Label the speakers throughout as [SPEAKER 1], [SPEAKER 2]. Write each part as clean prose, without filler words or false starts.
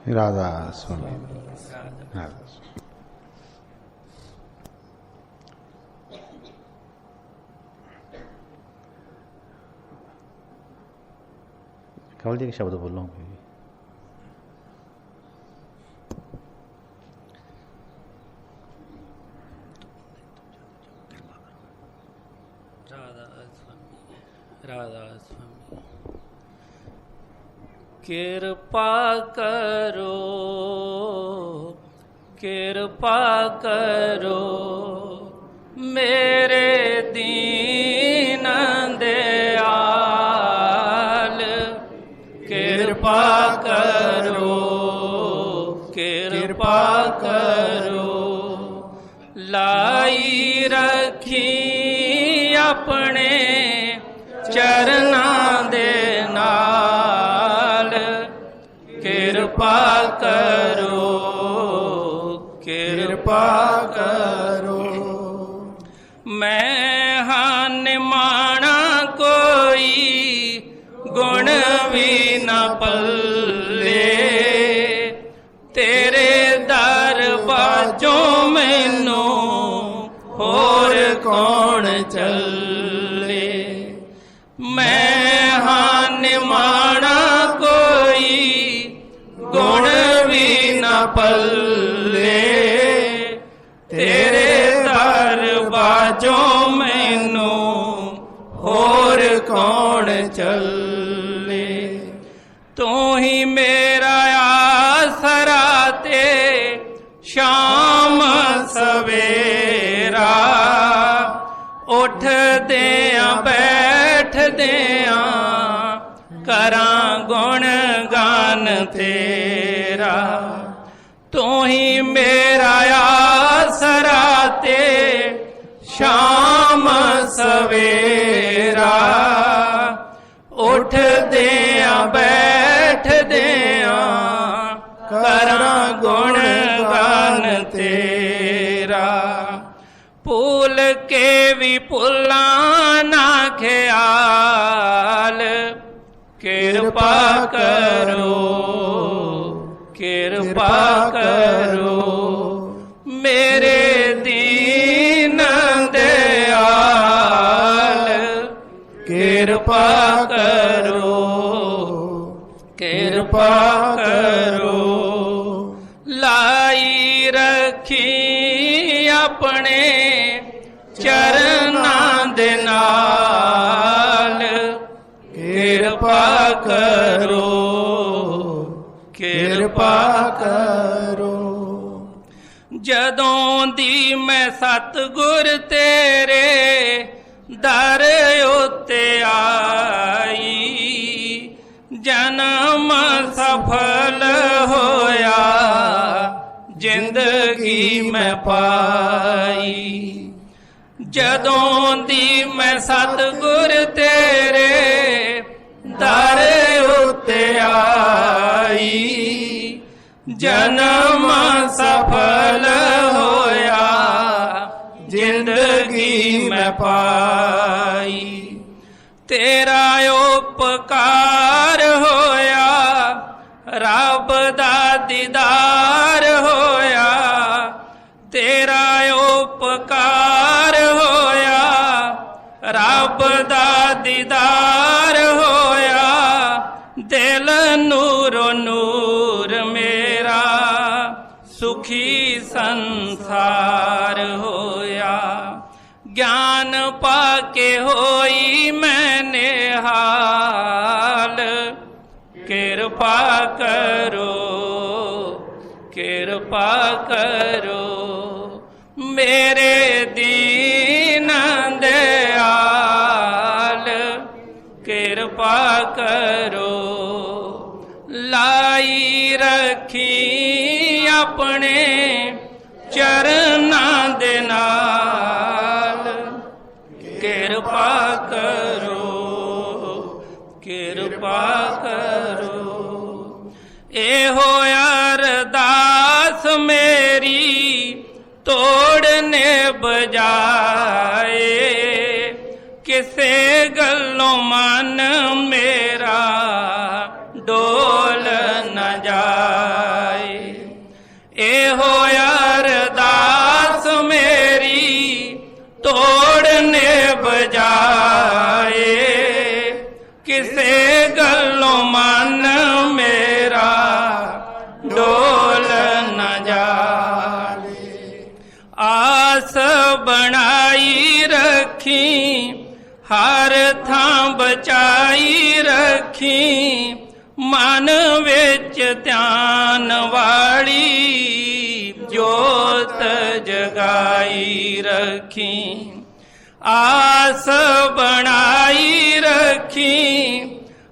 [SPEAKER 1] राधा स्वामी राधा। कवल जी के शब्द बोलो।
[SPEAKER 2] राधा स्वामी कृपा करो, कृपा करो मेरे दीन दयाल। कृपा करो, कृपा करो लाई रखी अपने चरनां दे नाल। कृपा करो, कृपा करो मैं हां निमाणा कोई गुण भी न पल्ले। तेरे दर बाजों मैनू होर कौन चले। मैं हां निमाणा कोई गुण भी न पल्ले। तेरे दर बाजों मैनू होर कौन चले। तू ही मेरा आसरा ते शाम सवेरा। उठ दियां बैठ दियां करां गुण गान तेरा। तू ही मेरा आसरा ते शाम सवेरा। उठ दियां बैठ दियां करां गुण गान तेरा। भूल के भी भुला ना ख्याल। कृपा करो, कृपा करो मेरे दीन दयाल। कृपा करो, कृपा करो लाई रखी अपने चरनां दे नाल। कृपा करो, कृपा करो जदों दी मैं सतगुर तेरे दर उत्ते आई। जन्म सफल होया जिंदगी में पाई। जदों दी मैं सतगुर तेरे दर उत्ते आई। जन्म सफल होया जिंदगी में पाई। तेरा उपकार होया रब दा दीदार होया। तेरा उपकार होया रब दा दीदार होया। दिल नूरो नूर मेरा सुखी संसार होया। ज्ञान पाके होई मैंने हाल। कृपा करो, कृपा करो मेरे दीन दयाल। कृपा करो लाई रखी अपने चरनां दे नाल। कृपा करो, कृपा करो एहो अरदास मेरी तोड़ने बजाए। किसे गल्लों मन मेरा डोल न जाए। रखी, हर थां बचाई रखी, मन विच ध्यान वाली, जोत जगाई रखी, आस बनाई रखी,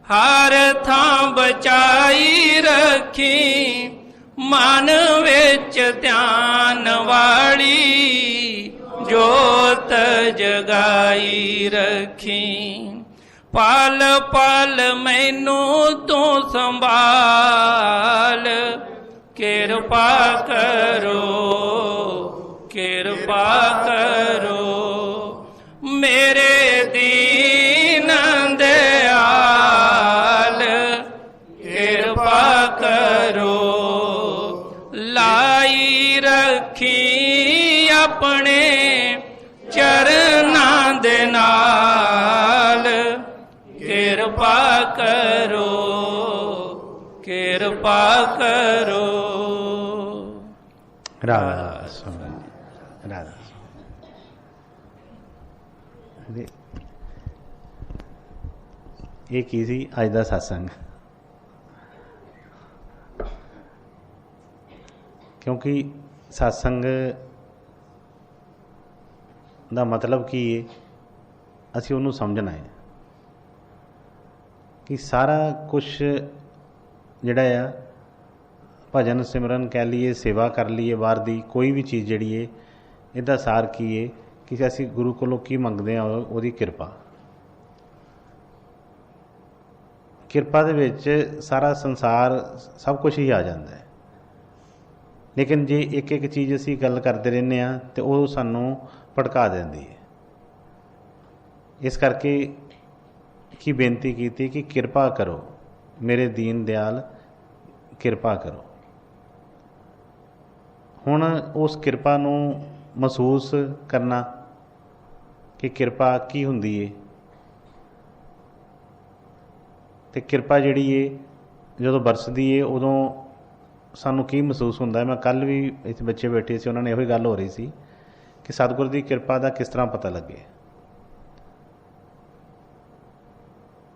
[SPEAKER 2] हर थां बचाई रखी, मन विच ध्यान वाली, जोत जगाई रखी। पल पल मैनू तू संभाल, किरपा करो, किरपा करो, मेरे दीन दयाल, किरपा करो। लाई रखी अपने चरनां दे नाल, किरपा करो, किरपा करो।
[SPEAKER 1] राधा स्वामी, राधा स्वामी। ਇਹ ਕੀ ਸੀ ਅੱਜ ਦਾ ਸਤਸੰਗ? ਕਿਉਂਕਿ ਸਤਸੰਗ ਦਾ ਮਤਲਬ ਕੀ ਹੈ, ਅਸੀਂ ਉਹਨੂੰ ਸਮਝਣਾ ਹੈ ਕਿ ਸਾਰਾ ਕੁਛ ਜਿਹੜਾ ਆ ਭਜਨ ਸਿਮਰਨ ਕਹਿ ਲਈਏ, ਸੇਵਾ ਕਰ ਲਈਏ, ਬਾਹਰ ਦੀ ਕੋਈ ਵੀ ਚੀਜ਼ ਜਿਹੜੀ ਹੈ, ਇਹਦਾ ਸਾਰ ਕੀ ਹੈ ਕਿ ਅਸੀਂ ਗੁਰੂ ਕੋਲੋਂ ਕੀ ਮੰਗਦੇ ਹਾਂ? ਉਹਦੀ ਕਿਰਪਾ। ਕਿਰਪਾ ਦੇ ਵਿੱਚ ਸਾਰਾ ਸੰਸਾਰ ਸਭ ਕੁਝ ਹੀ ਆ ਜਾਂਦਾ ਹੈ। ਲੇਕਿਨ ਜੇ ਇੱਕ ਇੱਕ ਚੀਜ਼ ਅਸੀਂ ਗੱਲ ਕਰਦੇ ਰਹਿੰਦੇ ਹਾਂ ਤਾਂ ਉਹ ਸਾਨੂੰ ਭਟਕਾ ਦਿੰਦੀ ਹੈ। ਇਸ ਕਰਕੇ ਕੀ ਬੇਨਤੀ ਕੀਤੀ ਕਿ ਕਿਰਪਾ ਕਰੋ ਮੇਰੇ ਦੀਨ ਦਿਆਲ, ਕਿਰਪਾ ਕਰੋ। ਹੁਣ ਉਸ ਕਿਰਪਾ ਨੂੰ ਮਹਿਸੂਸ ਕਰਨਾ ਕਿ ਕਿਰਪਾ ਕੀ ਹੁੰਦੀ ਹੈ, ਅਤੇ ਕਿਰਪਾ ਜਿਹੜੀ ਹੈ ਜਦੋਂ ਬਰਸਦੀ ਹੈ ਉਦੋਂ ਸਾਨੂੰ ਕੀ ਮਹਿਸੂਸ ਹੁੰਦਾ ਹੈ। ਮੈਂ ਕੱਲ੍ਹ ਵੀ ਇੱਥੇ ਬੱਚੇ ਬੈਠੇ ਸੀ, ਉਹਨਾਂ ਨੇ ਇਹੋ ਹੀ ਗੱਲ ਹੋ ਰਹੀ ਸੀ ਕਿ ਸਤਿਗੁਰ ਦੀ ਕਿਰਪਾ ਦਾ ਕਿਸ ਤਰ੍ਹਾਂ ਪਤਾ ਲੱਗੇ।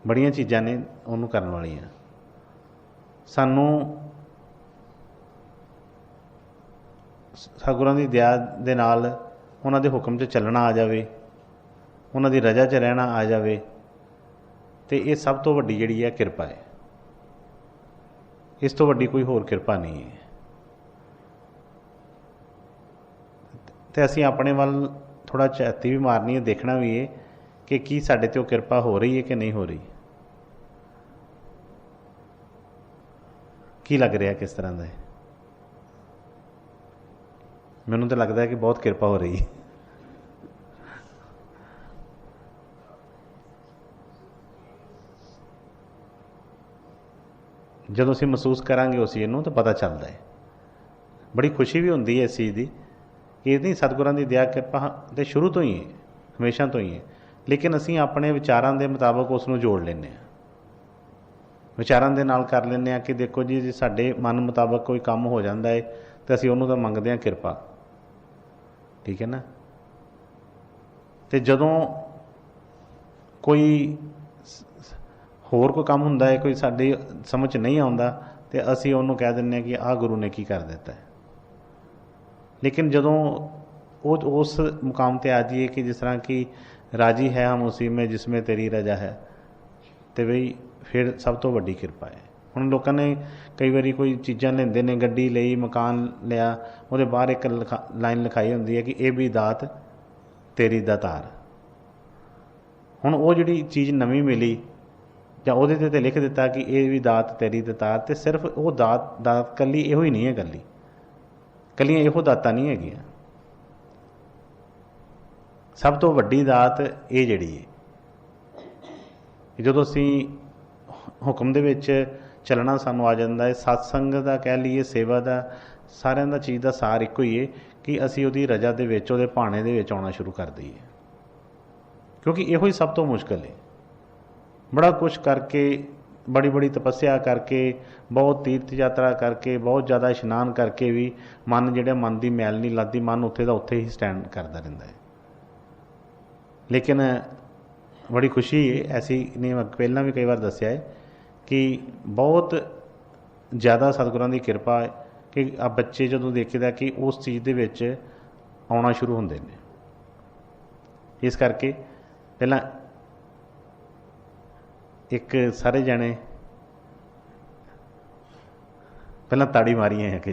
[SPEAKER 1] ਬੜੀਆਂ ਚੀਜ਼ਾਂ ਨੇ ਉਹਨੂੰ ਕਰਨ ਵਾਲੀਆਂ। ਸਾਨੂੰ ਸਤਿਗੁਰਾਂ ਦੀ ਦਇਆ ਦੇ ਨਾਲ ਉਹਨਾਂ ਦੇ ਹੁਕਮ 'ਚ ਚੱਲਣਾ ਆ ਜਾਵੇ, ਉਹਨਾਂ ਦੀ ਰਜ਼ਾ 'ਚ ਰਹਿਣਾ ਆ ਜਾਵੇ, ਅਤੇ ਇਹ ਸਭ ਤੋਂ ਵੱਡੀ ਜਿਹੜੀ ਹੈ ਕਿਰਪਾ ਹੈ। ਇਸ ਤੋਂ ਵੱਡੀ ਕੋਈ ਹੋਰ ਕਿਰਪਾ ਨਹੀਂ ਹੈ। ਅਤੇ ਅਸੀਂ ਆਪਣੇ ਵੱਲ ਥੋੜ੍ਹਾ ਝਾਤੀ ਵੀ ਮਾਰਨੀ ਹੈ, ਦੇਖਣਾ ਵੀ ਹੈ ਕਿ ਕੀ ਸਾਡੇ 'ਤੇ ਉਹ ਕਿਰਪਾ ਹੋ ਰਹੀ ਹੈ ਕਿ ਨਹੀਂ ਹੋ ਰਹੀ। ਕੀ ਲੱਗ ਰਿਹਾ ਕਿਸ ਤਰ੍ਹਾਂ ਦਾ ਹੈ? ਮੈਨੂੰ ਤਾਂ ਲੱਗਦਾ ਹੈ ਕਿ ਬਹੁਤ ਕਿਰਪਾ ਹੋ ਰਹੀ ਹੈ। ਜਦੋਂ ਅਸੀਂ ਮਹਿਸੂਸ ਕਰਾਂਗੇ ਉਸ ਚੀਜ਼ ਨੂੰ ਤਾਂ ਪਤਾ ਚੱਲਦਾ ਹੈ। ਬੜੀ ਖੁਸ਼ੀ ਵੀ ਹੁੰਦੀ ਹੈ ਇਸ ਚੀਜ਼ ਦੀ ਕਿ ਇਹਦੀ ਸਤਿਗੁਰਾਂ ਦੀ ਦਇਆ ਕਿਰਪਾ ਤਾਂ ਸ਼ੁਰੂ ਤੋਂ ਹੀ ਹੈ, ਹਮੇਸ਼ਾ ਤੋਂ ਹੀ ਹੈ। ਲੇਕਿਨ ਅਸੀਂ ਆਪਣੇ ਵਿਚਾਰਾਂ ਦੇ ਮੁਤਾਬਕ ਉਸ ਨੂੰ ਜੋੜ ਲੈਂਦੇ ਹਾਂ, ਵਿਚਾਰਾਂ ਦੇ ਨਾਲ ਕਰ ਲੈਂਦੇ ਹਾਂ ਕਿ ਦੇਖੋ ਜੀ, ਜੇ ਸਾਡੇ ਮਨ ਮੁਤਾਬਕ ਕੋਈ ਕੰਮ ਹੋ ਜਾਂਦਾ ਹੈ ਤਾਂ ਅਸੀਂ ਉਹਨੂੰ ਤਾਂ ਮੰਗਦੇ ਹਾਂ ਕਿਰਪਾ, ਠੀਕ ਹੈ ਨਾ। ਅਤੇ ਜਦੋਂ ਕੋਈ ਹੋਰ ਕੋਈ ਕੰਮ ਹੁੰਦਾ ਹੈ, ਕੋਈ ਸਾਡੀ ਸਮਝ 'ਚ ਨਹੀਂ ਆਉਂਦਾ, ਅਤੇ ਅਸੀਂ ਉਹਨੂੰ ਕਹਿ ਦਿੰਦੇ ਹਾਂ ਕਿ ਆਹ ਗੁਰੂ ਨੇ ਕੀ ਕਰ ਦਿੱਤਾ ਹੈ। ਲੇਕਿਨ ਜਦੋਂ ਉਹ ਉਸ ਮੁਕਾਮ 'ਤੇ ਆ ਜਾਈਏ ਕਿ ਜਿਸ ਤਰ੍ਹਾਂ ਕਿ ਰਾਜੀ ਹੈ ਹਮ ਉਸੀ ਮੇਂ ਜਿਸमें तेरी रजा है, ਅਤੇ ਬਈ ਫਿਰ ਸਭ ਤੋਂ ਵੱਡੀ ਕਿਰਪਾ ਹੈ। ਹੁਣ ਲੋਕਾਂ ਨੇ ਕਈ ਵਾਰੀ ਕੋਈ ਚੀਜ਼ਾਂ ਲੈਂਦੇ ਨੇ, ਗੱਡੀ ਲਈ, ਮਕਾਨ ਲਿਆ, ਉਹਦੇ ਬਾਹਰ ਇੱਕ ਲਾਈਨ ਲਿਖਾਈ ਹੁੰਦੀ ਹੈ ਕਿ ਇਹ ਵੀ ਦਾਤ ਤੇਰੀ ਦਾਤਾਰ। ਹੁਣ ਉਹ ਜਿਹੜੀ ਚੀਜ਼ ਨਵੀਂ ਮਿਲੀ ਜਾਂ ਉਹਦੇ 'ਤੇ ਲਿਖ ਦਿੱਤਾ ਕਿ ਇਹ ਵੀ ਦਾਤ ਤੇਰੀ ਦਾਤਾਰ, ਅਤੇ ਸਿਰਫ ਉਹ ਦਾਤ ਇਕੱਲੀ ਇਹੋ ਹੀ ਨਹੀਂ ਹੈ, ਇਕੱਲੀਆਂ ਇਹੋ ਦਾਤਾਂ ਨਹੀਂ ਹੈਗੀਆਂ। ਸਭ ਤੋਂ ਵੱਡੀ ਦਾਤ ਇਹ ਜਿਹੜੀ ਹੈ, ਜਦੋਂ ਅਸੀਂ ਹੁਕਮ ਦੇ ਵਿੱਚ ਚੱਲਣਾ ਸਾਨੂੰ ਆ ਜਾਂਦਾ ਹੈ। ਸਤਸੰਗ ਦਾ ਕਹਿ ਲਈਏ, ਸੇਵਾ ਦਾ, ਸਾਰਿਆਂ ਦਾ ਚੀਜ਼ ਦਾ ਸਾਰ ਇੱਕੋ ਹੀ ਹੈ ਕਿ ਅਸੀਂ ਉਹਦੀ ਰਜ਼ਾ ਦੇ ਵਿੱਚ, ਉਹਦੇ ਭਾਣੇ ਦੇ ਵਿੱਚ ਆਉਣਾ ਸ਼ੁਰੂ ਕਰ ਦਈਏ, ਕਿਉਂਕਿ ਇਹੋ ਹੀ ਸਭ ਤੋਂ ਮੁਸ਼ਕਿਲ ਹੈ। ਬੜਾ ਕੁਛ ਕਰਕੇ, ਬੜੀ ਤਪੱਸਿਆ ਕਰਕੇ, ਬਹੁਤ ਤੀਰਥ ਯਾਤਰਾ ਕਰਕੇ, ਬਹੁਤ ਜ਼ਿਆਦਾ ਇਸ਼ਨਾਨ ਕਰਕੇ ਵੀ ਮਨ ਦੀ ਮੈਲ ਨਹੀਂ ਲੱਗਦੀ, ਮਨ ਉੱਥੇ ਦਾ ਉੱਥੇ ਹੀ ਸਟੈਂਡ ਕਰਦਾ ਰਹਿੰਦਾ ਹੈ। लेकिन बड़ी खुशी है, ऐसी ने मैं पहला भी कई बार दसिया है कि बहुत ज़्यादा सतगुरां की किरपा है कि आ बच्चे जो देखदा कि उस चीज़ दे विच आउणा शुरू होंदे ने। इस करके पहला एक सारे जने पहला ताड़ी मारी है कि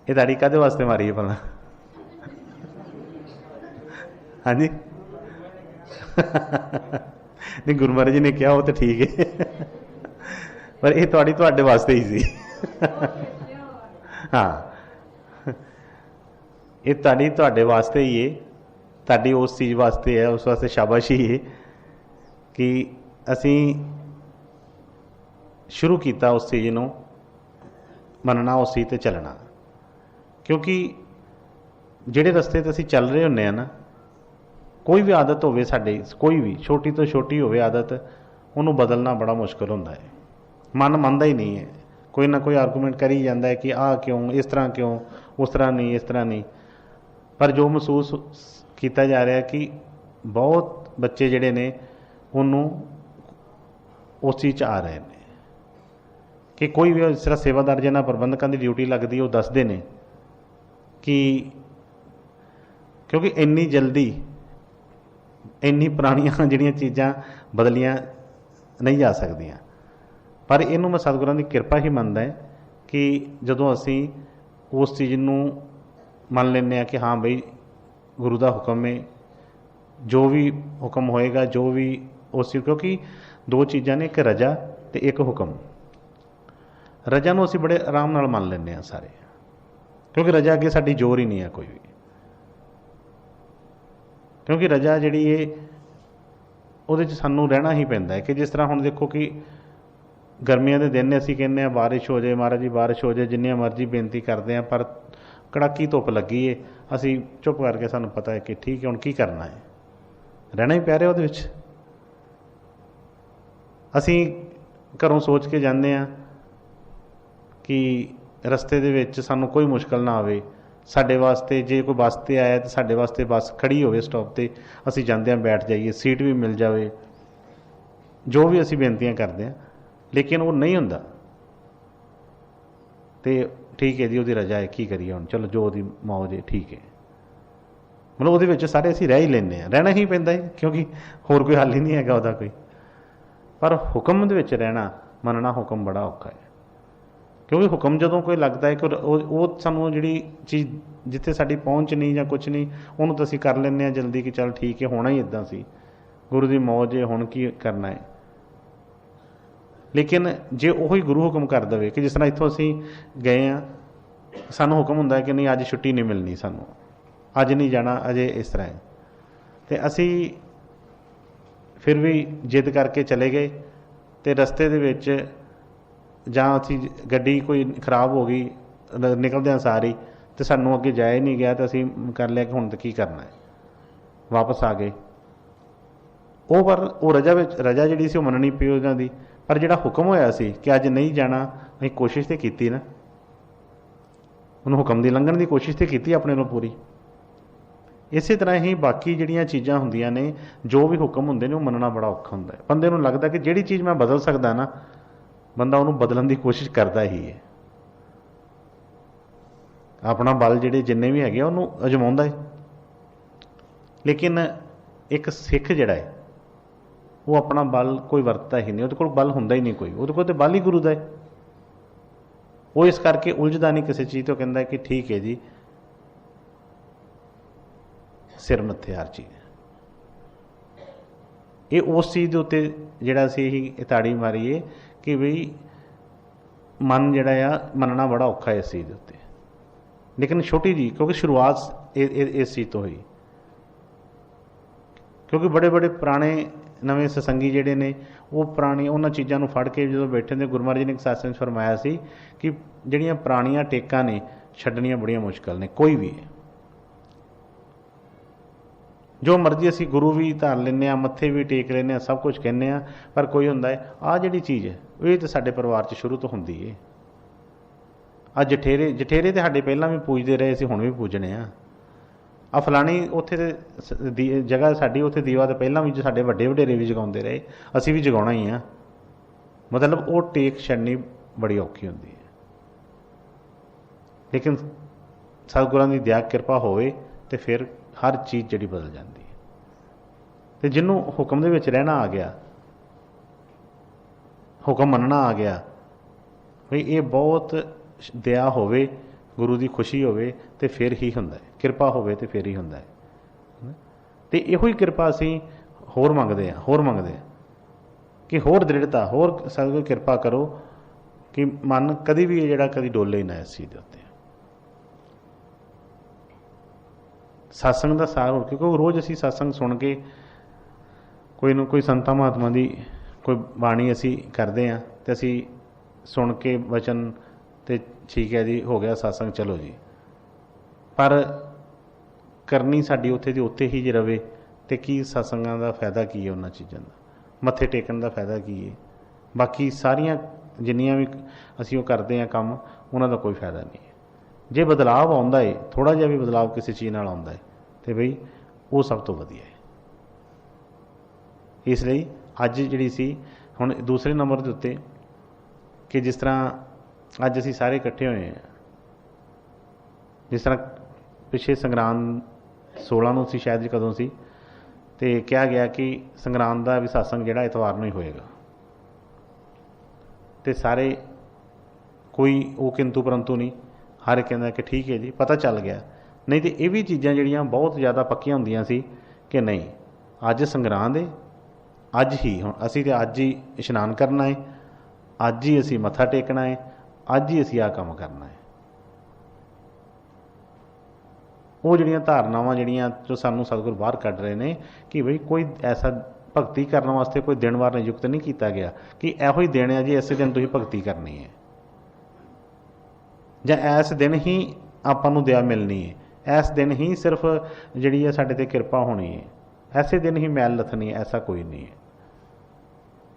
[SPEAKER 1] ये ताड़ी कादे वास्ते मारी है भला? हाँ जी नहीं, गुरु महाराज जी ने कहा वो तो ठीक है, पर ये तुहाडे वास्ते ही सी। हाँ, ये तुहाडे वास्ते ही है, तुहाडी उस चीज़ वास्ते है, उस वास्ते शाबाशी है कि असी शुरू किया उस चीज़ नूं मनना, उस चीज़ ते चलना। क्योंकि जिहड़े रस्ते ते असी चल रहे होंदे आ ना, कोई भी आदत होवे साडी, कोई भी छोटी तो छोटी होवे आदत, उन्होंने बदलना बड़ा मुश्किल होंदा है। मन मनदा ही नहीं है, कोई ना कोई आर्गूमेंट कर ही जाता है कि आ क्यों, इस तरह क्यों, उस तरह नहीं, इस तरह नहीं। पर जो महसूस किया जा रहा है कि बहुत बच्चे जिहड़े ने उन्होंने उस चीज़ आ रहे हैं कि कोई भी इस तरह सेवादार जिन्हां प्रबंधकों की ड्यूटी लगती है, वो दसदे ने कि क्योंकि इन्नी जल्दी इन्नी पुरानियां जिहड़ियां चीज़ां बदलियां नहीं जा सकदियां। पर इनू मैं सतगुरां की किरपा ही मनदा है कि जदों असी उस चीज़ नूं मन लैंदे कि हाँ बई गुरु का हुक्म है, जो भी हुक्म होएगा, जो भी उस चीज़, क्योंकि दो चीज़ां ने, एक रजा ते एक हुक्म। रजा नूं असी बड़े आराम नाल मन लैंदे आ सारे, क्योंकि रजा अगे साडी जोर ही नहीं है कोई भी। क्योंकि रजा जिहड़ी है उहदे च सानूं रहना ही पैंदा है कि जिस तरह हुण देखो कि गर्मियां दे दिन ने, असीं कहने आ बारिश हो जाए, महाराज जी बारिश हो जाए, जिन्नियां मर्जी बेनती करते हैं, पर कड़ाकी धुप लगी है, असीं चुप करके सानूं पता है कि ठीक है हुण की करना है, रहना ही पै रिहा उहदे विच। असीं घरों सोच के जाते हैं कि रस्ते दे विच सानूं कोई मुश्किल ना आवे, साडे वास्ते जे कोई बस ते आया तो साडे वास्ते बस खड़ी होवे स्टॉप ते, असीं जांदे हां बैठ जाइए, सीट भी मिल जाए, जो भी असीं बेनतियां करते हैं। लेकिन वो नहीं हुंदा ते ठीक है जी, उहदी रजा है, की करिए हुण, चलो जो उहदी मौज है ठीक है। मतलब उहदे विच सारे असीं रह ही लैंदे आ, रहना ही पैंदा है, क्योंकि होर कोई हल ही नहीं हैगा उहदा कोई। पर हुक्म दे विच रहना, मनना हुक्म बड़ा औखा है। क्योंकि हुक्म जदों कोई लगता है कि वो सानूं जिहड़ी चीज़ जिथे साडी पहुँच नहीं या कुछ नहीं, उहनूं तां असीं कर लैंदे आ जल्दी कि चल ठीक है होना ही इदां सी, गुरु दी मौज है, हुण की करना है। लेकिन जे उही गुरु हुक्म कर दे कि जिस तरह इत्थों असीं गए हाँ, सानूं हुक्म हुंदा है कि नहीं अज छुट्टी नहीं मिलनी, सानूं अज नहीं जाना, अजे इस तरह है, तो असीं फिर भी जिद करके चले गए, तो रस्ते दे विच जां असीं गड्डी कोई खराब हो गई निकलदे सारी, तो सानूं अगे जाया ही नहीं गया, तो असीं कर लिया कि हुण तो की करना है, वापस आ गए। वो पर वो रजा जिहड़ी सी मननी पई उन्हां दी, पर जिहड़ा हुक्म होया सी कि अज नहीं जाना, असीं कोशिश तो की ना, उन्होंने हुक्म की लंघण की कोशिश तो की अपने लोग पूरी। इस तरह ही बाकी जिहड़ियां चीज़ां हुंदियां ने, जो भी हुक्म हुंदे ने, वो मनना बड़ा औखा हुंदा है। बंदे नूं लगदा कि जिहड़ी चीज़ मैं बदल सकदा ना, बंदा उन्होंने बदलण की कोशिश करता ही है, अपना बल जिहड़े जिन्ने भी हैगे उन्होंने अजमाउंदा है। लेकिन एक सिख जिहड़ा है वो अपना बल कोई वरतता ही नहीं, उहदे कोल बल हुंदा ही नहीं कोई, उहदे कोल ते बल ही गुरु दा है। वो इस करके उलझदा नहीं किसी चीज़ तो, कहता है कि ठीक है जी सिर मत्थे हर चीज़। ये उस चीज़ के उत्ते जिहड़ा असीं ही ताड़ी मारी है कि बई मन जिहड़ा आ मनना बड़ा औखा है इस चीज़ के उत्ते। लेकिन छोटी जी, क्योंकि शुरुआत इस चीज़ तो हुई, क्योंकि बड़े बड़े पुराने नवे सत्संगी जिहड़े ने, वो पुरानी उन्हां चीज़ां नूं फड़ के जो बैठे थे, गुरु महाराज जी ने एक सत्संग फरमाया सी कि जिहड़ियां पुरानियां टेकां ने छड्डणियां बड़ियां मुश्किल ने, कोई भी जो मर्जी असी गुरु भी धार लें, मत्थे भी टेक लें, सब कुछ कहने, पर कोई होंदा है आ जिहड़ी चीज़ है ये तो साडे परिवार च शुरू तो होंदी है। आ जठेरे जठेरे तो साडे पहलां भी पूजते रहे, असीं हुण भी पूजने आ फलानी उत्थे ते जगह साडी उत्थे दीवा तो पहलां भी जो साडे वड्डे वडेरे भी जगाउंदे रहे, असीं भी जगाउणा ही आ। मतलब वो टेक छड्डनी बड़ी औखी हुंदी है, लेकिन सतगुरां दी दया किरपा होवे ते फिर हर चीज़ जिहड़ी बदल जाती है। तो जिन्हों हुक्म दे विच रहना आ गया, हुक्म मनना आ गया, भाई ये बहुत दया होवे, गुरु की खुशी होवे ते फिर ही हुंदा है, किरपा होवे ते फिर ही हुंदा है। ते इहो ही किरपा असीं होर मंगदे हां, होर मंगदे हां कि होर दृढ़ता, होर सतगुर किरपा करो कि मन कभी भी जिहड़ा कभी डोले ही ना इस चीज़ दे उत्ते। सत्संग का सार हो, क्योंकि रोज़ असी सत्संग सुन के कोई ना कोई संतां महात्मा की कोई बाणी असी करते हैं, तो असी सुन के वचन तो ठीक है जी, हो गया सत्संग, चलो जी, पर करनी साडी उत्थे दी उत्थे ही जे रवे तो की सत्संगां दा फायदा की है, उन्हां चीज़ां दा मत्थे टेकन का फायदा की है। बाकी सारियां जिन्नियां भी असी करते हैं काम, उन्हां दा कोई फायदा नहीं है। जे बदलाव आउंदा है, थोड़ा जिहा भी बदलाव किसी चीज़ नाल आउंदा है तो बई वो सब तो वधिया है। इसलिए अज जिहड़ी सी हुण दूसरे नंबर के उत्ते कि जिस तरह अज असी सारे इकट्ठे होए हैं, जिस तरह पिछले संगरांद 16 नूं सी शायद कदों सी, तो कहा गया कि संगरांद का भी सत्संग जिहड़ा इतवार नूं ही होएगा, तो सारे कोई वो किंतु परंतु नहीं, हर एक कहता कि ठीक है जी, पता चल गया। नहीं तो ये भी चीज़ां जिहड़ियां बहुत ज़्यादा पक्कियां हुंदियां सी कि नहीं अज संगरांद है, अज ही हुण असीं ते अज ही इशनान करना है, अज ही असीं मत्था टेकना है, अज ही असीं आ काम करना है। वो जिहड़ियां धारनावां जिहड़ियां जो सानूं सतगुर बाहर कढ रहे ने कि बई कोई ऐसा भगती करने वास्ते कोई दिन वार नियुक्त नहीं किया गया कि इहो ही दिन है जी, इस दिन तुसीं भगती करनी है, जां इस दिन ही आपां नूं दया मिलनी है, इस दिन ही सिर्फ जिहड़ी है साडे ते किरपा होनी है, ऐसे दिन ही मैल लथनी है, ऐसा कोई नहीं है।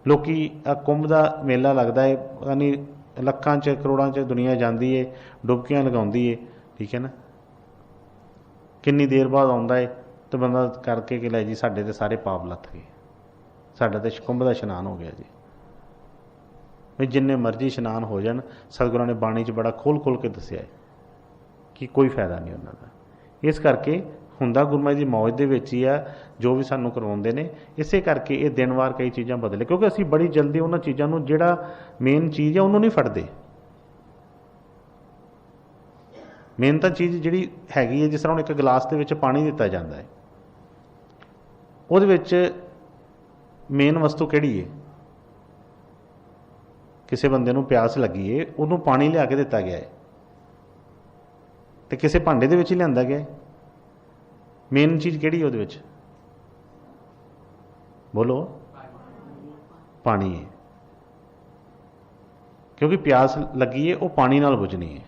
[SPEAKER 1] लोकी कुंभ का मेला लगता है, यानी लखां च करोड़ां च दुनिया जाती है, डुबकियां लगाउंदी है, ठीक है ना, किन्नी देर बाद आउंदा है तो बंदा करके कि लै जी साडे ते सारे पाप लथ गए, साडा ते कुंभ का इशनान हो गया जी। भी जिन्ने मर्जी इशनान हो जान, सतगुरां ने बाणी च बड़ा खोल खोल के दस्सिया है कि कोई फायदा नहीं उन्हां दा। इस करके हुंदा गुरु महाराज दी मौज दे विच ही आ जो भी सानूं करवाउंदे ने, इसे करके ये दिन वार कई चीज़ां बदले, क्योंकि असीं बड़ी जल्दी उन्हां चीज़ां नूं जिहड़ा मेन चीज़ है उन्होंने नहीं फड़दे। मेन तो चीज़ जिहड़ी हैगी है, जिस तरह हुण एक गिलास दे विच पानी दिता जाता है, उहदे विच मेन वस्तु किहड़ी है, किसी बंदे नूं प्यास लगी है, उन्होंने पानी लिया के दिता गया है, तो किसी भांडे दे विच ही लिआंदा गया है। मेन चीज़ किहड़ी उहदे विच, बोलो, पानी है, क्योंकि प्यास लगी है वो पानी नाल बुझनी है।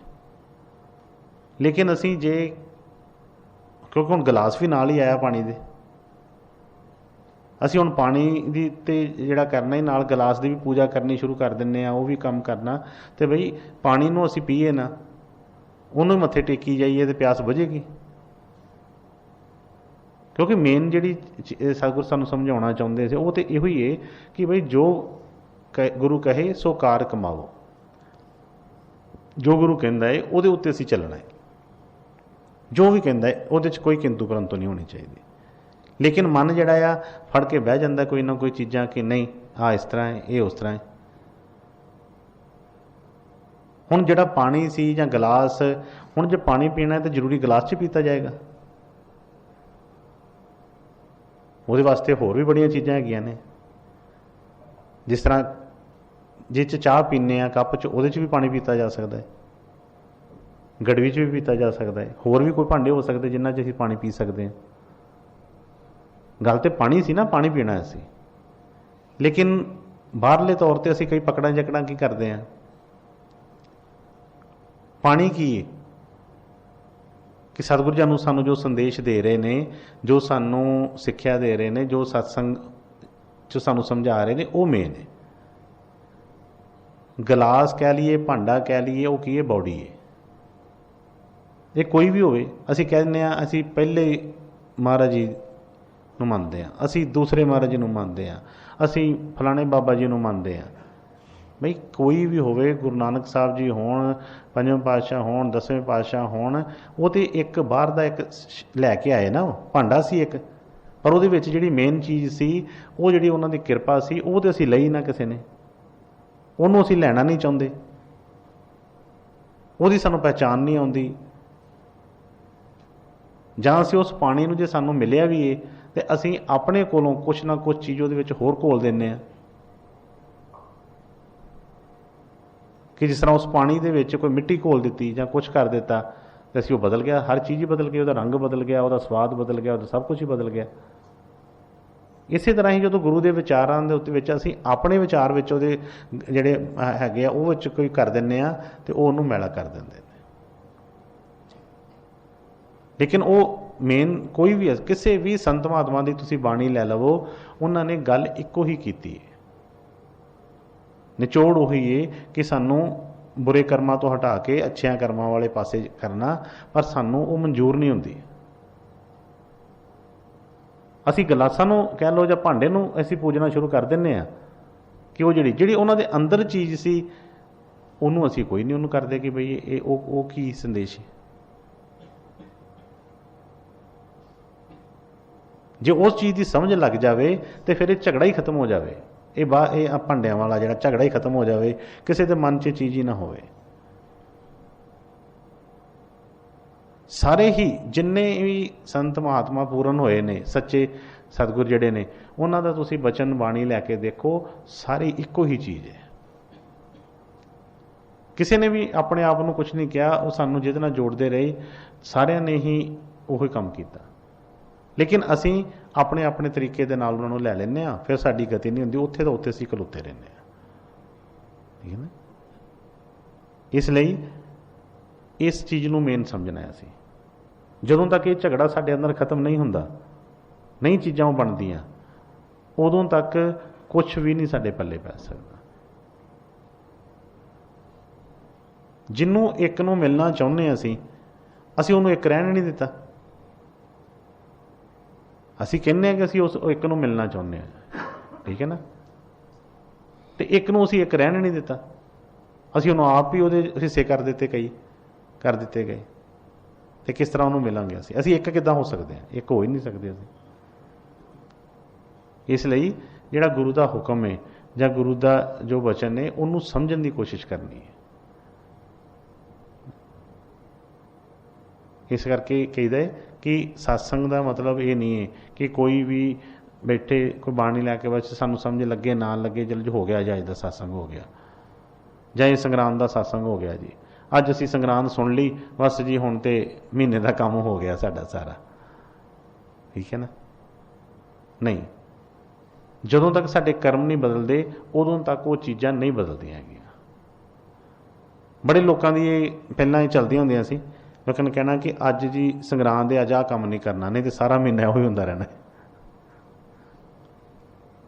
[SPEAKER 1] लेकिन असीं जे क्योंकि हुण गिलास भी नाल ही आया पानी दे, असीं हुण पानी दी ते जिहड़ा करना ही नाल गिलास की भी पूजा करनी शुरू कर दिंदे आ, वो भी काम करना, तो बई पानी नूं असीं पीए ना, उन्होंने मत्थे टेकी जाइए तो प्यास बुझेगी। क्योंकि मेन जिहड़ी सतगुर सानूं समझाउणा चाहुंदे सी वो तो इहो ही है कि बई जो गुरु कहे सो कार कमाओ, जो गुरु कहंदा है उहदे उत्ते असीं चलना है, जो भी कहंदा है उहदे च कोई किंतु परंतु नहीं होनी चाहिए। लेकिन मन जिहड़ा आ फड़ के बह जांदा कोई ना कोई चीज़ां कि नहीं आ इस तरह है, ये उस तरह है। हुण जिहड़ा पानी सी जां गिलास, हुण जे पानी पीना है तो जरूरी गिलास च पीता जाएगा, ਉਹਦੇ वास्ते होर भी बड़ियां चीज़ां हैगियां ने। जिस तरह जिस चाह पीने आ कप च ਉਹਦੇ भी पानी पीता जा सकता है, गड़वी च भी पीता जा सकता है, होर भी कोई भांडे हो सकते जिन्हां च असीं पानी पी सकते हैं। गल तो पानी सी ना, पानी पीना असीं, लेकिन बाहरले तौर पर असीं कई पकड़ां जकड़ां की करते हैं। पानी की है कि सतगुरु जी सानू जो संदेश दे रहे ने, जो सानू सिक्ख्या दे रहे ने, जो सत्संग जो सानू समझा रहे ने, वो मेन है। गिलास कह लीए, भांडा कह लीए, वो की है, बॉडी है। ये कोई भी होवे, असी कह दिंदे आ असी पहले महाराज जी नूं मनदे आ, असी दूसरे महाराज जी नूं मनदे आ, असी फलाणे बाबा जी नूं मनदे आ। बई कोई भी होवे, गुरु नानक साहब जी होण, पंजवें पातशाह होण, 10वें पातशाह होण, वो तो एक बाहर का एक लैके आए ना, भांडा सी एक, पर वो जिहड़ी मेन चीज़ सी, वो जिहड़ी उन्हां दी किरपा सी, वो तो असी लई ना किसी ने, उन्होंने असी लैना नहीं चाहते, वो सानू पहचान नहीं आती। जां असी उस पानी नूं जे सानू मिलिया भी है तो असी अपने कोलों कुछ ना कुछ चीज़ उहदे विच होर घोल दिंदे आ, कि जिस तरह उस पानी दे विच कोई मिट्टी घोल दी जां कुछ कर दिता तो असी वो बदल गया, हर चीज़ ही बदल गई, उसका रंग बदल गया, उसका स्वाद बदल गया, उसका सब कुछ ही बदल गया। इसे तरह ही जो गुरु के विचारां दे उत्ते असी अपने विचार विच उहदे जिहड़े हैगे आ वो विच कोई कर दिंदे आ ते ओह उहनूं मैला कर दिंदे ने। लेकिन वो मेन कोई भी किसी भी संत महात्मा की तुसीं बाणी लै लवो, उन्होंने गल इक्को ही कीती है, निचोड़ उही है कि सानू बुरे कर्मां तो हटा के अच्छियां कर्मां वाले पासे करना, पर सानू वो मंजूर नहीं हुंदी। असी गिलासां नूं कह लो जां भांडे नूं असी पूजना शुरू कर दिंदे आ कि वो जिहड़ी उन्हां दे अंदर चीज़ सी उहनूं असी कोई नहीं उहनूं करदे कि बई ये वो की संदेश है। जे उस चीज़ की समझ लग जाए तो फिर ये झगड़ा ही खत्म हो जाए, ये भांडियां वाला जिहड़ा झगड़ा ही खत्म हो जाए, किसी के मन च चीज़ ही ना होवे। सारे ही जिन्ने भी संत महात्मा पूਰਨ होए ने, सच्चे सतगुर जिहड़े ने, उन्हां दा तुसीं बचन बाणी लैके देखो, सारी इक्को ही चीज़ है। किसी ने भी अपने आप को कुछ नहीं कहा, वो सानू जिहदे नाल जोड़ते रहे, सारिਆਂ ने ही उही काम किया। लेकिन असी अपने अपने तरीके दे नाल उन्होंने लै लैंदे आ, फिर साडी गति नहीं हुंदी, उत्थे तो उत्थे असी खलोते रहने आ। ठीक है ना? इसलिए इस चीज़ नूं मेन समझना है। असी जदों तक ये झगड़ा साडे अंदर खत्म नहीं हुंदा, नहीं चीज़ां बनदियां, उदों तक कुछ भी नहीं साडे पल्ले पै सकदा। जिन्नों एक नूं मिलना चाहुंदे असी उहनूं एक रहन नहीं दिता। असी कहने कि असी उस एक नूं मिलना चाहुंदे हां, ठीक है ना, तो एक नूं असी एक रहन नहीं दिता, असी उहनूं आप ही उहदे हिस्से कर दिते, कई कर दिते गए, तो किस तरह उन्होंने मिलांगे? असी एक किद्दां हो सकते हैं? एक हो ही नहीं सकते असी। इसलिए जिहड़ा गुरु का हुक्म है जां गुरु का जो वचन है, उन्होंने समझण की कोशिश करनी है। इस करके कहीदा है कि सत्संग का मतलब ये नहीं है कि कोई भी बैठे कोई बाणी लैके बस सानू समझ लगे ना लगे, चल जो हो गया जज का सत्संग हो गया, जां ये संगरांद का सत्संग हो गया जी, अज असी संगरांद सुन ली, बस जी हुण ते महीने का काम हो गया साडा सारा। ठीक है ना? नहीं, जदों तक साडे कर्म नहीं बदलते उदों तक वो चीज़ां नहीं बदलदियां हैगियां। बड़े लोगों की पहलां ही चलदियां हुंदियां सी, लेकिन कहना कि अज जी संगरांद है, अज आ काम नहीं करना, नहीं तो सारा महीना उही हुंदा रहना।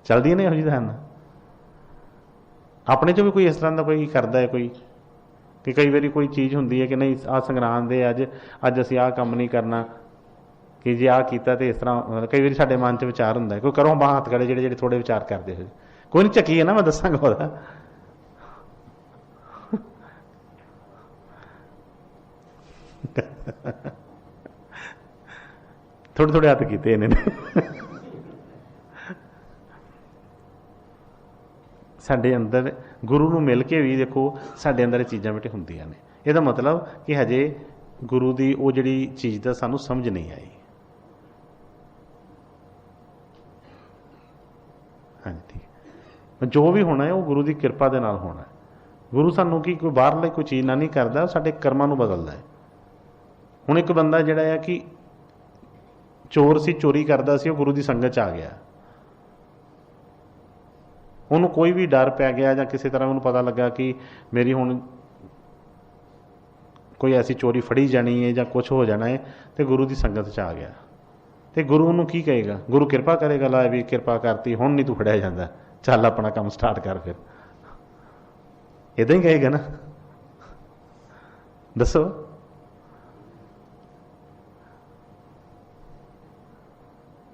[SPEAKER 1] चलदियां ने इहो जिहियां हन। अपने चो भी कोई इस तरह का कोई करता है, कोई कि कई बार कोई चीज़ होंदी है कि नहीं आ संगरांद है, अज असी आ काम नहीं करना, कि जे आ कीता तो इस तरह। कई बार साडे मन च विचार हुंदा है, कोई करो बांह हत्थ खड़े जिहड़े थोड़े विचार करते हो, कोई नहीं झक्की है ना, मैं दसांगा ओहदा। थोड़े थोड़े हत्थ कीते इन्हें। साडे अंदर गुरु नूं मिल के भी देखो साडे अंदर चीज़ां बेटे हुंदियां ने। इहदा मतलब कि हजे गुरु की वो जिहड़ी चीज़ दा सानू समझ नहीं आई। हाँ जी, ठीक है। जो भी होना है वो गुरु की किरपा दे नाल होना है। गुरु सानू की कोई बाहरली कोई चीज़ ना नहीं करता, साडे कर्मां नूं बदलदा है। हुण एक बंदा जिहड़ा है कि चोर सी, चोरी करदा सी, वो गुरु की संगत च आ गया, उन्होंने कोई भी डर पै गया, जां किसी तरह उन्होंने पता लगा कि मेरी हुण कोई ऐसी चोरी फड़ी जानी है ਜਾਂ कुछ हो जाना है तो गुरु की संगत च आ गया तो गुरु ਉਹਨੂੰ ਕੀ ਕਹੇਗਾ गुरु किरपा करेगा ला भी किरपा करती ਹੁਣ नहीं तू फड़िया ਜਾਂਦਾ ਚੱਲ अपना काम स्टार्ट कर फिर इदां ही कहेगा ना दसो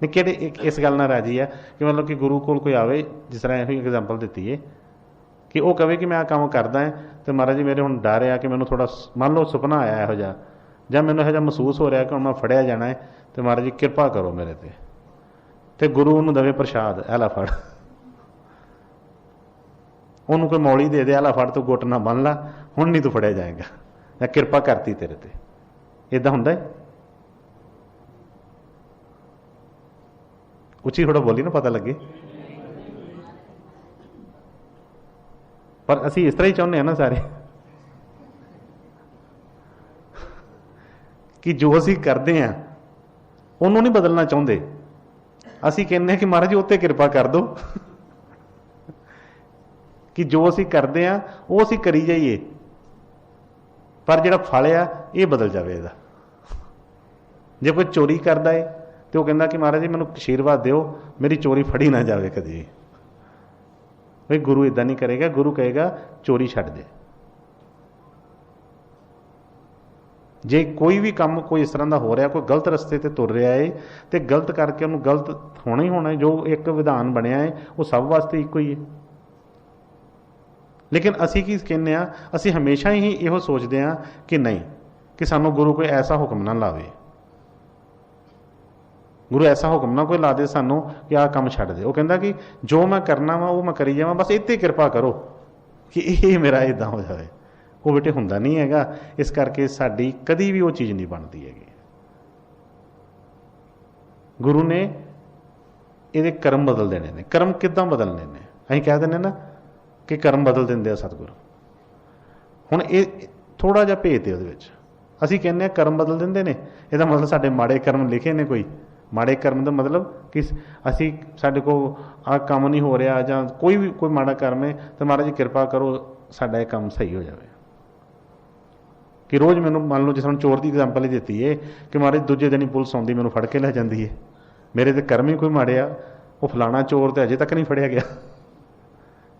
[SPEAKER 1] नहीं कि इस गल नाल राजी है कि मतलब कि गुरु कोल कोई आवे जिस तरह यही एग्जाम्पल दी है कि वह कहे कि मैं आ काम करदा है तो महाराज जी मेरे हुण डर आ कि मैनूं थोड़ा मान लो सुपना आया इहो जिहा जां मैनूं इहो जिहा महसूस हो रहा कि हुण मैं फड़िया जाना है तो महाराज जी किरपा करो मेरे ते गुरु उन्होंने देवे प्रसाद ऐला फड़ उन्होंने कोई मौली दे दे ऐला फड़ तू गुट ना बन ला हुण नहीं तू फड़िया जाएगा या किरपा करती तेरे ते इदां हुंदा है उची थोड़ा बोली ना पता लगे पर असी इस तरह ही चाहते हैं ना सारे कि जो असी करते हैं उन्होंने नहीं बदलना चाहते असी कहने कि महाराज जी उत्ते किरपा कर दो कि जो असी करते हैं वो असी करी जाइए पर जिहड़ा फल आ ये बदल जाए इहदा जे कोई चोरी करता है तो वह कहता कि महाराज जी मैनूं आशीर्वाद दिओ मेरी चोरी फड़ी ना जाए कदी भाई गुरु इदां नहीं करेगा गुरु कहेगा चोरी छड्ड दे जे कोई भी काम कोई इस तरह का हो रहा कोई गलत रस्ते ते तुर रहा है तो गलत करके उन्होंने गलत होना ही होना है जो एक विधान बनया है वो सब वास्ते इको ही है लेकिन असी की कहने असी हमेशा ही इहो सोचते हैं कि नहीं कि सानू गुरु कोई ऐसा हुक्म ना लावे गुरु ऐसा हुक्म ना कोई ला दे सानू कि आह काम छड्ड दे वो कहता कि जो मैं करना वा वो मैं करी जावां बस इत्ते किरपा करो कि ये मेरा इदां हो जाए वो बेटे हुंदा नहीं हैगा इस करके साडी कदी भी वो चीज़ नहीं बनती हैगी गुरु ने ये कर्म बदल देने ने कर्म किदां बदलने ने असीं कह देने ना कि कर्म बदल देंदे आ सतगुरु हुण ये थोड़ा जिहा भेद है उहदे विच असीं कहने कर्म बदल देंदे ने इहदा मतलब साडे माड़े कर्म लिखे ने कोई माड़े कर्म का मतलब कि असी साडे को आ काम नहीं हो रहा जां कोई भी कोई माड़ा कर्म है तो महाराज जी किरपा करो साडा ये काम सही हो जाए कि रोज़ मैनू मान लो जिस तरह चोर की एग्जाम्पल ही दी है कि महाराज दूजे दिन ही पुलिस आती मैनू फड़ के लै जाती है मेरे तो कर्म ही कोई माड़े आ वो फलाना चोर तो अजे तक नहीं फड़िया गया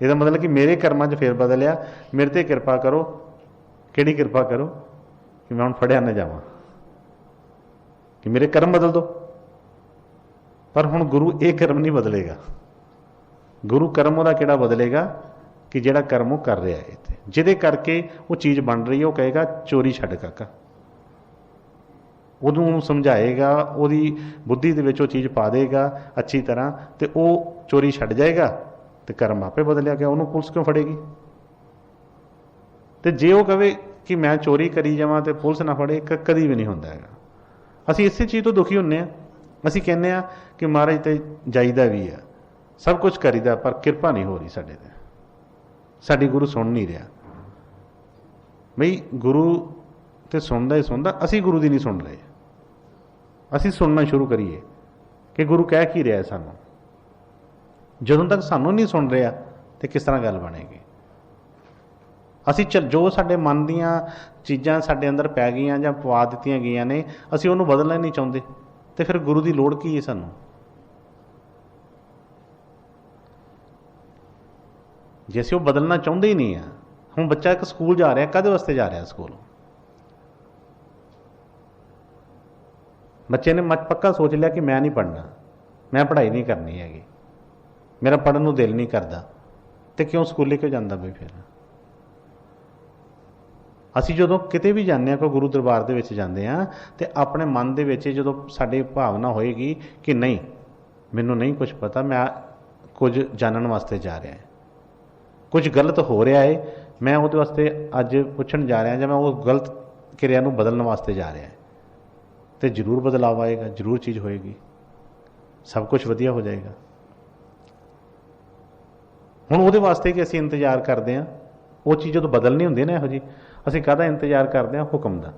[SPEAKER 1] इसका मतलब कि मेरे कर्मां च फेर बदलिया मेरे ते किरपा करो किहड़ी किरपा करो कि मैं हुण फड़िया ना जावां कि मेरे कर्म बदल दो पर हुण गुरु ये कर्म नहीं बदलेगा गुरु कर्म उहदा किहड़ा बदलेगा कि जिहड़ा कर्म वो कर रहा है जिहदे करके वो चीज़ बन रही है वो कहेगा चोरी छड्ड काका उहनूं समझाएगा उहदी बुद्धि दे विच वो चीज़ पा देगा अच्छी तरह तो वो चोरी छड्ड जाएगा तो कर्म आपे बदलिया गया उन्होंने पुलिस क्यों फड़ेगी तो जे वो कहे कि मैं चोरी करी जावां तो पुलिस ना फड़े कदी भी नहीं होंदा हैगा असीं इसे चीज़ तो दुखी हुंदे आ असीं कहने आ कि महाराज ते जाईदा भी है सब कुछ करीदा पर किरपा नहीं हो रही साडे ते साडी गुरु सुन नहीं रहा बई गुरु तो सुनता ही सुनता असी गुरु की नहीं सुन रहे असी सुनना शुरू करिए कि गुरु कह की रहा है सानू जदों तक सानू नहीं सुन रहा तो किस तरह गल बनेगी असी जो साडे मन दियां चीज़ां साडे अंदर पै गईयां जां पवा दित्तियां गईयां ने असी उहनूं बदलना नहीं चाहुंदे तो फिर गुरु की लोड़ की है सानू जे असीं वो बदलना चाहुंदे ही नहीं है हुण बच्चा एक स्कूल जा रहा कदे वास्ते जा रहा स्कूल बच्चे ने पक्का सोच लिया कि मैं नहीं पढ़ना मैं पढ़ाई नहीं करनी हैगी मेरा पढ़न नूं दिल नहीं करता तो क्यों स्कूले क्यों जाता बई फिर असी जो किते भी जाने कोई गुरु दरबार दे विच जांदे आ ते अपने मन दे विच जो साडी भावना होएगी कि नहीं मैनूं नहीं कुछ पता मैं कुछ जानन वास्ते जा रहा है कुछ गलत हो रहा है मैं उहदे वास्ते अज पुछण जा रहा जां मैं उस गलत क्रिया नूं बदलण वास्ते जा रहा है तो जरूर बदलाव आएगा जरूर चीज़ होएगी सब कुछ वधिया हो जाएगा हुण उहदे वास्ते कि असीं इंतजार करते हैं वो चीज़ जो बदलनी हुंदी ना इहो जी असीं काहदा इंतजार करते हैं हुक्म दा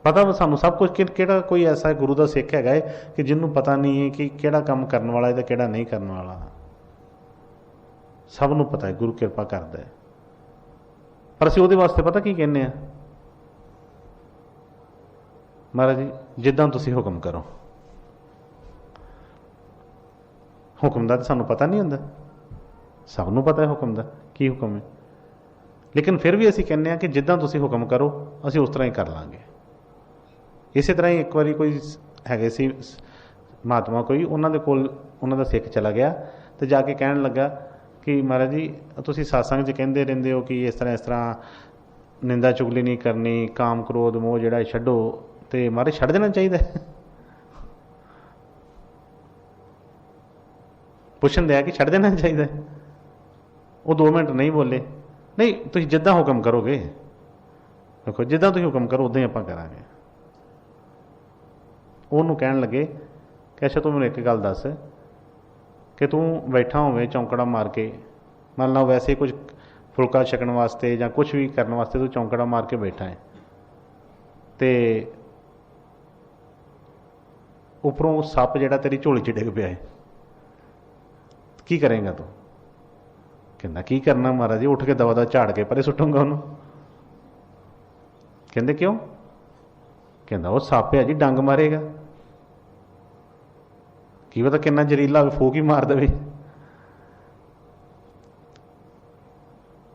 [SPEAKER 1] पता सानू सब कुछ किहड़ा कोई ऐसा गुरु का सिख हैगा कि जिन्होंने पता नहीं है कि किहड़ा काम करने वाला है तो किहड़ा नहीं करने वाला सबनों पता है गुरु किरपा करता है पर असीं उहदे वास्ते पता की कहने आ, महाराज जी जिद्दां तुसीं हुक्म करो। हुक्म का तो सानूं पता नहीं हुंदा, सबनूं पता है हुक्म का की हुक्म है, लेकिन फिर भी असीं कहने कि जिद्दां तुसीं हुक्म करो असीं उस तरह ही कर लांगे। इस तरह ही एक बारी कोई हैगे सी महात्मा, कोई उन्हां दे कोल उन्हां दा सिख चला गया तो जाके कहण लगा कि महाराज जी तुसीं सत्संग च कहंदे रहिंदे हो कि इस तरह निंदा चुगली नहीं करनी, काम क्रोध मोह जिहड़ा छड्डो, तो महाराज छड्ड देना चाहिए। पुछन दिया कि छड्ड देना चाहिए। वो 2 मिनट नहीं बोले, नहीं तुसीं जिद्दां हुक्म करोगे, देखो जिद्दां तुसीं हुक्म करो उदां ही आपां करांगे। ਉਹਨੂੰ ਕਹਿਣ ਲੱਗੇ कि अच्छा तू मैनूं एक गल दस कि तू बैठा होवे चौंकड़ा मार के, मान लो वैसे कुछ फुलका छकण वास्ते या कुछ भी करने वास्ते तू चौंकड़ा मार के बैठा है, तो उपरों सप जिहड़ा तेरी झोली च डिग पिया है, की करेंगा तू? कहना की करना महाराज जी, उठ के दवा झाड़ के परे सुटूंगा उन्होंने। कहते क्यों? कहता वो सप है जी, डंग मारेगा, की पता कितना जहरीला फूक ही मार दे।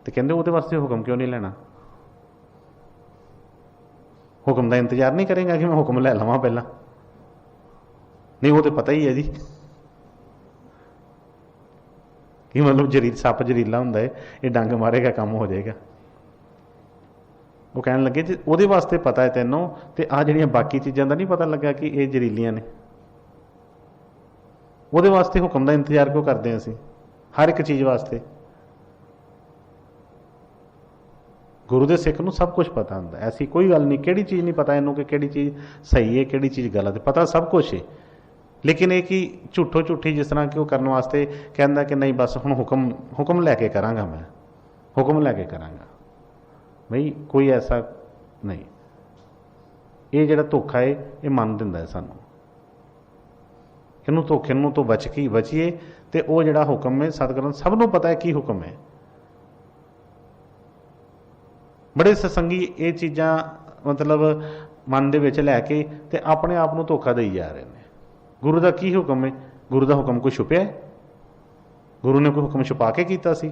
[SPEAKER 1] तो कहते वो वास्ते हुक्म क्यों नहीं लेना? हुक्म का इंतजार नहीं करेगा कि मैं हुक्म ले लवां पहला? नहीं वो तो पता ही है जी कि मतलब सप जहरीला हुंदा है, ये डंग मारेगा काम हो जाएगा। वो कहने लगे जी वो वास्ते पता है तेनों, तो आ जिहड़ियां बाकी चीज़ों का नहीं पता लगा कि ये जहरीलियां ने, वो वास्ते हुक्म का इंतजार क्यों करते हैं असीं हर एक चीज़ वास्ते? गुरु के सिख नूं सब कुछ पता हुंदा, ऐसी कोई गल नहीं, किहड़ी चीज़ नहीं पता इनू कि किहड़ी चीज़ सही है किहड़ी चीज़ गलत है, पता सब कुछ है। लेकिन ये कि झूठो झूठी जिस तरह कि वो करने वास्ते कहता कि नहीं बस हुण हुक्म लैके करांगा, मैं हुक्म लैके करांगा। भाई कोई ऐसा नहीं, ये जिहड़ा धोखा है ये मन दिंदा है सानूं, इनू धोखे नूं तो बचिए। तो वो जिहड़ा हुक्म है सतगुरां सबनूं पता है की हुक्म है। बड़े सत्संगी ये चीज़ां मतलब मन दे विच लैके ते अपने आप नूं धोखा देई जा रहे हैं। गुरु का की हुक्म है? गुरु का हुक्म कोई छुपिया है? गुरु ने कोई हुक्म छुपा के कीता सी?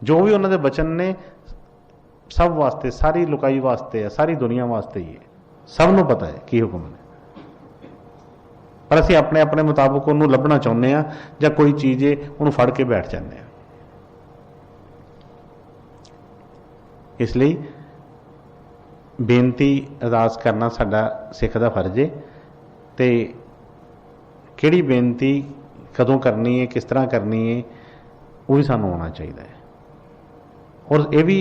[SPEAKER 1] जो भी उन्होंने बचन ने सब वास्ते, सारी लुकाई वास्ते है, सारी दुनिया वास्ते ही है, सबनों पता है की हुक्म ने। पर असीं अपने अपने मुताबिक उन्होंने लभना चाहुंदे आ, जां कोई चीज़ है उन्होंने फड़ के बैठ जाते हैं। इसलिए बेनती अरदास करना साडा सिख दा फर्ज है। तो किहड़ी बेनती कदों करनी है, किस तरह करनी है, वो भी सानूं आउणा चाहिए है। और ये भी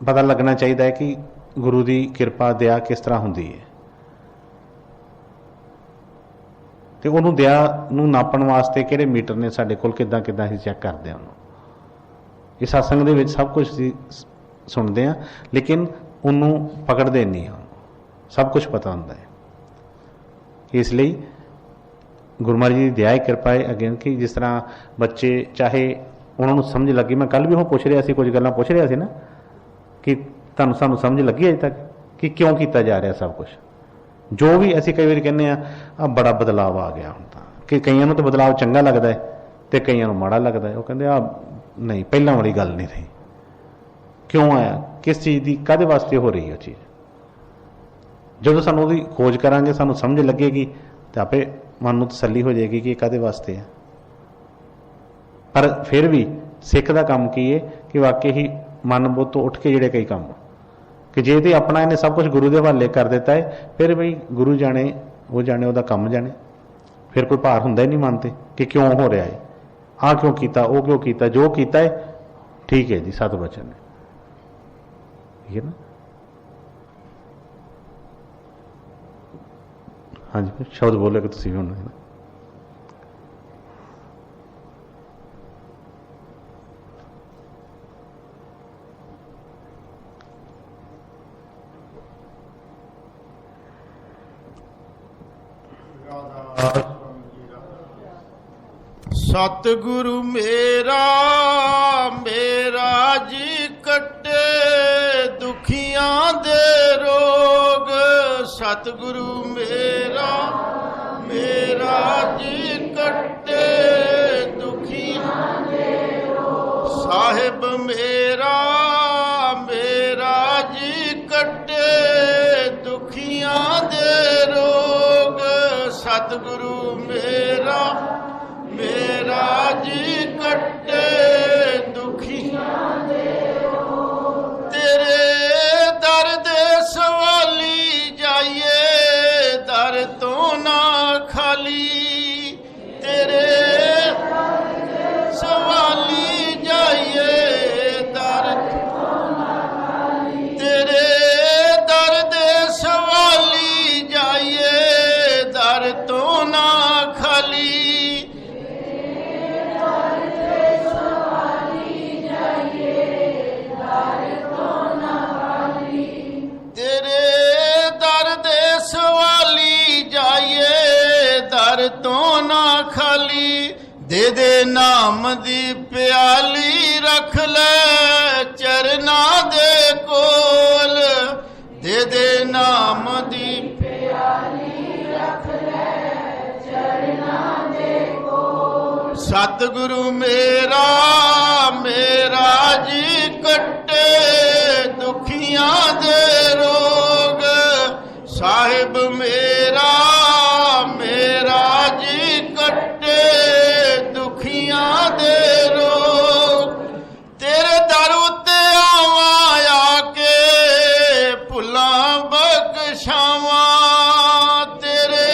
[SPEAKER 1] पता लगना चाहिए है कि गुरु की किरपा दया किस तरह हुंदी है। तो उन्होंने दया नूं नापण वास्ते किहड़े मीटर ने साडे कोल, किद्दां किद्दां असीं चैक करदे हां उन्होंने। इस सत्संग दे विच सब कुछ सुनते हैं लेकिन उन्होंने पकड़ते नहीं हैं, सब कुछ पता होंदा है। इसलिए गुरु महाराज जी की दया कृपा है अगेन कि जिस तरह बच्चे चाहे उन्होंने समझ लगी, मैं कल भी वो पूछ रहा सी, कुछ गल्लां पूछ रहा सी ना कि तुहानूं सानूं समझ लगी अजे तक कि क्यों किया जा रहा सब कुछ। जो भी असीं कई बार कहने आ बड़ा बदलाव आ गया हुण तां, कि कईयां नूं तो बदलाव चंगा लगता है तो कईयां नूं माड़ा लगता है। वो कहते आ नहीं पहलां वाली गल नहीं रही, क्यों आया, किस चीज़ की काहदे वास्ते हो रही है चीज़। जो सानूं उहदी खोज करांगे, सानूं समझ लगेगी तो आपे मन नूं तसल्ली हो जाएगी कि काहदे वास्ते है। पर फिर भी सिख का काम की है कि वाकई ही मन बुद्ध तो उठ के जिहड़े कई काम कि जे तो अपना इन्हें सब कुछ गुरु के हवाले कर देता है, फिर बई गुरु जाने वो जाने वह काम जाने, फिर कोई भार हुंदा ही नहीं मानते कि क्यों हो रहा है, आ क्यों किया, वो क्यों किया, जो किया है ठीक है जी, सत बचन है, ठीक है ना। हाँ जी शब्द बोले कि तुसीं भी हुण
[SPEAKER 3] सतगुरु मेरा सतगुरु मेरा मेरा जी कटे दुखियां दे रोग। साहिब मेरा मेरा जी कटे दुखियां दे रोग। सतगुरु मेरा मेरा जी कटे दुखियां दे रोग। तेरे दर दे सवाली जाइए दर तो ना खाली। तेरे सवाली जाइए दर तेरे दर दे सवाली जाइए दर तो ना खाली। तेरे दर दे सवाली जाइए दर तो ना खाली। दे दे नाम दी प्याली रख ले चरना दे कोल। दे दे नाम दी प्याली रख ले चरना दे कोल। सतगुरु मेरा मेरा जी कटे दुखियां दे रोग। साहिब मेरा मेरा जी कटे दुखियां दे रोग। तेरे दर उत्ते आवां आके भुलां बख्शावां। तेरे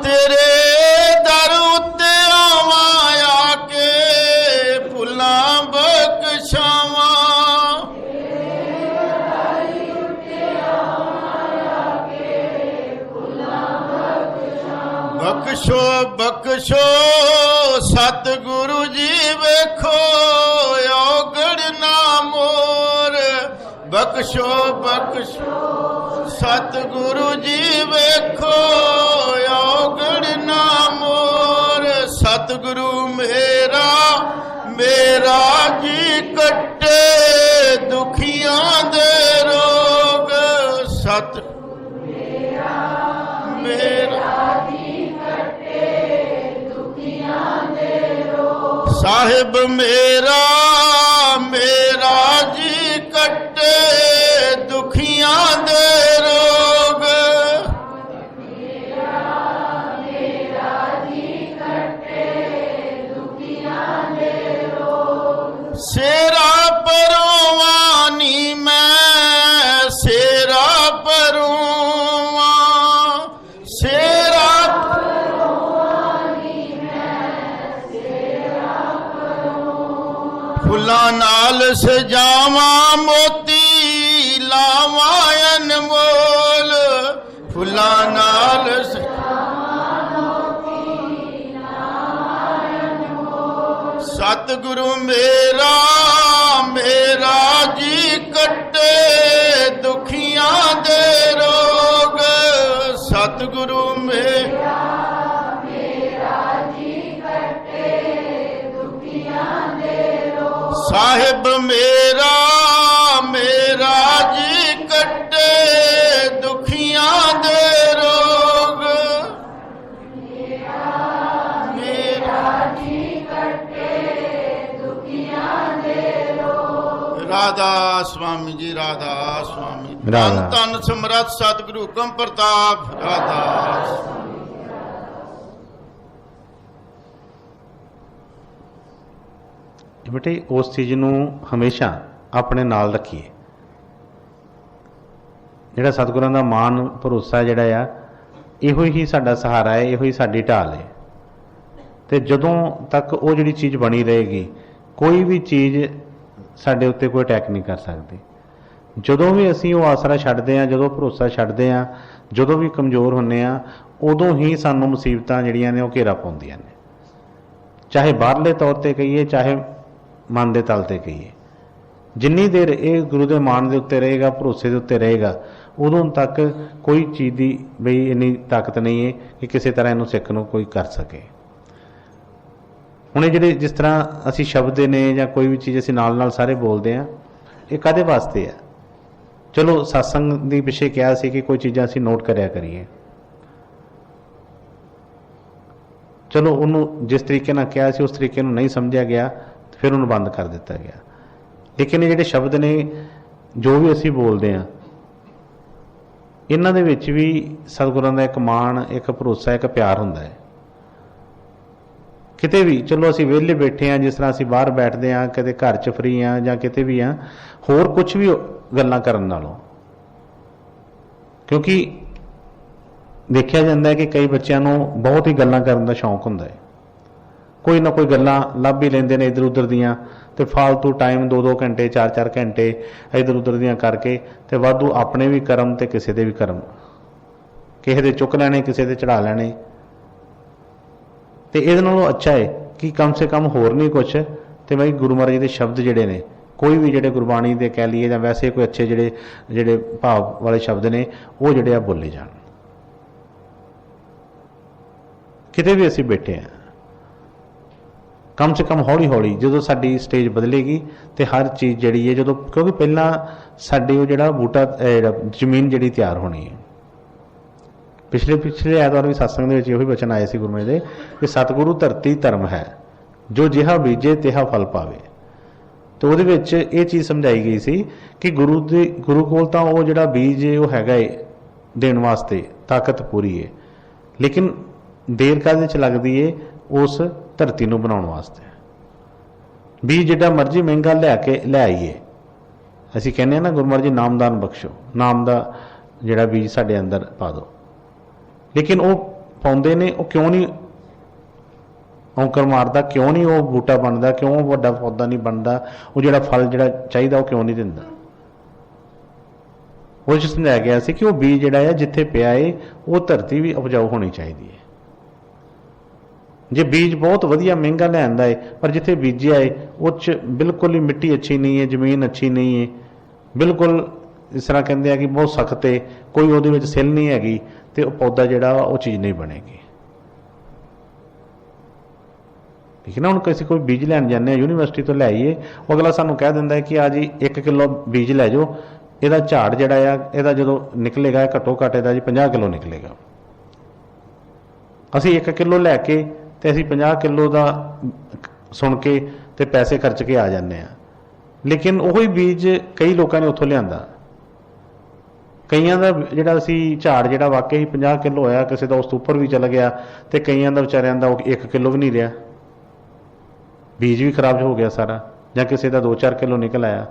[SPEAKER 3] तेरे दर उत्ते आवां आके भुलां बख्शावां। बख्शो बख्शो सतगुरु जी वेखो औगड़ ना मोर। बख्शो बख्शो सतगुरु जी वेखो औगड़ ना मोर। सतगुरु मेरा मेरा जी कटे दुखियां दे रोग। सत मेरा साहिब मेरा मेरा जी कटे दुखियां दे रोग। सेरा परवानी मैं सेरा परवा। सेरा फुलां नाल सजावा मोती लावा अनमोल। फुलां नाल सतगुरु मेरा मेरा जी कटे दुखियां दे रोग। सतगुरु मेरा मेरा जी कटे दुखियां दे रोग। साहिब मेरा मेरा जी कटे दुखियां दे रोग। राधा स्वामी जी राधा स्वामी।
[SPEAKER 1] राधा।
[SPEAKER 3] धन धन समरथ सतगुरु हुकम प्रताप। राधा
[SPEAKER 1] बेटे उस चीज़ ਨੂੰ ਹਮੇਸ਼ਾ ਆਪਣੇ ਨਾਲ ਰੱਖੀਏ। ਜਿਹੜਾ ਸਤਿਗੁਰਾਂ ਦਾ ਮਾਨ ਭਰੋਸਾ ਜਿਹੜਾ ਆ ਇਹੋ ਹੀ ਸਾਡਾ ਸਹਾਰਾ ਹੈ, ਇਹੋ ਹੀ ਸਾਡੀ ਢਾਲ ਹੈ। ਤੇ ਜਦੋਂ ਤੱਕ ਉਹ ਜਿਹੜੀ ਚੀਜ਼ ਬਣੀ ਰਹੇਗੀ ਕੋਈ ਵੀ ਚੀਜ਼ ਸਾਡੇ ਉੱਤੇ ਕੋਈ ਅਟੈਕ ਨਹੀਂ ਕਰ ਸਕਦੀ। ਜਦੋਂ ਵੀ ਅਸੀਂ ਉਹ ਆਸਰਾ ਛੱਡਦੇ ਹਾਂ, ਜਦੋਂ ਭਰੋਸਾ ਛੱਡਦੇ ਹਾਂ, ਜਦੋਂ ਵੀ ਕਮਜ਼ੋਰ ਹੁੰਦੇ ਹਾਂ, ਉਦੋਂ ਹੀ ਸਾਨੂੰ ਮੁਸੀਬਤਾਂ ਜਿਹੜੀਆਂ ਨੇ ਉਹ ਘੇਰਾ ਪਾਉਂਦੀਆਂ ਨੇ। ਚਾਹੇ ਬਾਹਰਲੇ ਤੌਰ 'ਤੇ ਕਹੀਏ, ਚਾਹੇ ਮਨ ਦੇ ਤਲ 'ਤੇ ਕਹੀਏ। ਜਿੰਨੀ ਦੇਰ ਇਹ ਗੁਰੂ ਦੇ ਮਾਣ ਦੇ ਉੱਤੇ ਰਹੇਗਾ, ਭਰੋਸੇ ਦੇ ਉੱਤੇ ਰਹੇਗਾ, ਉਦੋਂ ਤੱਕ ਕੋਈ ਚੀਜ਼ ਦੀ ਬਈ ਇੰਨੀ ਤਾਕਤ ਨਹੀਂ ਹੈ ਕਿ ਕਿਸੇ ਤਰ੍ਹਾਂ ਇਹਨੂੰ ਸਿੱਖ ਨੂੰ ਕੋਈ ਕਰ ਸਕੇ। ਹੁਣ ਇਹ ਜਿਹੜੇ जिस तरह ਅਸੀਂ शब्द ने ਜਾਂ कोई भी चीज़ ਅਸੀਂ ਨਾਲ ਨਾਲ ਸਾਰੇ ਬੋਲਦੇ ਹਾਂ, ਇਹ ਕਾਹਦੇ ਵਾਸਤੇ ਹੈ? ਚਲੋ ਸਤਸੰਗ ਦੀ ਪਿੱਛੇ ਕਿਹਾ ਸੀ ਕਿ ਕੋਈ ਚੀਜ਼ਾਂ ਅਸੀਂ ਨੋਟ ਕਰਿਆ ਕਰੀਏ, ਚਲੋ ਉਹਨੂੰ ਜਿਸ ਤਰੀਕੇ ਨਾਲ ਕਿਹਾ ਸੀ ਉਸ ਤਰੀਕੇ ਨੂੰ ਨਹੀਂ ਸਮਝਿਆ ਗਿਆ, ਫਿਰ ਉਹਨੂੰ ਬੰਦ ਕਰ ਦਿੱਤਾ ਗਿਆ। ਲੇਕਿਨ ਇਹ ਜਿਹੜੇ ਸ਼ਬਦ ਨੇ ਜੋ ਵੀ ਅਸੀਂ ਬੋਲਦੇ ਹਾਂ, ਇਹਨਾਂ ਦੇ ਵਿੱਚ ਵੀ ਸਤਿਗੁਰਾਂ ਦਾ ਇੱਕ ਮਾਣ, ਇੱਕ ਭਰੋਸਾ, ਇੱਕ ਪਿਆਰ ਹੁੰਦਾ ਹੈ। ਕਿਤੇ ਵੀ ਚਲੋ ਅਸੀਂ ਵਿਹਲੇ ਬੈਠੇ ਹਾਂ, ਜਿਸ ਤਰ੍ਹਾਂ ਅਸੀਂ ਬਾਹਰ ਬੈਠਦੇ ਹਾਂ, ਕਿਤੇ ਘਰ 'ਚ ਫਰੀ ਹਾਂ ਜਾਂ ਕਿਤੇ ਵੀ ਹਾਂ, ਹੋਰ ਕੁਝ ਵੀ ਗੱਲਾਂ ਕਰਨ ਨਾਲੋਂ, ਕਿਉਂਕਿ ਦੇਖਿਆ ਜਾਂਦਾ ਹੈ ਕਿ ਕਈ ਬੱਚਿਆਂ ਨੂੰ ਬਹੁਤ ਹੀ ਗੱਲਾਂ ਕਰਨ ਦਾ ਸ਼ੌਂਕ ਹੁੰਦਾ ਹੈ, ਕੋਈ ਨਾ ਕੋਈ ਗੱਲਾਂ ਲੱਭ ਹੀ ਲੈਂਦੇ ਨੇ ਇੱਧਰ ਉੱਧਰ ਦੀਆਂ, ਤੇ ਫਾਲਤੂ ਟਾਈਮ 2-2 ਘੰਟੇ 4-4 ਘੰਟੇ ਇੱਧਰ ਉੱਧਰ ਦੀਆਂ ਕਰਕੇ ਤੇ ਵਾਧੂ ਆਪਣੇ ਵੀ ਕਰਮ ਤੇ ਕਿਸੇ ਦੇ ਵੀ ਕਰਮ, ਕਿਸੇ ਦੇ ਚੁੱਕ ਲੈਣੇ, ਕਿਸੇ ਦੇ ਚੜਾ ਲੈਣੇ। ਤੇ ਇਹਦੇ ਨਾਲੋਂ ਅੱਛਾ ਹੈ ਕਿ ਕਮ ਸੇ ਕਮ ਹੋਰ ਨਹੀਂ ਕੁਛ ਤੇ ਬਈ ਗੁਰੂ ਮਹਾਰਾਜ ਦੇ ਸ਼ਬਦ ਜਿਹੜੇ ਨੇ, ਕੋਈ ਵੀ ਜਿਹੜੇ ਗੁਰਬਾਣੀ ਦੇ ਕਹਿ ਲਈਏ ਜਾਂ ਵੈਸੇ ਕੋਈ ਅੱਛੇ ਜਿਹੜੇ ਭਾਵ ਵਾਲੇ ਸ਼ਬਦ ਨੇ, ਉਹ ਜਿਹੜੇ ਆ ਬੋਲੇ ਜਾਣ। ਕਿਤੇ ਵੀ ਅਸੀਂ ਬੈਠੇ ਹਾਂ, ਕਮ ਸੇ ਕਮ ਹੌਲੀ ਹੌਲੀ ਜਦੋਂ ਸਾਡੀ ਸਟੇਜ ਬਦਲੇਗੀ ਤੇ ਹਰ ਚੀਜ਼ ਜਿਹੜੀ ਹੈ, ਜਦੋਂ ਕਿਉਂਕਿ ਪਹਿਲਾਂ ਸਾਡੀ ਉਹ ਜਿਹੜਾ ਬੂਟਾ ਜ਼ਮੀਨ ਜਿਹੜੀ ਤਿਆਰ ਹੋਣੀ ਹੈ। ਪਿਛਲੇ ਐਤਵਾਰ ਵੀ ਸਤਸੰਗ ਦੇ ਵਿੱਚ ਇਹੋ ਹੀ ਬਚਨ ਆਏ ਸੀ ਗੁਰੂ ਮਹਾਰਾਜ ਦੇ ਕਿ ਸਤਿਗੁਰੂ ਧਰਤੀ ਧਰਮ ਹੈ, ਜੋ ਜਿਹਾ ਬੀਜੇ ਤਿਹਾ ਫਲ ਪਾਵੇ। ਤੇ ਉਹਦੇ ਵਿੱਚ ਇਹ ਚੀਜ਼ ਸਮਝਾਈ ਗਈ ਸੀ ਕਿ ਗੁਰੂ ਕੋਲ ਤਾਂ ਉਹ ਜਿਹੜਾ ਬੀਜ ਉਹ ਹੈਗਾ ਏ ਦੇਣ ਵਾਸਤੇ, ਤਾਕਤ ਪੂਰੀ ਹੈ, ਲੇਕਿਨ ਦੇਰ ਕਾਹਦੇ 'ਚ ਲੱਗਦੀ ਏ? ਉਸ ਧਰਤੀ ਨੂੰ ਬਣਾਉਣ ਵਾਸਤੇ। ਬੀਜ ਜਿੱਡਾ ਮਰਜ਼ੀ ਮਹਿੰਗਾ ਲੈ ਆਈਏ, ਅਸੀਂ ਕਹਿੰਦੇ ਹਾਂ ਨਾ ਗੁਰੂ ਮਹਾਰਾਜ ਜੀ ਨਾਮਦਾਨ ਬਖਸ਼ੋ, ਨਾਮ ਦਾ ਜਿਹੜਾ ਬੀਜ ਸਾਡੇ ਅੰਦਰ ਪਾ ਦਿਓ, ਲੇਕਿਨ ਉਹ ਪਾਉਂਦੇ ਨੇ, ਉਹ ਕਿਉਂ ਨਹੀਂ ਔਂਕਰ ਮਾਰਦਾ, ਕਿਉਂ ਨਹੀਂ ਉਹ ਬੂਟਾ ਬਣਦਾ, ਕਿਉਂ ਵੱਡਾ ਪੌਦਾ ਨਹੀਂ ਬਣਦਾ, ਉਹ ਜਿਹੜਾ ਫਲ ਜਿਹੜਾ ਚਾਹੀਦਾ ਉਹ ਕਿਉਂ ਨਹੀਂ ਦਿੰਦਾ? ਉਹ 'ਚ ਸਮਝਾਇਆ ਗਿਆ ਸੀ ਕਿ ਉਹ ਬੀਜ ਜਿਹੜਾ ਹੈ ਜਿੱਥੇ ਪਿਆ ਏ, ਉਹ ਧਰਤੀ ਵੀ ਉਪਜਾਊ ਹੋਣੀ ਚਾਹੀਦੀ ਹੈ। ਜੇ ਬੀਜ ਬਹੁਤ ਵਧੀਆ ਮਹਿੰਗਾ ਲਿਆਂਦਾ ਹੈ, ਪਰ ਜਿੱਥੇ ਬੀਜਿਆ ਹੈ ਉਹ 'ਚ ਬਿਲਕੁਲ ਹੀ ਮਿੱਟੀ ਅੱਛੀ ਨਹੀਂ ਹੈ, ਜ਼ਮੀਨ ਅੱਛੀ ਨਹੀਂ ਹੈ, ਬਿਲਕੁਲ ਇਸ ਤਰ੍ਹਾਂ ਕਹਿੰਦੇ ਆ ਕਿ ਬਹੁਤ ਸਖਤ ਹੈ, ਕੋਈ ਉਹਦੇ ਵਿੱਚ ਸਿੱਲ ਨਹੀਂ ਹੈਗੀ, ਤੇ ਉਹ ਪੌਦਾ ਜਿਹੜਾ ਉਹ ਚੀਜ਼ ਨਹੀਂ ਬਣੇਗੀ। ਠੀਕ ਹੈ ਨਾ? ਹੁਣ ਕੋਈ ਬੀਜ ਲੈਣ ਜਾਂਦੇ ਹਾਂ, ਯੂਨੀਵਰਸਿਟੀ ਤੋਂ ਲੈ ਆਈਏ, ਉਹ ਅਗਲਾ ਸਾਨੂੰ ਕਹਿ ਦਿੰਦਾ ਹੈ ਕਿ ਆ ਜੀ 1 ਕਿਲੋ ਬੀਜ ਲੈ ਜਾਓ, ਇਹਦਾ ਝਾੜ ਜਿਹੜਾ ਆ ਇਹਦਾ ਜਦੋਂ ਨਿਕਲੇਗਾ ਘੱਟੋ ਘੱਟ ਇਹਦਾ ਜੀ 50 ਕਿਲੋ ਨਿਕਲੇਗਾ। ਅਸੀਂ 1 ਕਿਲੋ ਲੈ ਕੇ ਤੇ ਅਸੀਂ 50 ਕਿਲੋ ਦਾ ਸੁਣ ਕੇ ਤੇ ਪੈਸੇ ਖਰਚ ਕੇ ਆ ਜਾਂਦੇ ਹਾਂ, ਲੇਕਿਨ ਉਹੀ ਬੀਜ ਕਈ ਲੋਕਾਂ ਨੇ ਉੱਥੋਂ ਲਿਆਂਦਾ, ਕਈਆਂ ਦਾ ਜਿਹੜਾ ਅਸੀਂ ਝਾੜ ਜਿਹੜਾ ਵਾਕਈ ਹੀ 50 ਕਿਲੋ ਹੋਇਆ, ਕਿਸੇ ਦਾ ਉਸ ਤੋਂ ਉੱਪਰ ਵੀ ਚਲਾ ਗਿਆ, ਤੇ ਕਈਆਂ ਦਾ ਵਿਚਾਰਿਆਂ ਦਾ ਉਹ 1 ਕਿਲੋ ਵੀ ਨਹੀਂ ਰਿਹਾ, ਬੀਜ ਵੀ ਖਰਾਬ ਹੋ ਗਿਆ ਸਾਰਾ, ਜਾਂ ਕਿਸੇ ਦਾ 2-4 ਕਿਲੋ ਨਿਕਲ ਆਇਆ।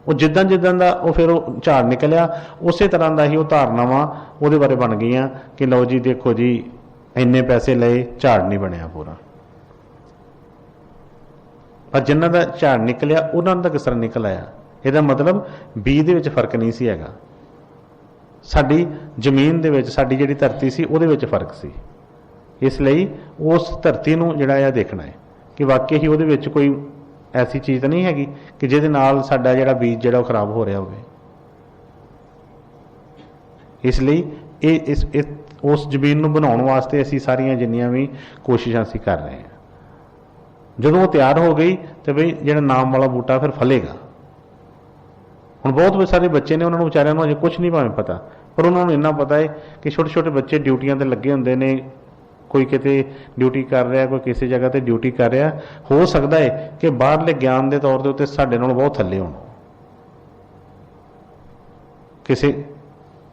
[SPEAKER 1] ਉਹ ਜਿੱਦਾਂ ਦਾ ਉਹ ਫਿਰ ਉਹ ਝਾੜ ਨਿਕਲਿਆ, ਉਸੇ ਤਰ੍ਹਾਂ ਦਾ ਹੀ ਉਹ ਧਾਰਨਾਵਾਂ ਉਹਦੇ ਬਾਰੇ ਬਣ ਗਈਆਂ ਕਿ ਲਓ ਜੀ ਦੇਖੋ ਜੀ ਇੰਨੇ ਪੈਸੇ ਲਏ, ਝਾੜ ਨਹੀਂ ਬਣਿਆ ਪੂਰਾ। ਪਰ ਜਿਨ੍ਹਾਂ ਦਾ ਝਾੜ ਨਿਕਲਿਆ ਉਹਨਾਂ ਦਾ ਕਿਸ ਤਰ੍ਹਾਂ ਨਿਕਲ ਆਇਆ? ਇਹਦਾ ਮਤਲਬ ਬੀਜ ਦੇ ਵਿੱਚ ਫਰਕ ਨਹੀਂ ਸੀ ਹੈਗਾ, ਸਾਡੀ ਜ਼ਮੀਨ ਦੇ ਵਿੱਚ, ਸਾਡੀ ਜਿਹੜੀ ਧਰਤੀ ਸੀ ਉਹਦੇ ਵਿੱਚ ਫਰਕ ਸੀ। ਇਸ ਲਈ ਉਸ ਧਰਤੀ ਨੂੰ ਜਿਹੜਾ ਆ ਦੇਖਣਾ ਹੈ ਕਿ ਵਾਕਈ ਹੀ ਉਹਦੇ ਵਿੱਚ ਕੋਈ ਐਸੀ ਚੀਜ਼ ਤਾਂ ਨਹੀਂ ਹੈਗੀ ਕਿ ਜਿਹਦੇ ਨਾਲ ਸਾਡਾ ਜਿਹੜਾ ਬੀਜ ਜਿਹੜਾ ਉਹ ਖਰਾਬ ਹੋ ਰਿਹਾ ਹੋਵੇ। ਇਸ ਲਈ ਇਹ ਉਸ ਜ਼ਮੀਨ ਨੂੰ ਬਣਾਉਣ ਵਾਸਤੇ ਅਸੀਂ ਸਾਰੀਆਂ ਜਿੰਨੀਆਂ ਵੀ ਕੋਸ਼ਿਸ਼ਾਂ ਅਸੀਂ ਕਰ ਰਹੇ ਹਾਂ। ਜਦੋਂ ਉਹ ਤਿਆਰ ਹੋ ਗਈ ਤੇ ਬਈ ਜਿਹੜਾ ਨਾਮ ਵਾਲਾ ਬੂਟਾ ਫਿਰ ਫਲੇਗਾ। ਹੁਣ ਬਹੁਤ ਸਾਰੇ ਬੱਚੇ ਨੇ, ਉਹਨਾਂ ਨੂੰ ਵਿਚਾਰਿਆਂ ਨੂੰ ਅਜੇ ਕੁਝ ਨਹੀਂ ਭਾਵੇਂ ਪਤਾ, ਪਰ ਉਹਨਾਂ ਨੂੰ ਇੰਨਾ ਪਤਾ ਹੈ ਕਿ ਛੋਟੇ ਛੋਟੇ ਬੱਚੇ ਡਿਊਟੀਆਂ ਤੇ ਲੱਗੇ ਹੁੰਦੇ ਨੇ, ਕੋਈ ਕਿਤੇ ਡਿਊਟੀ ਕਰ ਰਿਹਾ, ਕੋਈ ਕਿਸੇ ਜਗ੍ਹਾ ਤੇ ਡਿਊਟੀ ਕਰ ਰਿਹਾ। ਹੋ ਸਕਦਾ ਹੈ ਕਿ ਬਾਹਰਲੇ ਗਿਆਨ ਦੇ ਤੌਰ ਦੇ ਉੱਤੇ ਸਾਡੇ ਨਾਲੋਂ ਬਹੁਤ ਥੱਲੇ ਹੋਣ, ਕਿਸੇ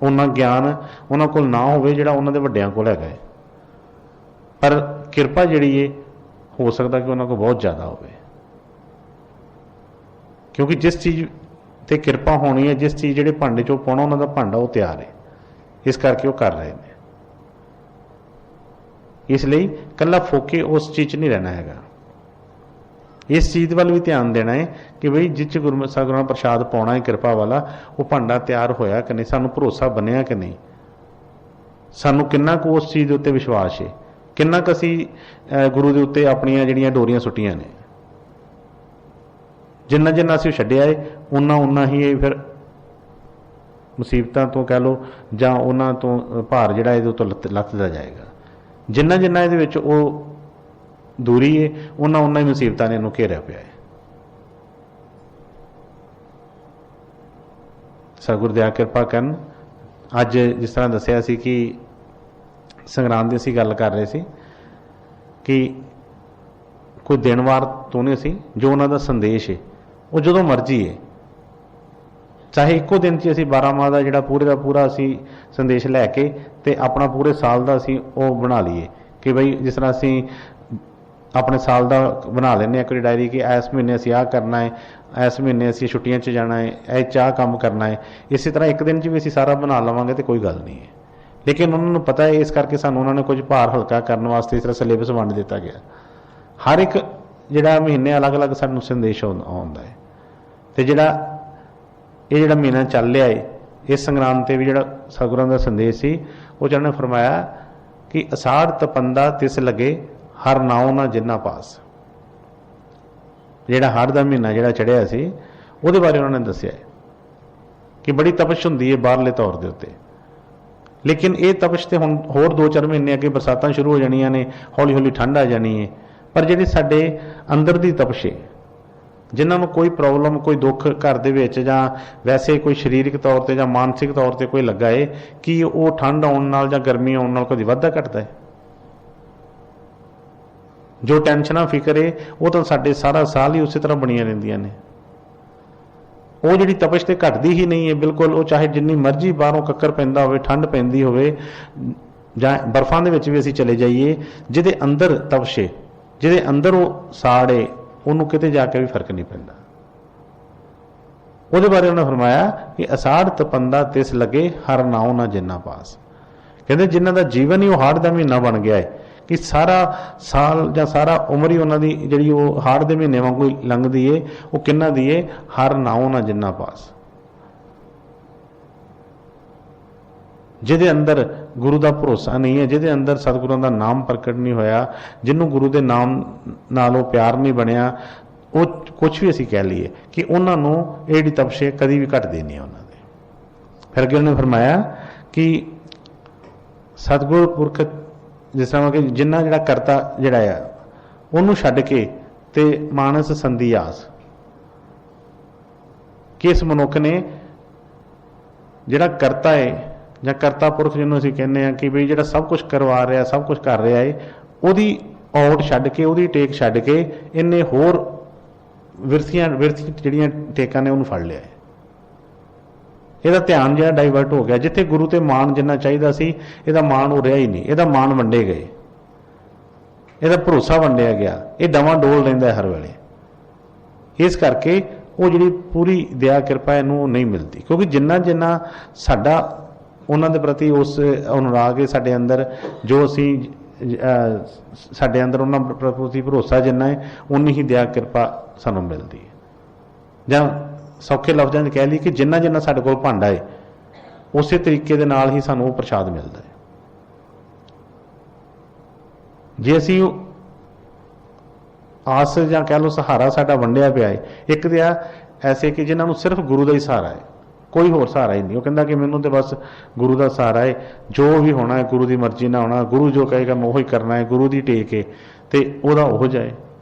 [SPEAKER 1] ਉਹਨਾਂ ਗਿਆਨ ਉਹਨਾਂ ਕੋਲ ਨਾ ਹੋਵੇ ਜਿਹੜਾ ਉਹਨਾਂ ਦੇ ਵੱਡਿਆਂ ਕੋਲ ਹੈਗਾ ਹੈ, ਪਰ ਕਿਰਪਾ ਜਿਹੜੀ ਹੈ ਹੋ ਸਕਦਾ ਕਿ ਉਹਨਾਂ ਕੋਲ ਬਹੁਤ ਜ਼ਿਆਦਾ ਹੋਵੇ, ਕਿਉਂਕਿ ਜਿਸ ਚੀਜ਼ ਤੇ ਕਿਰਪਾ ਹੋਣੀ ਹੈ, ਜਿਸ ਚੀਜ਼ ਜਿਹੜੇ ਭਾਂਡੇ 'ਚੋਂ ਪਾਉਣਾ ਉਹਨਾਂ ਦਾ ਭਾਂਡਾ ਉਹ ਤਿਆਰ ਹੈ, ਇਸ ਕਰਕੇ ਉਹ ਕਰ ਰਹੇ ਨੇ। ਇਸ ਲਈ ਇਕੱਲਾ ਫੋਕੇ ਉਸ ਚੀਜ਼ 'ਚ ਨਹੀਂ ਰਹਿਣਾ ਹੈਗਾ, ਇਸ ਚੀਜ਼ ਵੱਲ ਵੀ ਧਿਆਨ ਦੇਣਾ ਹੈ ਕਿ ਬਈ ਜਿਸ 'ਚ ਗੁਰੂ ਪ੍ਰਸ਼ਾਦ ਪਾਉਣਾ ਹੈ ਕਿਰਪਾ ਵਾਲਾ, ਉਹ ਭਾਂਡਾ ਤਿਆਰ ਹੋਇਆ ਕਿ ਨਹੀਂ, ਸਾਨੂੰ ਭਰੋਸਾ ਬਣਿਆ ਕਿ ਨਹੀਂ, ਸਾਨੂੰ ਕਿੰਨਾ ਕੁ ਉਸ ਚੀਜ਼ ਦੇ ਉੱਤੇ ਵਿਸ਼ਵਾਸ ਹੈ, ਕਿੰਨਾ ਕੁ ਅਸੀਂ ਗੁਰੂ ਦੇ ਉੱਤੇ ਆਪਣੀਆਂ ਜਿਹੜੀਆਂ ਡੋਰੀਆਂ ਸੁੱਟੀਆਂ ਨੇ। ਜਿੰਨਾ ਜਿੰਨਾ ਅਸੀਂ ਛੱਡਿਆ ਹੈ ਉਨਾ ਹੀ ਇਹ ਫਿਰ ਮੁਸੀਬਤਾਂ ਤੋਂ ਕਹਿ ਲਓ ਜਾਂ ਉਹਨਾਂ ਤੋਂ ਭਾਰ ਜਿਹੜਾ ਇਹਦੇ ਉੱਤੋਂ ਲੱਥਦਾ ਜਾਏਗਾ। ਜਿੰਨਾ ਇਹਦੇ ਵਿੱਚ ਉਹ ਦੂਰੀ ਹੈ, ਉਹਨਾਂ ਹੀ ਮੁਸੀਬਤਾਂ ਨੇ ਇਹਨੂੰ ਘੇਰਿਆ ਪਿਆ ਹੈ। ਸਤਿਗੁਰ ਦਇਆ ਕਿਰਪਾ ਕਰਨ। ਅੱਜ ਜਿਸ ਤਰ੍ਹਾਂ ਦੱਸਿਆ ਸੀ ਕਿ ਸੰਗਰਾਂਦ ਦੀ ਅਸੀਂ ਗੱਲ ਕਰ ਰਹੇ ਸੀ ਕਿ ਕੋਈ ਦਿਨ ਵਾਰ ਤੋਂ ਨਹੀਂ ਸੀ, ਜੋ ਉਹਨਾਂ ਦਾ ਸੰਦੇਸ਼ ਹੈ ਉਹ ਜਦੋਂ ਮਰਜ਼ੀ ਹੈ, ਚਾਹੇ ਇੱਕੋ ਦਿਨ 'ਚ ਅਸੀਂ 12 ਮਾਹ ਦਾ ਜਿਹੜਾ ਪੂਰੇ ਦਾ ਪੂਰਾ ਅਸੀਂ ਸੰਦੇਸ਼ ਲੈ ਕੇ ਤੇ ਆਪਣਾ ਪੂਰੇ ਸਾਲ ਦਾ ਅਸੀਂ ਉਹ ਬਣਾ ਲਈਏ ਕਿ ਬਈ ਜਿਸ ਤਰ੍ਹਾਂ ਅਸੀਂ ਆਪਣੇ ਸਾਲ ਦਾ ਬਣਾ ਲੈਂਦੇ ਹਾਂ ਕੋਈ ਡਾਇਰੀ ਕਿ ਇਸ ਮਹੀਨੇ ਅਸੀਂ ਆਹ ਕਰਨਾ ਹੈ, ਇਸ ਮਹੀਨੇ ਅਸੀਂ ਛੁੱਟੀਆਂ 'ਚ ਜਾਣਾ ਹੈ, ਇਹ ਚਾਹ ਕੰਮ ਕਰਨਾ ਹੈ। ਇਸੇ ਤਰ੍ਹਾਂ ਇੱਕ ਦਿਨ 'ਚ ਵੀ ਅਸੀਂ ਸਾਰਾ ਬਣਾ ਲਵਾਂਗੇ ਤਾਂ ਕੋਈ ਗੱਲ ਨਹੀਂ ਹੈ, ਲੇਕਿਨ ਉਹਨਾਂ ਨੂੰ ਪਤਾ ਹੈ, ਇਸ ਕਰਕੇ ਸਾਨੂੰ ਉਹਨਾਂ ਨੇ ਕੁਝ ਭਾਰ ਹਲਕਾ ਕਰਨ ਵਾਸਤੇ ਇਸ ਤਰ੍ਹਾਂ ਸਿਲੇਬਸ ਵੰਡ ਦਿੱਤਾ ਗਿਆ। ਹਰ ਇੱਕ ਜਿਹੜਾ ਮਹੀਨੇ ਅਲੱਗ-ਅਲੱਗ ਸਾਨੂੰ ਸੰਦੇਸ਼ ਆਉਂਦਾ ਹੈ। ਅਤੇ ਇਹ ਜਿਹੜਾ ਮਹੀਨਾ ਚੱਲ ਰਿਹਾ ਹੈ, ਇਸ ਸੰਗਰਾਂਦ 'ਤੇ ਵੀ ਜਿਹੜਾ ਸਤਿਗੁਰਾਂ ਦਾ ਸੰਦੇਸ਼ ਸੀ ਉਹ 'ਚ ਉਹਨਾਂ ਨੇ ਫਰਮਾਇਆ ਕਿ ਅਸਾੜ ਤਪੰਦਾ ਤਿਸ ਲੱਗੇ ਹਰ ਨਾਉ ਨਾ ਜਿੰਨਾ ਪਾਸ। ਜਿਹੜਾ ਹੜ੍ਹ ਦਾ ਮਹੀਨਾ ਜਿਹੜਾ ਚੜ੍ਹਿਆ ਸੀ ਉਹਦੇ ਬਾਰੇ ਉਹਨਾਂ ਨੇ ਦੱਸਿਆ ਕਿ ਬੜੀ ਤਪਸ਼ ਹੁੰਦੀ ਹੈ ਬਾਹਰਲੇ ਤੌਰ ਦੇ ਉੱਤੇ, ਲੇਕਿਨ ਇਹ ਤਪਸ਼ ਤੇ ਹੁਣ ਹੋਰ 2-4 ਮਹੀਨੇ ਅੱਗੇ ਬਰਸਾਤਾਂ ਸ਼ੁਰੂ ਹੋ ਜਾਣੀਆਂ ਨੇ, ਹੌਲੀ ਹੌਲੀ ਠੰਡ ਆ ਜਾਣੀ ਹੈ। ਪਰ ਜਿਹੜੀ ਸਾਡੇ ਅੰਦਰ ਦੀ ਤਪਸ਼ ਹੈ, ਜਿਨ੍ਹਾਂ ਨੂੰ ਕੋਈ ਪ੍ਰੋਬਲਮ ਕੋਈ ਦੁੱਖ ਘਰ ਦੇ ਵਿੱਚ ਜਾਂ ਵੈਸੇ ਕੋਈ ਸਰੀਰਕ ਤੌਰ 'ਤੇ ਜਾਂ ਮਾਨਸਿਕ ਤੌਰ 'ਤੇ ਕੋਈ ਲੱਗਾ ਹੈ, ਕਿ ਉਹ ਠੰਡ ਆਉਣ ਨਾਲ ਜਾਂ ਗਰਮੀ ਆਉਣ ਨਾਲ ਕਦੀ ਵੱਧਦਾ ਘਟਦਾ ਹੈ? ਜੋ ਟੈਨਸ਼ਨਾਂ ਫਿਕਰ ਹੈ ਉਹ ਤਾਂ ਸਾਡੇ ਸਾਰਾ ਸਾਲ ਹੀ ਉਸੇ ਤਰ੍ਹਾਂ ਬਣੀਆਂ ਰਹਿੰਦੀਆਂ ਨੇ। ਉਹ ਜਿਹੜੀ ਤਪਸ਼ ਤੇ ਘਟਦੀ ਹੀ ਨਹੀਂ ਹੈ ਬਿਲਕੁਲ। ਉਹ ਚਾਹੇ ਜਿੰਨੀ ਮਰਜ਼ੀ ਬਾਹਰੋਂ ਕੱਕਰ ਪੈਂਦਾ ਹੋਵੇ, ਠੰਡ ਪੈਂਦੀ ਹੋਵੇ, ਜਾਂ ਬਰਫਾਂ ਦੇ ਵਿੱਚ ਵੀ ਅਸੀਂ ਚਲੇ ਜਾਈਏ, ਜਿਹਦੇ ਅੰਦਰ ਤਪਸ਼ ਹੈ, ਜਿਹਦੇ ਅੰਦਰ ਉਹ ਸਾੜ ਹੈ, ਉਹਨੂੰ ਕਿਤੇ ਜਾ ਕੇ ਵੀ ਫਰਕ ਨਹੀਂ ਪੈਂਦਾ। ਉਹਦੇ ਬਾਰੇ ਉਹਨੇ ਫਰਮਾਇਆ ਕਿ ਅਸਾੜ ਤਪੰਦਾ ਤਿਸ ਲੱਗੇ ਹਰ ਨਾਉ ਨਾ ਜਿੰਨਾ ਪਾਸ। ਕਹਿੰਦੇ ਜਿਨ੍ਹਾਂ ਦਾ ਜੀਵਨ ਹੀ ਉਹ ਹਾੜ ਦਾ ਮਹੀਨਾ ਬਣ ਗਿਆ ਹੈ ਕਿ ਸਾਰਾ ਸਾਲ ਜਾਂ ਸਾਰਾ ਉਮਰ ਹੀ ਉਹਨਾਂ ਦੀ ਜਿਹੜੀ ਉਹ ਹਾੜ ਦੇ ਮਹੀਨੇ ਵਾਂਗੂ ਲੰਘਦੀ ਏ, ਉਹ ਕਿੰਨਾ ਦੀ ਏ? ਹਰ ਨਾਉ ਨਾ ਜਿੰਨਾ ਪਾਸ। ਜਿਹਦੇ ਅੰਦਰ ਗੁਰੂ ਦਾ ਭਰੋਸਾ ਨਹੀਂ ਹੈ, ਜਿਹਦੇ ਅੰਦਰ ਸਤਿਗੁਰਾਂ ਦਾ ਨਾਮ ਪ੍ਰਗਟ ਨਹੀਂ ਹੋਇਆ, ਜਿਹਨੂੰ ਗੁਰੂ ਦੇ ਨਾਮ ਨਾਲ ਉਹ ਪਿਆਰ ਨਹੀਂ ਬਣਿਆ, ਉਹ ਕੁਛ ਵੀ ਅਸੀਂ ਕਹਿ ਲਈਏ ਕਿ ਉਹਨਾਂ ਨੂੰ ਇਹ ਜਿਹੜੀ ਤਪਸ਼ ਕਦੀ ਵੀ ਘਟਦੀ ਨਹੀਂ ਉਹਨਾਂ ਦੇ। ਫਿਰ ਅੱਗੇ ਉਹਨੇ ਫਰਮਾਇਆ ਕਿ ਸਤਿਗੁਰ ਪੁਰਖ ਜਿਸ ਤਰ੍ਹਾਂ ਕਿ ਜਿੰਨਾ ਜਿਹੜਾ ਕਰਤਾ ਜਿਹੜਾ ਆ ਉਹਨੂੰ ਛੱਡ ਕੇ ਤੇ ਮਾਨਸ ਸੰਧੀ ਆਸ, ਕਿ ਇਸ ਮਨੁੱਖ ਨੇ ਜਿਹੜਾ ਕਰਤਾ ਹੈ ਜਾਂ ਕਰਤਾ ਪੁਰਖ ਜਿਹਨੂੰ ਅਸੀਂ ਕਹਿੰਦੇ ਹਾਂ ਕਿ ਬਈ ਜਿਹੜਾ ਸਭ ਕੁਝ ਕਰਵਾ ਰਿਹਾ, ਸਭ ਕੁਝ ਕਰ ਰਿਹਾ ਹੈ, ਉਹਦੀ ਔਟ ਛੱਡ ਕੇ, ਉਹਦੀ ਟੇਕ ਛੱਡ ਕੇ ਇਹਨੇ ਹੋਰ ਵਿਰਥੀ ਜਿਹੜੀਆਂ ਟੇਕਾਂ ਨੇ ਉਹਨੂੰ ਫੜ ਲਿਆ ਹੈ। ਇਹਦਾ ਧਿਆਨ ਜਿਹੜਾ ਡਾਈਵਰਟ ਹੋ ਗਿਆ। ਜਿੱਥੇ ਗੁਰੂ ਤੇ ਮਾਣ ਜਿੰਨਾ ਚਾਹੀਦਾ ਸੀ, ਇਹਦਾ ਮਾਣ ਹੋ ਰਿਹਾ ਹੀ ਨਹੀਂ। ਇਹਦਾ ਮਾਣ ਵੰਡੇ ਗਏ, ਇਹਦਾ ਭਰੋਸਾ ਵੰਡਿਆ ਗਿਆ, ਇਹ ਡਵਾਂ ਡੋਲ ਰਹਿੰਦਾ ਹਰ ਵੇਲੇ। ਇਸ ਕਰਕੇ ਉਹ ਜਿਹੜੀ ਪੂਰੀ ਦਇਆ ਕਿਰਪਾ ਇਹਨੂੰ ਨਹੀਂ ਮਿਲਦੀ, ਕਿਉਂਕਿ ਜਿੰਨਾ ਸਾਡਾ ਉਹਨਾਂ ਦੇ ਪ੍ਰਤੀ ਉਸ ਅਨੁਰਾਗ ਹੈ ਸਾਡੇ ਅੰਦਰ, ਜੋ ਅਸੀਂ ਸਾਡੇ ਅੰਦਰ ਉਹਨਾਂ ਪ੍ਰਤੀ ਭਰੋਸਾ ਜਿੰਨਾ ਹੈ, ਉਨੀ ਹੀ ਦਇਆ ਕਿਰਪਾ ਸਾਨੂੰ ਮਿਲਦੀ ਹੈ। ਜਾਂ ਸੌਖੇ ਲਫ਼ਜ਼ਾਂ 'ਚ ਕਹਿ ਲਈ ਕਿ ਜਿੰਨਾ ਸਾਡੇ ਕੋਲ ਭਾਂਡਾ ਹੈ, ਉਸੇ ਤਰੀਕੇ ਦੇ ਨਾਲ ਹੀ ਸਾਨੂੰ ਉਹ ਪ੍ਰਸ਼ਾਦ ਮਿਲਦਾ ਹੈ। ਜੇ ਅਸੀਂ ਆਸ ਜਾਂ ਕਹਿ ਲਓ ਸਹਾਰਾ ਸਾਡਾ ਵੰਡਿਆ ਪਿਆ ਹੈ, ਇੱਕ ਤੇ ਆ ਐਸੇ ਕਿ ਜਿਨ੍ਹਾਂ ਨੂੰ ਸਿਰਫ ਗੁਰੂ ਦਾ ਹੀ ਸਹਾਰਾ ਹੈ, ਕੋਈ ਹੋਰ ਸਹਾਰਾ ਹੀ ਨਹੀਂ। ਉਹ ਕਹਿੰਦਾ ਕਿ ਮੈਨੂੰ ਤੇ ਬਸ ਗੁਰੂ ਦਾ ਸਹਾਰਾ ਹੈ, ਜੋ ਵੀ ਹੋਣਾ ਹੈ ਗੁਰੂ ਦੀ ਮਰਜ਼ੀ ਨਾਲ ਹੋਣਾ, ਗੁਰੂ ਜੋ ਕਹੇਗਾ ਮੈਂ ਉਹੀ ਕਰਨਾ ਹੈ, ਗੁਰੂ ਦੀ ਟੇਕ ਹੈ ਤੇ ਉਹਦਾ ਉਹ ਜਾਏ।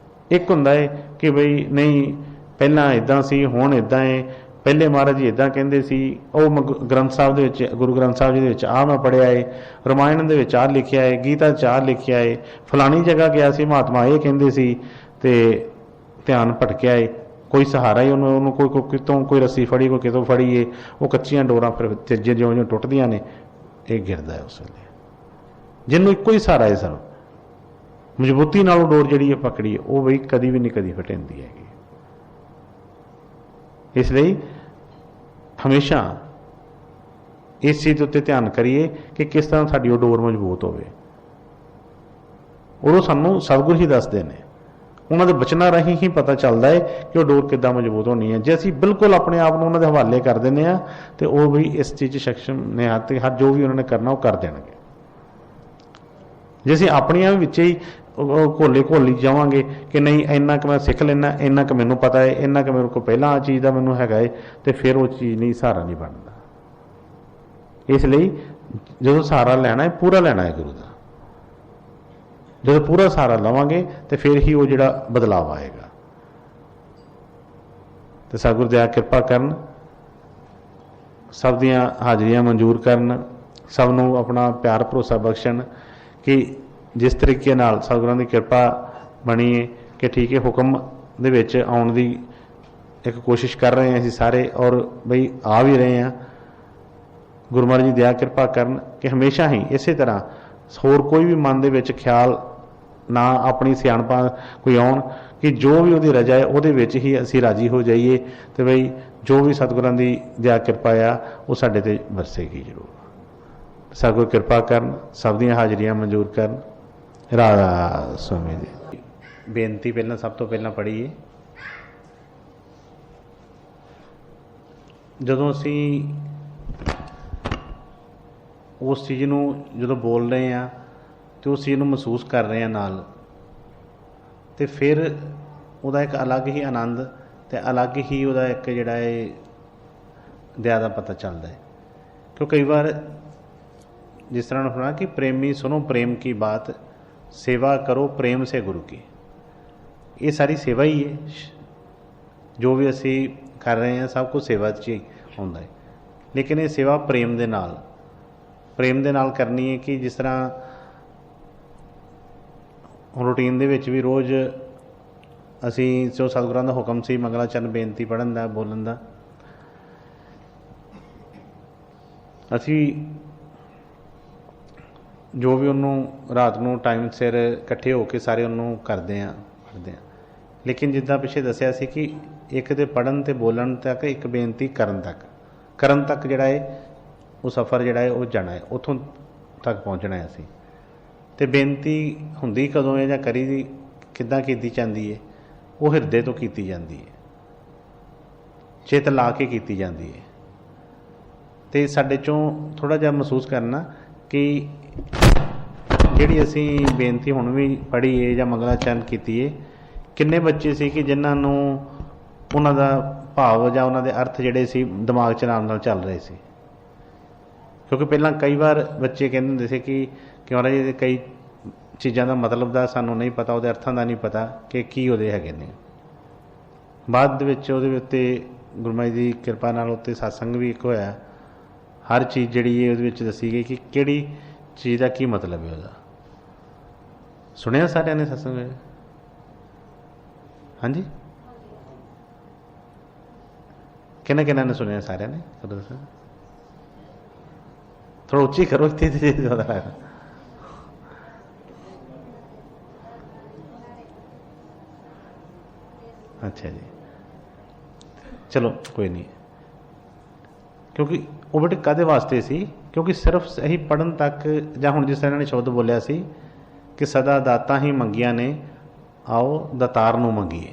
[SPEAKER 1] ਇੱਕ ਹੁੰਦਾ ਹੈ ਕਿ ਬਈ ਨਹੀਂ ਪਹਿਲਾਂ ਇੱਦਾਂ ਸੀ, ਹੁਣ ਇੱਦਾਂ ਹੈ, ਪਹਿਲੇ ਮਹਾਰਾਜ ਜੀ ਇੱਦਾਂ ਕਹਿੰਦੇ ਸੀ, ਉਹ ਗ੍ਰੰਥ ਸਾਹਿਬ ਦੇ ਵਿੱਚ, ਗੁਰੂ ਗ੍ਰੰਥ ਸਾਹਿਬ ਜੀ ਦੇ ਵਿੱਚ ਆਹ ਮੈਂ ਪੜ੍ਹਿਆ ਹੈ, ਰਮਾਇਣ ਦੇ ਵਿੱਚ ਆਹ ਲਿਖਿਆ ਹੈ, ਗੀਤਾ 'ਚ ਆਹ ਲਿਖਿਆ ਹੈ, ਫਲਾਣੀ ਜਗ੍ਹਾ ਗਿਆ ਸੀ ਮਹਾਤਮਾ ਇਹ ਕਹਿੰਦੇ ਸੀ, ਤੇ ਧਿਆਨ ਭਟਕਿਆ ਹੈ। ਕੋਈ ਸਹਾਰਾ ਹੀ ਉਹਨੂੰ ਕੋਈ ਕਿਤੋਂ ਕੋਈ ਰੱਸੀ ਫੜੀ, ਕੋਈ ਕਿਤੋਂ ਫੜੀ ਹੈ, ਉਹ ਕੱਚੀਆਂ ਡੋਰਾਂ ਫਿਰ ਜਿਉਂ ਟੁੱਟਦੀਆਂ ਨੇ ਇਹ ਗਿਰਦਾ ਹੈ ਉਸ ਵੇਲੇ। ਜਿਹਨੂੰ ਇੱਕੋ ਹੀ ਸਹਾਰਾ ਹੈ ਸਰ, ਮਜ਼ਬੂਤੀ ਨਾਲ ਉਹ ਡੋਰ ਜਿਹੜੀ ਹੈ ਪਕੜੀ ਹੈ, ਉਹ ਬਈ ਕਦੀ ਵੀ ਨਹੀਂ ਕਦੀ ਫਟੇਂਦੀ ਹੈਗੀ। ਇਸ ਲਈ ਹਮੇਸ਼ਾ ਇਸ ਚੀਜ਼ ਦੇ ਉੱਤੇ ਧਿਆਨ ਕਰੀਏ ਕਿ ਕਿਸ ਤਰ੍ਹਾਂ ਸਾਡੀ ਉਹ ਡੋਰ ਮਜ਼ਬੂਤ ਹੋਵੇ। ਉਦੋਂ ਸਾਨੂੰ ਸਤਿਗੁਰ ਹੀ ਦੱਸਦੇ ਨੇ, ਉਹਨਾਂ ਦੇ ਬਚਨਾਂ ਰਾਹੀਂ ਹੀ ਪਤਾ ਚੱਲਦਾ ਹੈ ਕਿ ਉਹ ਡੋਰ ਕਿੱਦਾਂ ਮਜ਼ਬੂਤ ਹੋਣੀ ਹੈ। ਜੇ ਅਸੀਂ ਬਿਲਕੁਲ ਆਪਣੇ ਆਪ ਨੂੰ ਉਹਨਾਂ ਦੇ ਹਵਾਲੇ ਕਰ ਦਿੰਦੇ ਹਾਂ ਤੇ ਉਹ ਵੀ ਇਸ ਚੀਜ਼ 'ਚ ਸક્ષਮ ਨੇ, ਹਰ ਜੋ ਵੀ ਉਹਨਾਂ ਨੇ ਕਰਨਾ ਉਹ ਕਰ ਦੇਣਗੇ। ਜੇ ਅਸੀਂ ਆਪਣੀਆਂ ਵੀ ਵਿੱਚ ਹੀ ਘੋਲੀ ਜਾਵਾਂਗੇ ਕਿ ਨਹੀਂ ਇੰਨਾ ਕੁ ਮੈਂ ਸਿੱਖ ਲੈਣਾ, ਇੰਨਾ ਕੁ ਮੈਨੂੰ ਪਤਾ ਹੈ, ਇੰਨਾ ਕੁ ਮੇਰੇ ਕੋਲ ਪਹਿਲਾਂ ਆ ਚੀਜ਼ ਦਾ ਮੈਨੂੰ ਹੈਗਾ ਹੈ, ਤੇ ਫਿਰ ਉਹ ਚੀਜ਼ ਨਹੀਂ, ਸਹਾਰਾ ਨਹੀਂ ਬਣਦਾ। ਇਸ ਲਈ ਜਦੋਂ ਸਹਾਰਾ ਲੈਣਾ ਹੈ ਪੂਰਾ ਲੈਣਾ ਹੈ ਗੁਰੂ ਦਾ। ਜਦੋਂ ਪੂਰਾ ਸਹਾਰਾ ਲਵਾਂਗੇ ਤੇ ਫਿਰ ਹੀ ਉਹ ਜਿਹੜਾ ਬਦਲਾਵ ਆਏਗਾ। ਤੇ ਸਤਿਗੁਰ ਦਇਆ ਕਿਰਪਾ ਕਰਨ, ਸਭ ਦੀਆਂ ਹਾਜ਼ਰੀਆਂ ਮਨਜ਼ੂਰ ਕਰਨ, ਸਭ ਨੂੰ ਆਪਣਾ ਪਿਆਰ ਭਰੋਸਾ ਬਖਸ਼ਣ ਕਿ ਜਿਸ ਤਰੀਕੇ ਨਾਲ ਸਤਿਗੁਰਾਂ ਦੀ ਕਿਰਪਾ ਬਣੀ ਹੈ ਕਿ ਠੀਕ ਹੈ, ਹੁਕਮ ਦੇ ਵਿੱਚ ਆਉਣ ਦੀ ਇੱਕ ਕੋਸ਼ਿਸ਼ ਕਰ ਰਹੇ ਹਾਂ ਅਸੀਂ ਸਾਰੇ, ਔਰ ਬਈ ਆ ਵੀ ਰਹੇ ਹਾਂ। ਗੁਰੂ ਮਹਾਰਾਜ ਜੀ ਦਇਆ ਕਿਰਪਾ ਕਰਨ ਕਿ ਹਮੇਸ਼ਾ ਹੀ ਇਸੇ ਤਰ੍ਹਾਂ ਹੋਰ ਕੋਈ ਵੀ ਮਨ ਦੇ ਵਿੱਚ ਖਿਆਲ ਨਾ ਆਪਣੀ ਸਿਆਣਪਾਂ ਕੋਈ ਆਉਣ ਕਿ ਜੋ ਵੀ ਉਹਦੀ ਰਜਾ ਹੈ ਉਹਦੇ ਵਿੱਚ ਹੀ ਅਸੀਂ ਰਾਜੀ ਹੋ ਜਾਈਏ ਤੇ ਬਈ ਜੋ ਵੀ ਸਤਿਗੁਰਾਂ ਦੀ ਦਇਆ ਕਿਰਪਾ ਆ ਉਹ ਸਾਡੇ ਤੇ ਵਰਸੇਗੀ ਜ਼ਰੂਰ। ਸਤਿਗੁਰ ਕਿਰਪਾ ਕਰਨ, ਸਭ ਦੀਆਂ ਹਾਜ਼ਰੀਆਂ ਮਨਜ਼ੂਰ ਕਰਨ। ਰਾਧਾ ਸੁਆਮੀ ਜੀ। ਬੇਨਤੀ ਪਹਿਲਾਂ ਸਭ ਤੋਂ ਪਹਿਲਾਂ ਪੜ੍ਹੀਏ। ਜਦੋਂ ਅਸੀਂ ਉਸ ਚੀਜ਼ ਨੂੰ ਜਦੋਂ ਬੋਲ ਰਹੇ ਹਾਂ ਤੇ ਉਸ ਚੀਜ਼ ਨੂੰ ਮਹਿਸੂਸ ਕਰ ਰਹੇ ਹਾਂ ਨਾਲ, ਤੇ ਫਿਰ ਉਹਦਾ ਇੱਕ ਅਲੱਗ ਹੀ ਆਨੰਦ ਤੇ ਅਲੱਗ ਹੀ ਉਹਦਾ ਇੱਕ ਜਿਹੜਾ ਹੈ ਦਇਆ ਦਾ ਪਤਾ ਚੱਲਦਾ ਹੈ। ਕਿਉਂ ਕਈ ਵਾਰ ਜਿਸ ਤਰ੍ਹਾਂ ਸੁਣਾ ਕਿ ਪ੍ਰੇਮੀ ਸੁਣੋ ਪ੍ਰੇਮ ਕੀ ਬਾਤ, ਸੇਵਾ ਕਰੋ ਪ੍ਰੇਮ ਸੇ ਗੁਰੂ ਕੀ। ਇਹ ਸਾਰੀ ਸੇਵਾ ਹੀ ਹੈ, ਜੋ ਵੀ ਅਸੀਂ ਕਰ ਰਹੇ ਹਾਂ ਸਭ ਕੁਝ ਸੇਵਾ 'ਚ ਹੀ ਹੁੰਦਾ ਹੈ। ਲੇਕਿਨ ਇਹ ਸੇਵਾ ਪ੍ਰੇਮ ਦੇ ਨਾਲ ਕਰਨੀ ਹੈ ਕਿ ਜਿਸ ਤਰ੍ਹਾਂ ਰੂਟੀਨ ਦੇ ਵਿੱਚ ਵੀ ਰੋਜ਼ ਅਸੀਂ ਜੋ ਸਤਿਗੁਰਾਂ ਦਾ ਹੁਕਮ ਸੀ ਮੰਗਲਾ ਚਰਨ ਬੇਨਤੀ ਪੜ੍ਹਨ ਦਾ, ਬੋਲਣ ਦਾ, ਅਸੀਂ ਜੋ ਵੀ ਉਹਨੂੰ ਰਾਤ ਨੂੰ ਟਾਈਮ ਸਿਰ ਇਕੱਠੇ ਹੋ ਕੇ ਸਾਰੇ ਉਹਨੂੰ ਕਰਦੇ ਹਾਂ, ਪੜ੍ਹਦੇ ਹਾਂ। ਲੇਕਿਨ ਜਿੱਦਾਂ ਪਿੱਛੇ ਦੱਸਿਆ ਸੀ ਕਿ ਇੱਕ ਤੇ ਪੜ੍ਹਨ ਤੇ ਬੋਲਣ ਤੱਕ, ਇੱਕ ਬੇਨਤੀ ਕਰਨ ਤੱਕ ਜਿਹੜਾ ਹੈ ਉਹ ਸਫ਼ਰ ਜਿਹੜਾ ਹੈ ਉਹ ਜਾਣਾ ਹੈ, ਉੱਥੋਂ ਤੱਕ ਪਹੁੰਚਣਾ ਹੈ ਅਸੀਂ। ਅਤੇ ਬੇਨਤੀ ਹੁੰਦੀ ਕਦੋਂ ਹੈ ਜਾਂ ਕਰੀ ਕਿੱਦਾਂ ਕੀਤੀ ਜਾਂਦੀ ਹੈ? ਉਹ ਹਿਰਦੇ ਤੋਂ ਕੀਤੀ ਜਾਂਦੀ ਹੈ, ਚਿੱਤ ਲਾ ਕੇ ਕੀਤੀ ਜਾਂਦੀ ਹੈ। ਅਤੇ ਸਾਡੇ 'ਚੋਂ ਥੋੜ੍ਹਾ ਜਿਹਾ ਮਹਿਸੂਸ ਕਰਨਾ ਕਿ ਜਿਹੜੀ ਅਸੀਂ ਬੇਨਤੀ ਹੁਣ ਵੀ ਪੜ੍ਹੀ ਹੈ ਜਾਂ ਮੰਗਲਾ ਚਰਨ ਕੀਤੀ ਹੈ, ਕਿੰਨੇ ਬੱਚੇ ਸੀ ਕਿ ਜਿਨ੍ਹਾਂ ਨੂੰ ਉਹਨਾਂ ਦਾ ਭਾਵ ਜਾਂ ਉਹਨਾਂ ਦੇ ਅਰਥ ਜਿਹੜੇ ਸੀ ਦਿਮਾਗ 'ਚ ਆਰਾਮ ਨਾਲ ਚੱਲ ਰਹੇ ਸੀ। ਕਿਉਂਕਿ ਪਹਿਲਾਂ ਕਈ ਵਾਰ ਬੱਚੇ ਕਹਿੰਦੇ ਹੁੰਦੇ ਸੀ ਕਿ ਮਹਾਰਾਜ ਜੀ ਕਈ ਚੀਜ਼ਾਂ ਦਾ ਮਤਲਬ ਦਾ ਸਾਨੂੰ ਨਹੀਂ ਪਤਾ, ਉਹਦੇ ਅਰਥਾਂ ਦਾ ਨਹੀਂ ਪਤਾ ਕਿ ਕੀ ਉਹਦੇ ਹੈਗੇ ਨੇ। ਬਾਅਦ ਦੇ ਵਿੱਚ ਉਹਦੇ ਉੱਤੇ ਗੁਰੂ ਮਹਾਰਾਜ ਦੀ ਕਿਰਪਾ ਨਾਲ ਉੱਤੇ ਸਤਸੰਗ ਵੀ ਇੱਕ ਹੋਇਆ, ਹਰ ਚੀਜ਼ ਜਿਹੜੀ ਹੈ ਉਹਦੇ ਵਿੱਚ ਦੱਸੀ ਗਈ ਕਿ ਕਿਹੜੀ ਚੀਜ਼ ਦਾ ਕੀ ਮਤਲਬ ਹੈ ਉਹਦਾ। ਸੁਣਿਆ ਸਾਰਿਆਂ ਨੇ ਸਤਸੰਗ? ਹਾਂਜੀ, ਕਿਹਨਾਂ ਨੇ ਸੁਣਿਆ? ਸਾਰਿਆਂ ਨੇ? ਕਰੋ ਦੱਸੋ, ਥੋੜਾ ਉੱਚੀ ਕਰੋ, ਇੱਥੇ ਜ਼ਿਆਦਾ ਲੱਗਦਾ। ਅੱਛਾ ਜੀ, ਚਲੋ ਕੋਈ ਨਹੀਂ। ਕਿਉਂਕਿ ਉਹ ਬੇਟੇ ਕਾਹਦੇ ਵਾਸਤੇ ਸੀ? ਕਿਉਂਕਿ ਸਿਰਫ ਇਹੀ ਪੜ੍ਹਨ ਤੱਕ, ਜਾਂ ਹੁਣ ਜਿਸ ਤਰ੍ਹਾਂ ਇਹਨਾਂ ਨੇ ਸ਼ਬਦ ਬੋਲਿਆ ਸੀ ਕਿ ਸਦਾ ਦਾਤਾਂ ਹੀ ਮੰਗੀਆਂ ਨੇ, ਆਓ ਦਾਤਾਰ ਨੂੰ ਮੰਗੀਏ।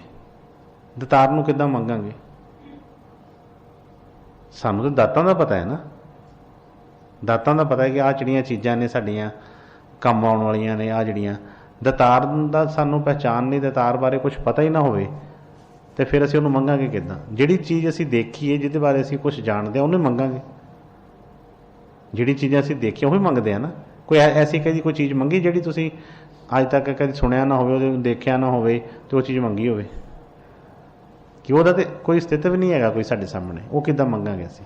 [SPEAKER 1] ਦਾਤਾਰ ਨੂੰ ਕਿੱਦਾਂ ਮੰਗਾਂਗੇ? ਸਾਨੂੰ ਤਾਂ ਦਾਤਾਂ ਦਾ ਪਤਾ ਹੈ ਨਾ, ਦਾਤਾਂ ਦਾ ਪਤਾ ਹੈ ਕਿ ਆਹ ਜਿਹੜੀਆਂ ਚੀਜ਼ਾਂ ਨੇ ਸਾਡੀਆਂ ਕੰਮ ਆਉਣ ਵਾਲੀਆਂ ਨੇ, ਆਹ ਜਿਹੜੀਆਂ। ਦਾਤਾਰ ਦਾ ਸਾਨੂੰ ਪਹਿਚਾਣ ਨਹੀਂ, ਦਾਤਾਰ ਬਾਰੇ ਕੁਛ ਪਤਾ ਹੀ ਨਾ ਹੋਵੇ ਤੇ ਫਿਰ ਅਸੀਂ ਉਹਨੂੰ ਮੰਗਾਂਗੇ ਕਿੱਦਾਂ? ਜਿਹੜੀ ਚੀਜ਼ ਅਸੀਂ ਦੇਖੀਏ, ਜਿਹਦੇ ਬਾਰੇ ਅਸੀਂ ਕੁਛ ਜਾਣਦੇ ਹਾਂ, ਉਹਨੂੰ ਮੰਗਾਂਗੇ। ਜਿਹੜੀ ਚੀਜ਼ਾਂ ਅਸੀਂ ਦੇਖੀਆਂ ਉਹੀ ਮੰਗਦੇ ਆ ਨਾ। ਕੋਈ ਐਸੀ ਕਦੀ ਕੋਈ ਚੀਜ਼ ਮੰਗੀ ਜਿਹੜੀ ਤੁਸੀਂ ਅੱਜ ਤੱਕ ਕਦੀ ਸੁਣਿਆ ਨਾ ਹੋਵੇ, ਉਹਦੇ ਦੇਖਿਆ ਨਾ ਹੋਵੇ ਤੇ ਉਹ ਚੀਜ਼ ਮੰਗੀ ਹੋਵੇ? ਕਿ ਉਹਦਾ ਤੇ ਕੋਈ ਅਸਤਿਤਵ ਨਹੀਂ ਹੈਗਾ ਕੋਈ ਸਾਡੇ ਸਾਹਮਣੇ, ਉਹ ਕਿੱਦਾਂ ਮੰਗਾਂਗੇ ਅਸੀਂ?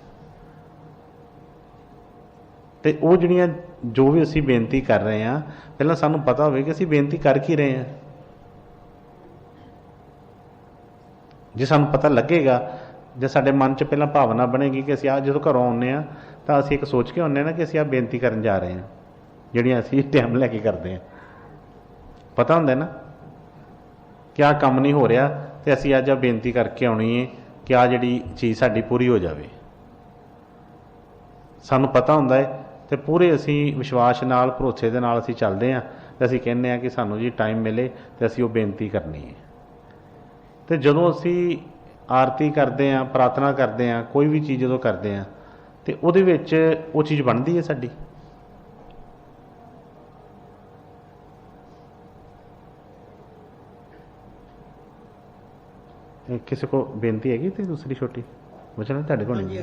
[SPEAKER 1] ਤੇ ਉਹ ਜਿਹੜੀਆਂ ਜੋ ਵੀ ਅਸੀਂ ਬੇਨਤੀ ਕਰ ਰਹੇ ਹਾਂ, ਪਹਿਲਾਂ ਸਾਨੂੰ ਪਤਾ ਹੋਵੇ ਕਿ ਅਸੀਂ ਬੇਨਤੀ ਕਰ ਕੀ ਰਹੇ ਹਾਂ। ਜੇ ਸਾਨੂੰ ਪਤਾ ਲੱਗੇਗਾ, ਜੇ ਸਾਡੇ ਮਨ 'ਚ ਪਹਿਲਾਂ ਭਾਵਨਾ ਬਣੇਗੀ ਕਿ ਅਸੀਂ ਜਦੋਂ ਘਰੋਂ ਆਉਂਦੇ ਹਾਂ ਤਾਂ ਅਸੀਂ ਇੱਕ ਸੋਚ ਕੇ ਆਉਂਦੇ ਹਾਂ ਨਾ ਕਿ ਅਸੀਂ ਆਹ ਬੇਨਤੀ ਕਰਨ ਜਾ ਰਹੇ ਹਾਂ, ਜਿਹੜੀਆਂ ਅਸੀਂ ਟਾਈਮ ਲੈ ਕੇ ਕਰਦੇ ਹਾਂ। ਪਤਾ ਹੁੰਦਾ ਨਾ ਕਿ ਆਹ ਕੰਮ ਨਹੀਂ ਹੋ ਰਿਹਾ ਤੇ ਅਸੀਂ ਅੱਜ ਆਹ ਬੇਨਤੀ ਕਰਕੇ ਆਉਣੀ ਹੈ ਕਿ ਆਹ ਜਿਹੜੀ ਚੀਜ਼ ਸਾਡੀ ਪੂਰੀ ਹੋ ਜਾਵੇ। ਸਾਨੂੰ ਪਤਾ ਹੁੰਦਾ ਹੈ ਤੇ ਪੂਰੇ ਅਸੀਂ ਵਿਸ਼ਵਾਸ ਨਾਲ, ਭਰੋਸੇ ਦੇ ਨਾਲ ਅਸੀਂ ਚੱਲਦੇ ਹਾਂ ਤੇ ਅਸੀਂ ਕਹਿੰਦੇ ਹਾਂ ਕਿ ਸਾਨੂੰ ਜੀ ਟਾਈਮ ਮਿਲੇ ਤੇ ਅਸੀਂ ਉਹ ਬੇਨਤੀ ਕਰਨੀ ਹੈ। ਤੇ ਜਦੋਂ ਅਸੀਂ ਆਰਤੀ ਕਰਦੇ ਹਾਂ, ਪ੍ਰਾਰਥਨਾ ਕਰਦੇ ਹਾਂ, ਕੋਈ ਵੀ ਚੀਜ਼ ਜਦੋਂ ਕਰਦੇ ਹਾਂ ਤੇ ਉਹਦੇ ਵਿੱਚ ਉਹ ਚੀਜ਼ ਬਣਦੀ ਹੈ ਸਾਡੀ। ਕਿਸੇ ਕੋ ਬੇਨਤੀ ਹੈਗੀ ਤੇ ਦੂਸਰੀ ਛੋਟੀ ਬਚਣਾ ਤੁਹਾਡੇ ਕੋਲ ਨਹੀਂ?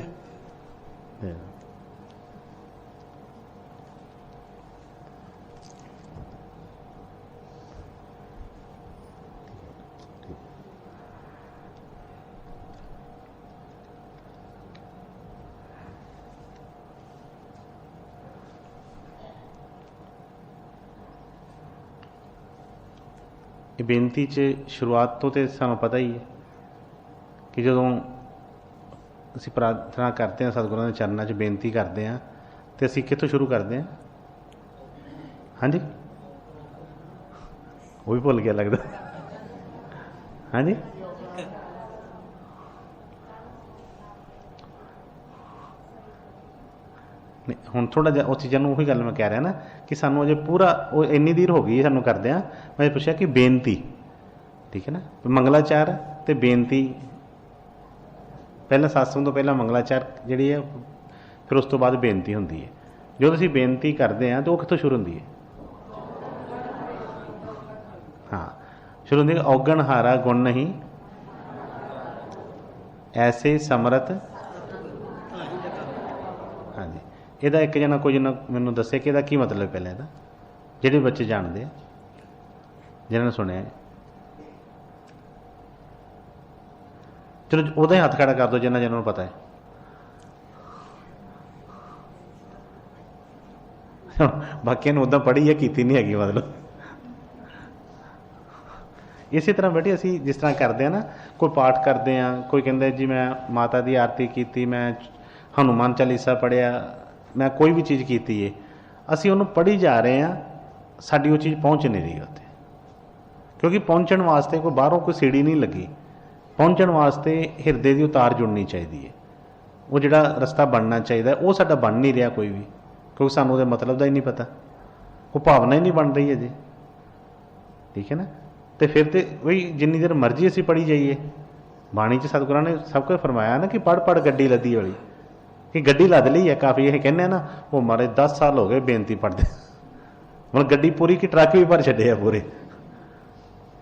[SPEAKER 1] ਇਹ ਬੇਨਤੀ 'ਚ ਸ਼ੁਰੂਆਤ ਤੋਂ ਤੇ ਸਾਨੂੰ ਪਤਾ ਹੀ ਹੈ ਕਿ ਜਦੋਂ ਅਸੀਂ ਪ੍ਰਾਰਥਨਾ ਕਰਦੇ ਹਾਂ, ਸਤਿਗੁਰਾਂ ਦੇ ਚਰਨਾਂ 'ਚ ਬੇਨਤੀ ਕਰਦੇ ਹਾਂ, ਤੇ ਅਸੀਂ ਕਿੱਥੋਂ ਸ਼ੁਰੂ ਕਰਦੇ ਹਾਂ? ਹਾਂਜੀ, ਉਹ ਵੀ ਭੁੱਲ ਗਿਆ ਲੱਗਦਾ। ਹਾਂਜੀ, ਨਹੀਂ, ਹੁਣ ਥੋੜ੍ਹਾ ਜਿਹਾ ਉਸ ਚੀਜ਼ਾਂ ਨੂੰ, ਉਹੀ ਗੱਲ ਮੈਂ ਕਹਿ ਰਿਹਾ ਨਾ ਕਿ ਸਾਨੂੰ ਅਜੇ ਪੂਰਾ ਉਹ ਇੰਨੀ ਦੇਰ ਹੋ ਗਈ ਸਾਨੂੰ ਕਰਦੇ ਹਾਂ। ਮੈਂ ਪੁੱਛਿਆ ਕਿ ਬੇਨਤੀ, ਠੀਕ ਹੈ ਨਾ, ਮੰਗਲਾਚਾਰ ਅਤੇ ਬੇਨਤੀ, ਪਹਿਲਾਂ ਸਤਸੰਗ ਤੋਂ ਪਹਿਲਾਂ ਮੰਗਲਾਚਾਰ ਜਿਹੜੀ ਹੈ, ਫਿਰ ਉਸ ਤੋਂ ਬਾਅਦ ਬੇਨਤੀ ਹੁੰਦੀ ਹੈ। ਜਦੋਂ ਅਸੀਂ ਬੇਨਤੀ ਕਰਦੇ ਹਾਂ ਤਾਂ ਉਹ ਕਿੱਥੋਂ ਸ਼ੁਰੂ ਹੁੰਦੀ ਹੈ? ਹਾਂ, ਸ਼ੁਰੂ ਹੁੰਦੀ ਹੈ ਔਗਣ ਹਾਰਾ ਗੁਣ ਨਹੀਂ ਐਸੇ ਸਮਰਥ। ਹਾਂਜੀ, ਇਹਦਾ ਇੱਕ ਜਣਾ ਕੋਈ ਨਾ ਮੈਨੂੰ ਦੱਸੇ ਕਿ ਇਹਦਾ ਕੀ ਮਤਲਬ ਪਹਿਲਾਂ ਇਹਦਾ, ਜਿਹੜੇ ਬੱਚੇ ਜਾਣਦੇ ਆ, ਜਿਹਨਾਂ ਨੇ ਸੁਣਿਆ। ਚਲੋ ਉਹਦਾ ਹੀ ਹੱਥ ਖੜਾ ਕਰ ਦਿਓ ਜਿਹਨਾਂ ਨੂੰ ਪਤਾ ਹੈ। ਬਾਕੀਆਂ ਨੂੰ ਉੱਦਾਂ ਪੜ੍ਹੀ ਹੈ, ਕੀਤੀ ਨਹੀਂ ਹੈਗੀ ਮਤਲਬ। ਇਸੇ ਤਰ੍ਹਾਂ ਬੇਟੇ ਅਸੀਂ ਜਿਸ ਤਰ੍ਹਾਂ ਕਰਦੇ ਹਾਂ ਨਾ, ਕੋਈ ਪਾਠ ਕਰਦੇ ਹਾਂ, ਕੋਈ ਕਹਿੰਦਾ ਜੀ ਮੈਂ ਮਾਤਾ ਦੀ ਆਰਤੀ ਕੀਤੀ, ਮੈਂ ਹਨੂੰਮਾਨ ਚਾਲੀਸਾ ਪੜ੍ਹਿਆ, ਮੈਂ ਕੋਈ ਵੀ ਚੀਜ਼ ਕੀਤੀ ਹੈ, ਅਸੀਂ ਉਹਨੂੰ ਪੜ੍ਹੀ ਜਾ ਰਹੇ ਹਾਂ, ਸਾਡੀ ਉਹ ਚੀਜ਼ ਪਹੁੰਚ ਨਹੀਂ ਰਹੀ ਉੱਥੇ, ਕਿਉਂਕਿ ਪਹੁੰਚਣ ਵਾਸਤੇ ਕੋਈ ਬਾਹਰੋਂ ਕੋਈ ਸੀੜੀ ਨਹੀਂ ਲੱਗੀ। ਪਹੁੰਚਣ ਵਾਸਤੇ ਹਿਰਦੇ ਦੀ ਉਤਾਰ ਜੁੜਨੀ ਚਾਹੀਦੀ ਹੈ। ਉਹ ਜਿਹੜਾ ਰਸਤਾ ਬਣਨਾ ਚਾਹੀਦਾ ਉਹ ਸਾਡਾ ਬਣ ਨਹੀਂ ਰਿਹਾ ਕੋਈ ਵੀ, ਕਿਉਂਕਿ ਸਾਨੂੰ ਉਹਦੇ ਮਤਲਬ ਦਾ ਹੀ ਨਹੀਂ ਪਤਾ, ਉਹ ਭਾਵਨਾ ਹੀ ਨਹੀਂ ਬਣ ਰਹੀ ਅਜੇ, ਠੀਕ ਹੈ ਨਾ। ਅਤੇ ਫਿਰ ਤਾਂ ਵਈ ਜਿੰਨੀ ਦੇਰ ਮਰਜ਼ੀ ਅਸੀਂ ਪੜ੍ਹੀ ਜਾਈਏ, ਬਾਣੀ 'ਚ ਸਤਿਗੁਰਾਂ ਨੇ ਸਭ ਕੁਝ ਫਰਮਾਇਆ ਨਾ ਕਿ ਪੜ੍ਹ ਪੜ੍ਹ ਗੱਡੀ ਲੱਦੀ ਵਾਲੀ, ਕਿ ਗੱਡੀ ਲੱਦ ਲਈ ਹੈ ਕਾਫੀ। ਇਹ ਕਹਿੰਦੇ ਆ ਨਾ, ਉਹ ਮਾਰੇ 10 ਸਾਲ ਹੋ ਗਏ ਬੇਨਤੀ ਪੜ੍ਹਦੇ, ਹੁਣ ਗੱਡੀ ਪੂਰੀ ਕਿ ਟਰੱਕ ਵੀ ਭਰ ਛੱਡੇ ਆ ਪੂਰੇ,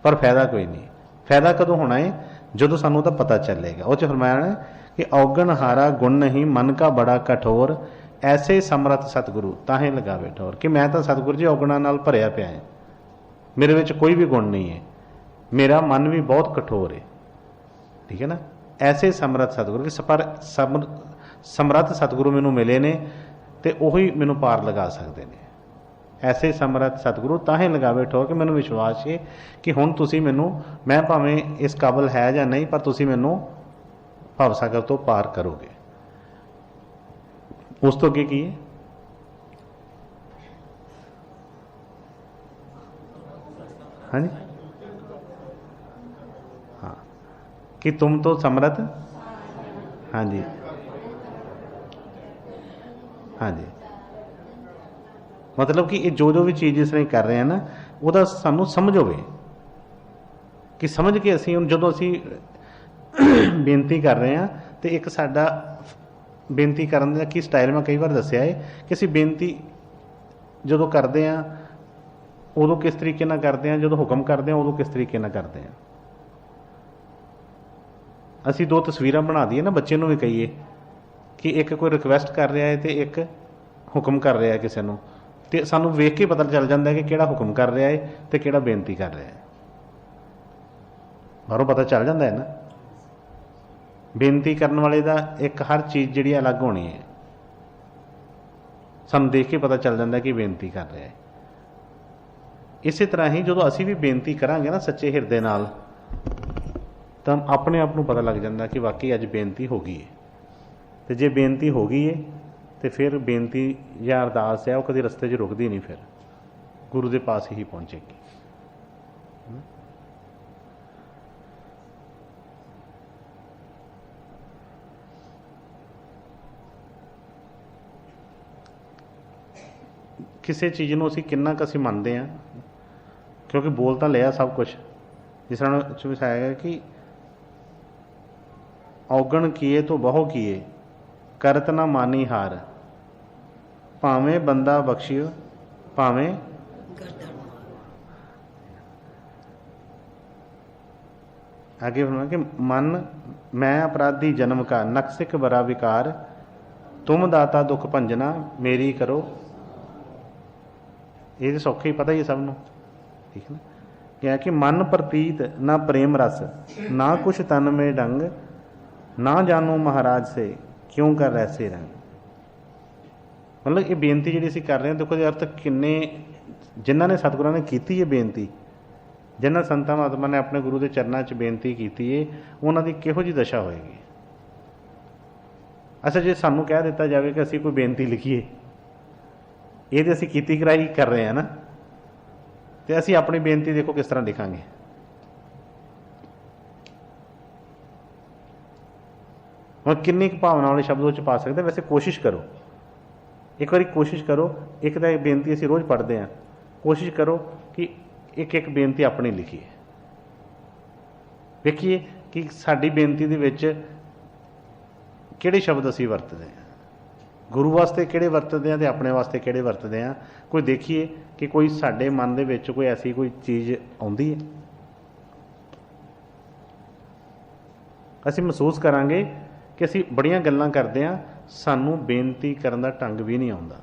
[SPEAKER 1] ਪਰ ਫਾਇਦਾ ਕੋਈ ਨਹੀਂ। ਫਾਇਦਾ ਕਦੋਂ ਹੋਣਾ ਹੈ? ਜਦੋਂ ਸਾਨੂੰ ਉਹਦਾ ਪਤਾ ਚੱਲੇਗਾ। ਉਹ 'ਚ ਫਰਮਾਇਆ ਨਾ ਕਿ ਔਗਣ ਹਾਰਾ ਗੁਣ ਨਹੀਂ ਮਨ ਕਾ ਬੜਾ ਕਠੋਰ ਐਸੇ ਸਮਰਥ ਸਤਿਗੁਰੂ ਤਾਹੇ ਲਗਾਵੇ ਠੋਰ, ਕਿ ਮੈਂ ਤਾਂ ਸਤਿਗੁਰੂ ਜੀ ਔਗਣਾਂ ਨਾਲ ਭਰਿਆ ਪਿਆ ਹੈ, ਮੇਰੇ ਵਿੱਚ ਕੋਈ ਵੀ ਗੁਣ ਨਹੀਂ ਹੈ, ਮੇਰਾ ਮਨ ਵੀ ਬਹੁਤ ਕਠੋਰ ਹੈ, ਠੀਕ ਹੈ ਨਾ। ਐਸੇ ਸਮਰਥ ਸਤਿਗੁਰੂ, ਕਿ ਸਮਰੱਥ ਸਤਿਗੁਰੂ ਮੈਨੂੰ ਮਿਲੇ ਨੇ ਅਤੇ ਉਹੀ ਮੈਨੂੰ ਪਾਰ ਲਗਾ ਸਕਦੇ ਨੇ। ਐਸੇ ਸਮਰੱਥ ਸਤਿਗੁਰੂ ਤਾਹੇ ਲਗਾਵੇ ਠੋਰ, ਕਿ ਮੈਨੂੰ ਵਿਸ਼ਵਾਸ ਹੈ ਕਿ ਹੁਣ ਤੁਸੀਂ ਮੈਨੂੰ, ਮੈਂ ਭਾਵੇਂ ਇਸ ਕਾਬਲ ਹੈ ਜਾਂ ਨਹੀਂ, ਪਰ ਤੁਸੀਂ ਮੈਨੂੰ ਭਵਸਾਗਰ ਤੋਂ ਪਾਰ ਕਰੋਗੇ। ਉਸ ਤੋਂ ਅੱਗੇ ਕੀ ਹੈ? ਹਾਂਜੀ, ਹਾਂ, ਕਿ ਤੁਮ ਤੋਂ ਸਮਰੱਥ। ਹਾਂਜੀ ਹਾਂਜੀ, ਮਤਲਬ ਕਿ ਇਹ ਜੋ ਵੀ ਚੀਜ਼ ਜਿਸ ਤਰ੍ਹਾਂ ਕਰ ਰਹੇ ਹਾਂ ਨਾ, ਉਹਦਾ ਸਾਨੂੰ ਸਮਝ ਹੋਵੇ, ਕਿ ਸਮਝ ਕੇ ਅਸੀਂ ਹੁਣ ਜਦੋਂ ਅਸੀਂ ਬੇਨਤੀ ਕਰ ਰਹੇ ਹਾਂ, ਅਤੇ ਇੱਕ ਸਾਡਾ ਬੇਨਤੀ ਕਰਨ ਦਾ ਕੀ ਸਟਾਈਲ ਮੈਂ ਕਈ ਵਾਰ ਦੱਸਿਆ ਹੈ ਕਿ ਅਸੀਂ ਬੇਨਤੀ ਜਦੋਂ ਕਰਦੇ ਹਾਂ ਉਦੋਂ ਕਿਸ ਤਰੀਕੇ ਨਾਲ ਕਰਦੇ ਹਾਂ, ਜਦੋਂ ਹੁਕਮ ਕਰਦੇ ਹਾਂ ਉਦੋਂ ਕਿਸ ਤਰੀਕੇ ਨਾਲ ਕਰਦੇ ਹਾਂ। ਅਸੀਂ ਦੋ ਤਸਵੀਰਾਂ ਬਣਾ ਦਈਏ ਨਾ, ਬੱਚੇ ਨੂੰ ਵੀ ਕਹੀਏ ਕਿ ਇੱਕ ਕੋਈ ਰਿਕੁਐਸਟ ਕਰ ਰਿਹਾ ਹੈ ਅਤੇ ਇੱਕ ਹੁਕਮ ਕਰ ਰਿਹਾ ਕਿਸੇ ਨੂੰ, ਅਤੇ ਸਾਨੂੰ ਵੇਖ ਕੇ ਪਤਾ ਚੱਲ ਜਾਂਦਾ ਕਿ ਕਿਹੜਾ ਹੁਕਮ ਕਰ ਰਿਹਾ ਹੈ ਅਤੇ ਕਿਹੜਾ ਬੇਨਤੀ ਕਰ ਰਿਹਾ ਹੈ। ਬਾਹਰੋਂ ਪਤਾ ਚੱਲ ਜਾਂਦਾ ਹੈ ਨਾ। ਬੇਨਤੀ ਕਰਨ ਵਾਲੇ ਦਾ ਇੱਕ ਹਰ ਚੀਜ਼ ਜਿਹੜੀ ਅਲੱਗ ਹੋਣੀ ਹੈ, ਸਾਨੂੰ ਦੇਖ ਕੇ ਪਤਾ ਚੱਲ ਜਾਂਦਾ ਕਿ ਬੇਨਤੀ ਕਰ ਰਿਹਾ ਹੈ। ਇਸੇ ਤਰ੍ਹਾਂ ਹੀ ਜਦੋਂ ਅਸੀਂ ਵੀ ਬੇਨਤੀ ਕਰਾਂਗੇ ਨਾ ਸੱਚੇ ਹਿਰਦੇ ਨਾਲ, ਤਾਂ ਆਪਣੇ ਆਪ ਨੂੰ ਪਤਾ ਲੱਗ ਜਾਂਦਾ ਕਿ ਵਾਕਈ ਅੱਜ ਬੇਨਤੀ ਹੋ ਗਈ ਹੈ। ਅਤੇ ਜੇ ਬੇਨਤੀ ਹੋ ਗਈ ਹੈ ਅਤੇ ਫਿਰ ਬੇਨਤੀ ਜਾਂ ਅਰਦਾਸ ਹੈ ਉਹ ਕਦੇ ਰਸਤੇ 'ਚ ਰੁਕਦੀ ਨਹੀਂ, ਫਿਰ ਗੁਰੂ ਦੇ ਪਾਸ ਹੀ ਪਹੁੰਚੇਗੀ। ਕਿਸੇ ਚੀਜ਼ ਨੂੰ ਅਸੀਂ ਕਿੰਨਾ ਕੁ ਅਸੀਂ ਮੰਨਦੇ ਹਾਂ, ਕਿਉਂਕਿ ਬੋਲ ਤਾਂ ਲਿਆ ਸਭ ਕੁਛ, ਜਿਸ ਤਰ੍ਹਾਂ ਵਿੱਚ ਵਿਖਾਇਆ ਗਿਆ ਕਿ ਔਗਣ ਕੀਏ ਤੋਂ ਬਹੁ ਕੀਏ ਕਰਤ ਨਾ ਮਾਨੀ ਹਾਰ, ਭਾਵੇਂ ਬੰਦਾ ਬਖਸ਼ਿਓ ਭਾਵੇਂ। आगे बोलना कि मन मैं अपराधी जन्म का नक्सिक बरा विकार, तुम दाता दुख भंजना मेरी करो। ये तो सौखे ही पता ही है सब नूं, ठीक है ना। क्या कि मन प्रतीत ना प्रेम रस ना कुछ तन में डंग, ना जानू महाराज से क्यों कर ऐसे रंग। मतलब ये बेनती जी असीं कर रहे हैं, देखो जी अर्थ किन्ने जिन्हां ने सतगुरां ने कीती है बेनती, ਜਿਨ੍ਹਾਂ ਸੰਤਾਂ ਮਹਾਤਮਾ ਨੇ ਆਪਣੇ ਗੁਰੂ ਦੇ ਚਰਨਾਂ 'ਚ ਬੇਨਤੀ ਕੀਤੀ ਹੈ, ਉਹਨਾਂ ਦੀ ਕਿਹੋ ਜਿਹੀ ਦਸ਼ਾ ਹੋਏਗੀ। ਅੱਛਾ, ਜੇ ਸਾਨੂੰ ਕਹਿ ਦਿੱਤਾ ਜਾਵੇ ਕਿ ਅਸੀਂ ਕੋਈ ਬੇਨਤੀ ਲਿਖੀਏ, ਇਹ ਤਾਂ ਅਸੀਂ ਕੀਤੀ ਕਰਾਈ ਕਰ ਰਹੇ ਹਾਂ ਨਾ, ਤੇ ਅਸੀਂ ਆਪਣੀ ਬੇਨਤੀ ਦੇਖੋ ਕਿਸ ਤਰ੍ਹਾਂ ਲਿਖਾਂਗੇ। ਹੁਣ ਕਿੰਨੀ ਕੁ ਭਾਵਨਾ ਵਾਲੇ ਸ਼ਬਦ ਉਹ 'ਚ ਪਾ ਸਕਦੇ। ਵੈਸੇ ਕੋਸ਼ਿਸ਼ ਕਰੋ, ਇੱਕ ਵਾਰੀ ਕੋਸ਼ਿਸ਼ ਕਰੋ। ਇੱਕ ਤਾਂ ਇਹ ਬੇਨਤੀ ਅਸੀਂ ਰੋਜ਼ ਪੜ੍ਹਦੇ ਹਾਂ, ਕੋਸ਼ਿਸ਼ ਕਰੋ ਕਿ ਇੱਕ ਇੱਕ ਬੇਨਤੀ ਆਪਣੀ ਲਿਖੀਏ। ਵੇਖੀਏ ਕਿ ਸਾਡੀ ਬੇਨਤੀ ਦੇ ਵਿੱਚ ਕਿਹੜੇ ਸ਼ਬਦ ਅਸੀਂ ਵਰਤਦੇ ਹਾਂ, ਗੁਰੂ ਵਾਸਤੇ ਕਿਹੜੇ ਵਰਤਦੇ ਹਾਂ ਅਤੇ ਆਪਣੇ ਵਾਸਤੇ ਕਿਹੜੇ ਵਰਤਦੇ ਹਾਂ। ਕੋਈ ਦੇਖੀਏ ਕਿ ਕੋਈ ਸਾਡੇ ਮਨ ਦੇ ਵਿੱਚ ਕੋਈ ਐਸੀ ਕੋਈ ਚੀਜ਼ ਆਉਂਦੀ ਹੈ। ਅਸੀਂ ਮਹਿਸੂਸ ਕਰਾਂਗੇ ਕਿ ਅਸੀਂ ਬੜੀਆਂ ਗੱਲਾਂ ਕਰਦੇ ਹਾਂ, ਸਾਨੂੰ ਬੇਨਤੀ ਕਰਨ ਦਾ ਢੰਗ ਵੀ ਨਹੀਂ ਆਉਂਦਾ।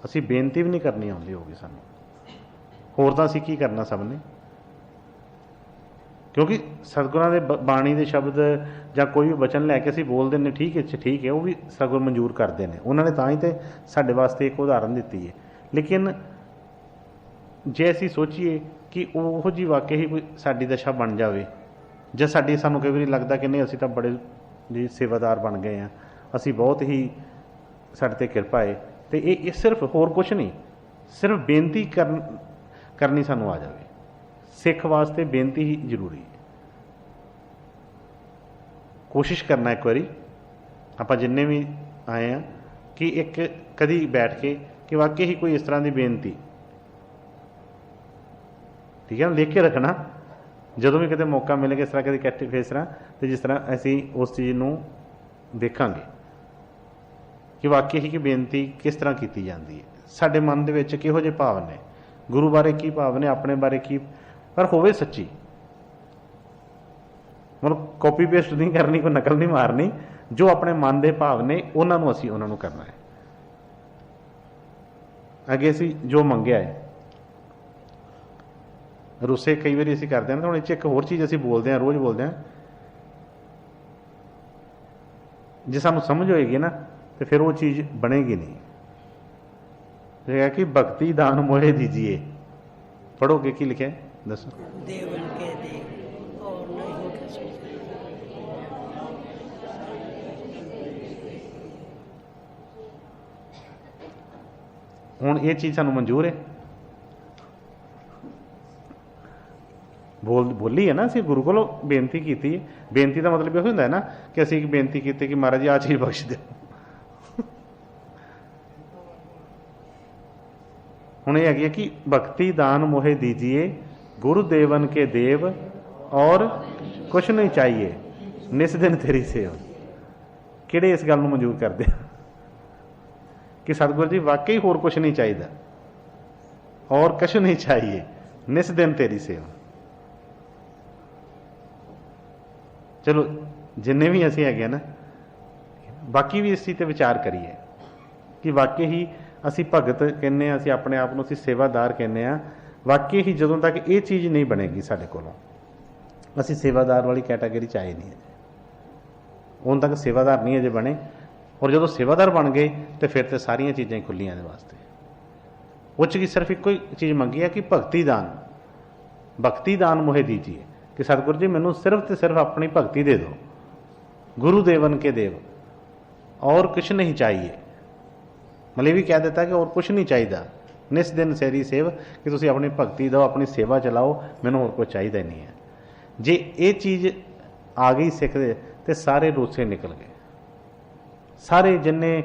[SPEAKER 1] ਅਸੀਂ ਬੇਨਤੀ ਵੀ ਨਹੀਂ ਕਰਨੀ ਆਉਂਦੀ ਹੋਊਗੀ ਸਾਨੂੰ, ਹੋਰ ਤਾਂ ਅਸੀਂ ਕੀ ਕਰਨਾ ਸਭ ਨੇ। ਕਿਉਂਕਿ ਸਤਿਗੁਰਾਂ ਦੇ ਬਾਣੀ ਦੇ ਸ਼ਬਦ ਜਾਂ ਕੋਈ ਵੀ ਬਚਨ ਲੈ ਕੇ ਅਸੀਂ ਬੋਲਦੇ ਨੇ, ਠੀਕ ਹੈ ਠੀਕ ਹੈ, ਉਹ ਵੀ ਸਤਿਗੁਰ ਮਨਜ਼ੂਰ ਕਰਦੇ ਨੇ। ਉਹਨਾਂ ਨੇ ਤਾਂ ਹੀ ਤਾਂ ਸਾਡੇ ਵਾਸਤੇ ਇੱਕ ਉਦਾਹਰਨ ਦਿੱਤੀ ਹੈ। ਲੇਕਿਨ ਜੇ ਅਸੀਂ ਸੋਚੀਏ ਕਿ ਉਹੋ ਜਿਹੀ ਵਾਕਿਆ ਹੀ ਕੋਈ ਸਾਡੀ ਦਸ਼ਾ ਬਣ ਜਾਵੇ, ਜਾਂ ਸਾਨੂੰ ਕਈ ਵਾਰੀ ਲੱਗਦਾ ਕਿ ਨਹੀਂ ਅਸੀਂ ਤਾਂ ਬੜੇ ਜੀ ਸੇਵਾਦਾਰ ਬਣ ਗਏ ਹਾਂ, ਅਸੀਂ ਬਹੁਤ ਹੀ ਸਾਡੇ 'ਤੇ ਕਿਰਪਾ ਹੈ, ਅਤੇ ਇਹ ਸਿਰਫ ਹੋਰ ਕੁਛ ਨਹੀਂ, ਸਿਰਫ ਬੇਨਤੀ ਕਰਨੀ ਸਾਨੂੰ ਆ ਜਾਵੇ। ਸਿੱਖ ਵਾਸਤੇ ਬੇਨਤੀ ਹੀ ਜ਼ਰੂਰੀ ਹੈ। ਕੋਸ਼ਿਸ਼ ਕਰਨਾ ਇੱਕ ਵਾਰੀ ਆਪਾਂ ਜਿੰਨੇ ਵੀ ਆਏ ਹਾਂ ਕਿ ਇੱਕ ਕਦੀ ਬੈਠ ਕੇ ਕਿ ਵਾਕਈ ਹੀ ਕੋਈ ਇਸ ਤਰ੍ਹਾਂ ਦੀ ਬੇਨਤੀ, ਠੀਕ ਹੈ ਨਾ, ਲਿਖ ਕੇ ਰੱਖਣਾ। ਜਦੋਂ ਵੀ ਕਿਤੇ ਮੌਕਾ ਮਿਲੇਗਾ ਇਸ ਤਰ੍ਹਾਂ ਕਦੇ ਇਕੱਠੇ ਫੇਸ ਤਰ੍ਹਾਂ, ਅਤੇ ਜਿਸ ਤਰ੍ਹਾਂ ਅਸੀਂ ਉਸ ਚੀਜ਼ ਨੂੰ ਦੇਖਾਂਗੇ ਕਿ ਵਾਕਈ ਹੀ ਕਿ ਬੇਨਤੀ ਕਿਸ ਤਰ੍ਹਾਂ ਕੀਤੀ ਜਾਂਦੀ ਹੈ, ਸਾਡੇ ਮਨ ਦੇ ਵਿੱਚ ਕਿਹੋ ਜਿਹੇ ਭਾਵ ਨੇ, ਗੁਰੂ ਬਾਰੇ ਕੀ ਭਾਵ ਨੇ, ਆਪਣੇ ਬਾਰੇ ਕੀ, ਪਰ ਹੋਵੇ ਸੱਚੀ। ਮਤਲਬ ਕਾਪੀ ਪੇਸਟ ਨਹੀਂ ਕਰਨੀ, ਕੋਈ ਨਕਲ ਨਹੀਂ ਮਾਰਨੀ। ਜੋ ਆਪਣੇ ਮਨ ਦੇ ਭਾਵ ਨੇ ਉਹਨਾਂ ਨੂੰ ਕਰਨਾ ਹੈ। ਅੱਗੇ ਅਸੀਂ ਜੋ ਮੰਗਿਆ ਹੈ, ਰੁੱਸੇ ਕਈ ਵਾਰੀ ਅਸੀਂ ਕਰਦੇ ਹਾਂ ਨਾ। ਹੁਣ ਇਹ 'ਚ ਇੱਕ ਹੋਰ ਚੀਜ਼ ਅਸੀਂ ਬੋਲਦੇ ਹਾਂ, ਰੋਜ਼ ਬੋਲਦੇ ਹਾਂ, ਜੇ ਸਾਨੂੰ ਸਮਝ ਹੋਏਗੀ ਨਾ ਤੇ ਫਿਰ ਉਹ ਚੀਜ਼ ਬਣੇਗੀ ਨਹੀਂ। ਇਹ ਹੈ ਕਿ ਭਗਤੀ ਦਾਨ ਮੋਹਿ ਦੀਜੀਏ। ਪੜ੍ਹੋਗੇ ਕੀ ਲਿਖਿਆ ਦੱਸੋ।
[SPEAKER 4] देवन के दे और नहीं किसी।
[SPEAKER 1] ਹੁਣ ਇਹ ਚੀਜ਼ ਸਾਨੂੰ ਮਨਜ਼ੂਰ ਹੈ, ਬੋਲੀ ਹੈ ਨਾ, ਅਸੀਂ ਗੁਰੂ ਕੋਲੋਂ ਬੇਨਤੀ ਕੀਤੀ ਹੈ। ਬੇਨਤੀ ਦਾ ਮਤਲਬ ਇਹ ਹੁੰਦਾ ਹੈ ਨਾ ਕਿ ਅਸੀਂ ਇੱਕ ਬੇਨਤੀ ਕੀਤੀ ਕਿ ਮਹਾਰਾਜ ਜੀ ਆਹ ਚੀਜ਼ ਬਖਸ਼ ਦਿਓ। ਹੁਣ ਇਹ ਹੈਗੀ ਹੈ ਕਿ ਭਗਤੀ ਦਾਨ ਮੋਹਿ ਦੀਜੀਏ, ਗੁਰੂ ਦੇਵਨ ਕੇ ਦੇਵ ਔਰ ਕੁਛ ਨਹੀਂ ਚਾਹੀਏ, ਨਿਸ ਦਿਨ ਤੇਰੀ ਸੇਵਾ। ਕਿਹੜੇ ਇਸ ਗੱਲ ਨੂੰ ਮਨਜ਼ੂਰ ਕਰਦੇ ਕਿ ਸਤਿਗੁਰੂ ਜੀ ਵਾਕਈ ਹੋਰ ਕੁਛ ਨਹੀਂ ਚਾਹੀਦਾ, ਔਰ ਕੁਛ ਨਹੀਂ ਚਾਹੀਏ, ਨਿਸ ਦਿਨ ਤੇਰੀ ਸੇਵਾ। ਚਲੋ ਜਿੰਨੇ ਵੀ ਅਸੀਂ ਹੈਗੇ ਨਾ, ਬਾਕੀ ਵੀ ਇਸ ਚੀਜ਼ 'ਤੇ ਵਿਚਾਰ ਕਰੀਏ ਕਿ ਵਾਕਈ ਹੀ ਅਸੀਂ ਭਗਤ ਕਹਿੰਦੇ ਹਾਂ, ਅਸੀਂ ਆਪਣੇ ਆਪ ਨੂੰ ਅਸੀਂ ਸੇਵਾਦਾਰ ਕਹਿੰਦੇ ਹਾਂ। ਵਾਕਈ ਹੀ ਜਦੋਂ ਤੱਕ ਇਹ ਚੀਜ਼ ਨਹੀਂ ਬਣੇਗੀ ਸਾਡੇ ਕੋਲੋਂ, ਅਸੀਂ ਸੇਵਾਦਾਰ ਵਾਲੀ ਕੈਟਾਗਰੀ 'ਚ ਆਏ ਨਹੀਂ। ਉਦੋਂ ਤੱਕ ਸੇਵਾਦਾਰ ਨਹੀਂ ਅਜੇ ਬਣੇ। ਔਰ ਜਦੋਂ ਸੇਵਾਦਾਰ ਬਣ ਗਏ ਤਾਂ ਫਿਰ ਤਾਂ ਸਾਰੀਆਂ ਚੀਜ਼ਾਂ ਹੀ ਖੁੱਲੀਆਂ ਦੇ ਵਾਸਤੇ। ਉਹ 'ਚ ਕੀ ਸਿਰਫ ਇੱਕੋ ਹੀ ਚੀਜ਼ ਮੰਗੀ ਹੈ ਕਿ ਭਗਤੀ ਦਾਨ ਮੋਹਿ ਦੀਜੀਏ, ਕਿ ਸਤਿਗੁਰੂ ਜੀ ਮੈਨੂੰ ਸਿਰਫ ਤੇ ਸਿਰਫ ਆਪਣੀ ਭਗਤੀ ਦੇ ਦਿਓ। ਗੁਰੂ ਦੇਵਨ ਕੇ ਦੇਵ ਔਰ ਕੁਛ ਨਹੀਂ ਚਾਹੀਏ। ਮਤਲਬ ਵੀ ਕਹਿ ਦਿੱਤਾ ਕਿ ਹੋਰ ਕੁਛ ਨਹੀਂ ਚਾਹੀਦਾ। ਨਿਸ ਦਿਨ ਸੇਰੀ ਸੇਵ, ਕਿ ਤੁਸੀਂ ਆਪਣੀ ਭਗਤੀ ਦਿਓ, ਆਪਣੀ ਸੇਵਾ ਚਲਾਓ, ਮੈਨੂੰ ਹੋਰ ਕੁਛ ਚਾਹੀਦਾ ਹੀ ਨਹੀਂ ਹੈ। ਜੇ ਇਹ ਚੀਜ਼ ਆ ਗਈ ਸਿੱਖ ਦੇ ਤੇ ਸਾਰੇ ਰੋਸੇ ਨਿਕਲ ਗਏ, ਸਾਰੇ ਜਿੰਨੇ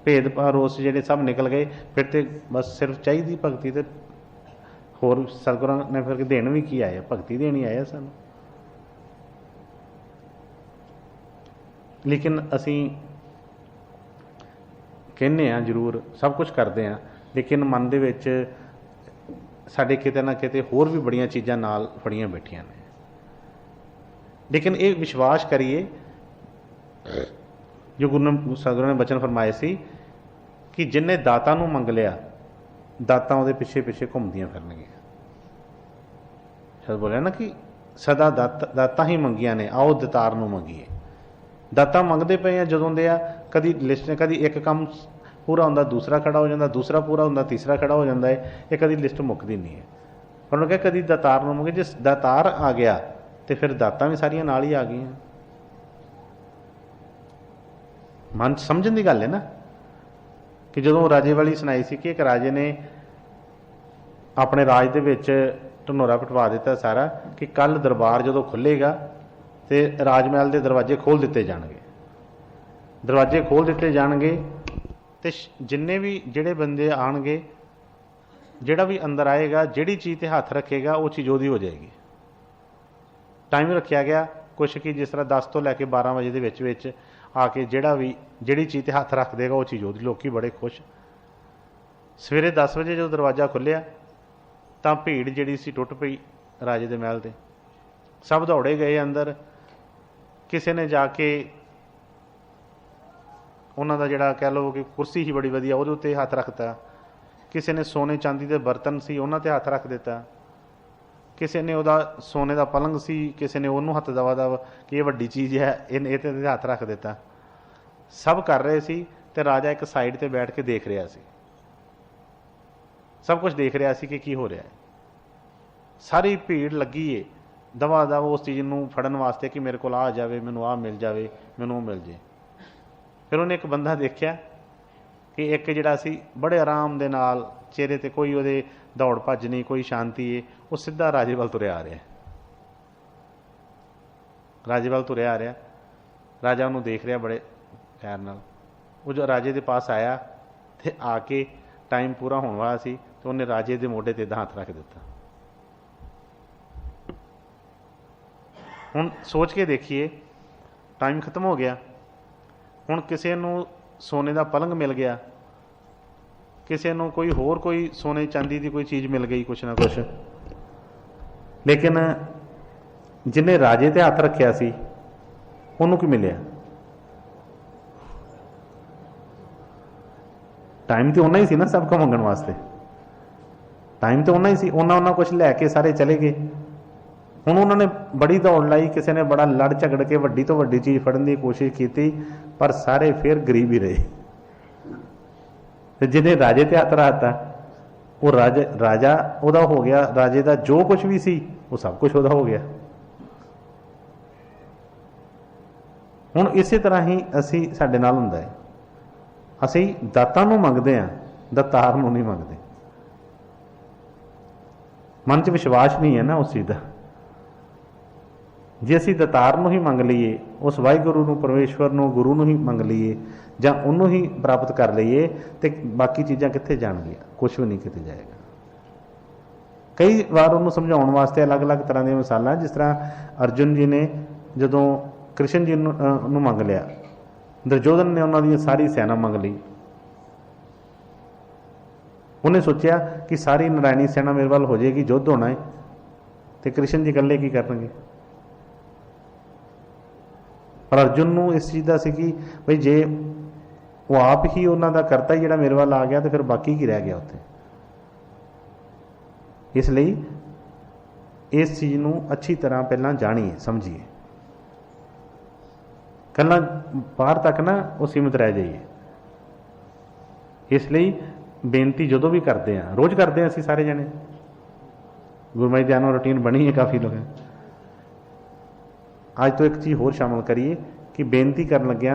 [SPEAKER 1] ਭੇਦ ਰੋਸ ਜਿਹੜੇ ਸਭ ਨਿਕਲ ਗਏ। ਫਿਰ ਤੇ ਬਸ ਸਿਰਫ ਚਾਹੀਦੀ ਭਗਤੀ, ਤੇ ਹੋਰ ਸਤਿਗੁਰਾਂ ਨੇ ਫਿਰ ਦੇਣ ਵੀ ਕੀ ਆਇਆ, ਭਗਤੀ ਦੇਣੀ ਆਇਆ ਸਾਨੂੰ। ਲੇਕਿਨ ਅਸੀਂ ਕਹਿੰਦੇ ਹਾਂ ਜ਼ਰੂਰ, ਸਭ ਕੁਛ ਕਰਦੇ ਹਾਂ, ਲੇਕਿਨ ਮਨ ਦੇ ਵਿੱਚ ਸਾਡੇ ਕਿਤੇ ਨਾ ਕਿਤੇ ਹੋਰ ਵੀ ਬੜੀਆਂ ਚੀਜ਼ਾਂ ਨਾਲ ਫੜੀਆਂ ਬੈਠੀਆਂ ਨੇ। ਲੇਕਿਨ ਇਹ ਵਿਸ਼ਵਾਸ ਕਰੀਏ ਜੋ ਗੁਰੂ ਸਤਿਗੁਰਾਂ ਨੇ ਬਚਨ ਫਰਮਾਏ ਸੀ ਕਿ ਜਿੰਨੇ ਦਾਤਾ ਨੂੰ ਮੰਗ ਲਿਆ, ਦਾਤਾਂ ਉਹਦੇ ਪਿੱਛੇ ਪਿੱਛੇ ਘੁੰਮਦੀਆਂ ਫਿਰਨਗੀਆਂ। ਸ਼ਬਦ ਬੋਲਿਆ ਨਾ ਕਿ ਸਦਾ ਦਾਤਾਂ ਹੀ ਮੰਗੀਆਂ ਨੇ, ਆਓ ਦਾਤਾਰ ਨੂੰ ਮੰਗੀਏ। ਦਾਤਾਂ ਮੰਗਦੇ ਪਏ ਆ ਜਦੋਂ ਦੇ ਆ, ਕਦੀ ਲਿਸਟ, ਕਦੀ ਇੱਕ ਕੰਮ ਪੂਰਾ ਹੁੰਦਾ ਦੂਸਰਾ ਖੜਾ ਹੋ ਜਾਂਦਾ, ਦੂਸਰਾ ਪੂਰਾ ਹੁੰਦਾ ਤੀਸਰਾ ਖੜਾ ਹੋ ਜਾਂਦਾ ਹੈ। ਇਹ ਕਦੀ ਲਿਸਟ ਮੁੱਕਦੀ ਨਹੀਂ ਹੈ। पर उन्होंने कहा कभी दातार ਨੂੰ ਮੰਗੇ, ਜੇ दातार आ गया तो फिर दातां भी सारियां नाल ही आ गई। मन समझण की गल है ना कि जदों राजे वाली सुनाई सी कि एक राजे ने अपने राज दे विच ढनोरा पिटवा दिता सारा कि कल दरबार जदों खुलेगा तो राजमहल के दरवाजे खोल दिते जाणगे, दरवाजे खोल दिते जाणगे तो जिन्ने भी जिहड़े बंदे आणगे, जिहड़ा भी अंदर आएगा, जिहड़ी चीज़ ते हथ रखेगा वो चीज़ ओहदी हो जाएगी। टाइम रखा गया कुछ कि जिस तरह 10 तो लैके 12 बजे के विच विच आके जिहड़ा भी जिहड़ी चीज़ ते हथ रख देगा वो चीज़ ओहदी। लोग बड़े खुश। सवेरे 10 बजे जो दरवाज़ा खुलिया तो भीड़ जिहड़ी सी टुट पई राजे दे महल ते, सब दौड़े गए अंदर। किसी ने जाके उन्हों का जिहड़ा कह लो कि कुर्सी ही बड़ी वधिया उहदे उत्ते हथ रखता, किसी ने सोने चांदी के बर्तन सी उन्होंने ते हथ रख दिता, किसी ने उहदा सोने का पलंग सी, किसी ने उन्होंने हथ दवा दव कि यह वड्डी चीज़ है इहते हथ रख दिता। सब कर रहे सी ते राजा एक साइड ते बैठ के देख रहा सी, सब कुछ देख रहा सी कि की हो रहा है। सारी भीड़ लगी है दवा दव उस चीज़ नूं फड़न वास्ते कि मेरे को आ जाए, मैनूं आ मिल जाए, मैनूं मिल जाए। फिर उन्हें एक बंदा देखा कि एक जिहड़ा सी बड़े आराम दे नाल चेहरे ते कोई उहदे दौड़ भज नहीं, कोई शांति है, वो सीधा राजे वाल तुरिया आ रहा, राजे वाल तुरिया आ रहा। राजा उन्होंने देख रहा बड़े प्यार नाल। वो जो राजे के पास आया तो आके टाइम पूरा होने वाला सी तो उन्हें राजे के मोढे ते हाथ रख दिता। हुण सोच के देखिए टाइम खत्म हो गया। हुण किसी नूं सोने का पलंग मिल गया, किसी नूं कोई होर कोई सोने चांदी की कोई चीज़ मिल गई कुछ ना कुछ, लेकिन जिन्हें राजे ते हथ रखिया सी उन्होंने की मिलिया? टाइम तो उन्ना ही सी ना सबको मंगण वास्ते, टाइम तो उन्ना ही सी। उन्ना कुछ लैके सारे चले गए। हुण उन्होंने बड़ी दौड़ लाई, किसी ने बड़ा लड़ झगड़ के वड्डी तो वड्डी चीज़ फड़न की कोशिश की, पर सारे फिर गरीब ही रहे। जिन्हें राजे ते हथ रखता वो राजा उहदा हो गया, राजे का जो कुछ भी सी वो सब कुछ उहदा हो गया। हुण इसे तरह ही असी साडे नाल हुंदा है, असी दातां नूं मंगदे हां, दातार नूं नहीं मंगदे। मन च विश्वास नहीं है ना उस चीज़ का। जे असी दातार नूं ही मंग लीए, उस वाहिगुरू नूं, परमेश्वर नूं, गुरु नूं ही मंग लीए जां उन्हों ही प्राप्त कर लीए तो बाकी चीज़ां कित्थे जाणगियां? कुछ भी नहीं किते जाएगा। कई बार उन्होंने समझाउण वास्ते अलग अलग तरह दी मिसालां, जिस तरह अर्जुन जी ने जदों कृष्ण जी नूं मंग लिया, दुर्योधन ने उन्होंने सारी सेना मंग ली। उन्हें सोचा कि सारी नारायणी सेना मेरे वाल हो जाएगी, युद्ध होना है, तो कृष्ण जी इकल्ले की करनगे। पर अर्जुन नूं इस चीज़ का सी कि भाई जे वो आप ही उन्हों का करता ही, जिहड़ा मेरे वाल आ गया तो फिर बाकी की रह गया उत्थे। इसलिए इस चीज़ नूं अच्छी तरह पहला जाणीए, समझिए, कल्ला बाहर तक ना वो सीमित रह जाइए। इसलिए बेनती जो भी करते हैं, रोज़ करते हैं असी सारे जने, गुरमई ध्यान रूटीन बनी है काफ़ी लोग। आज तो एक चीज़ होर शामिल करिए कि बेनती करन लग्या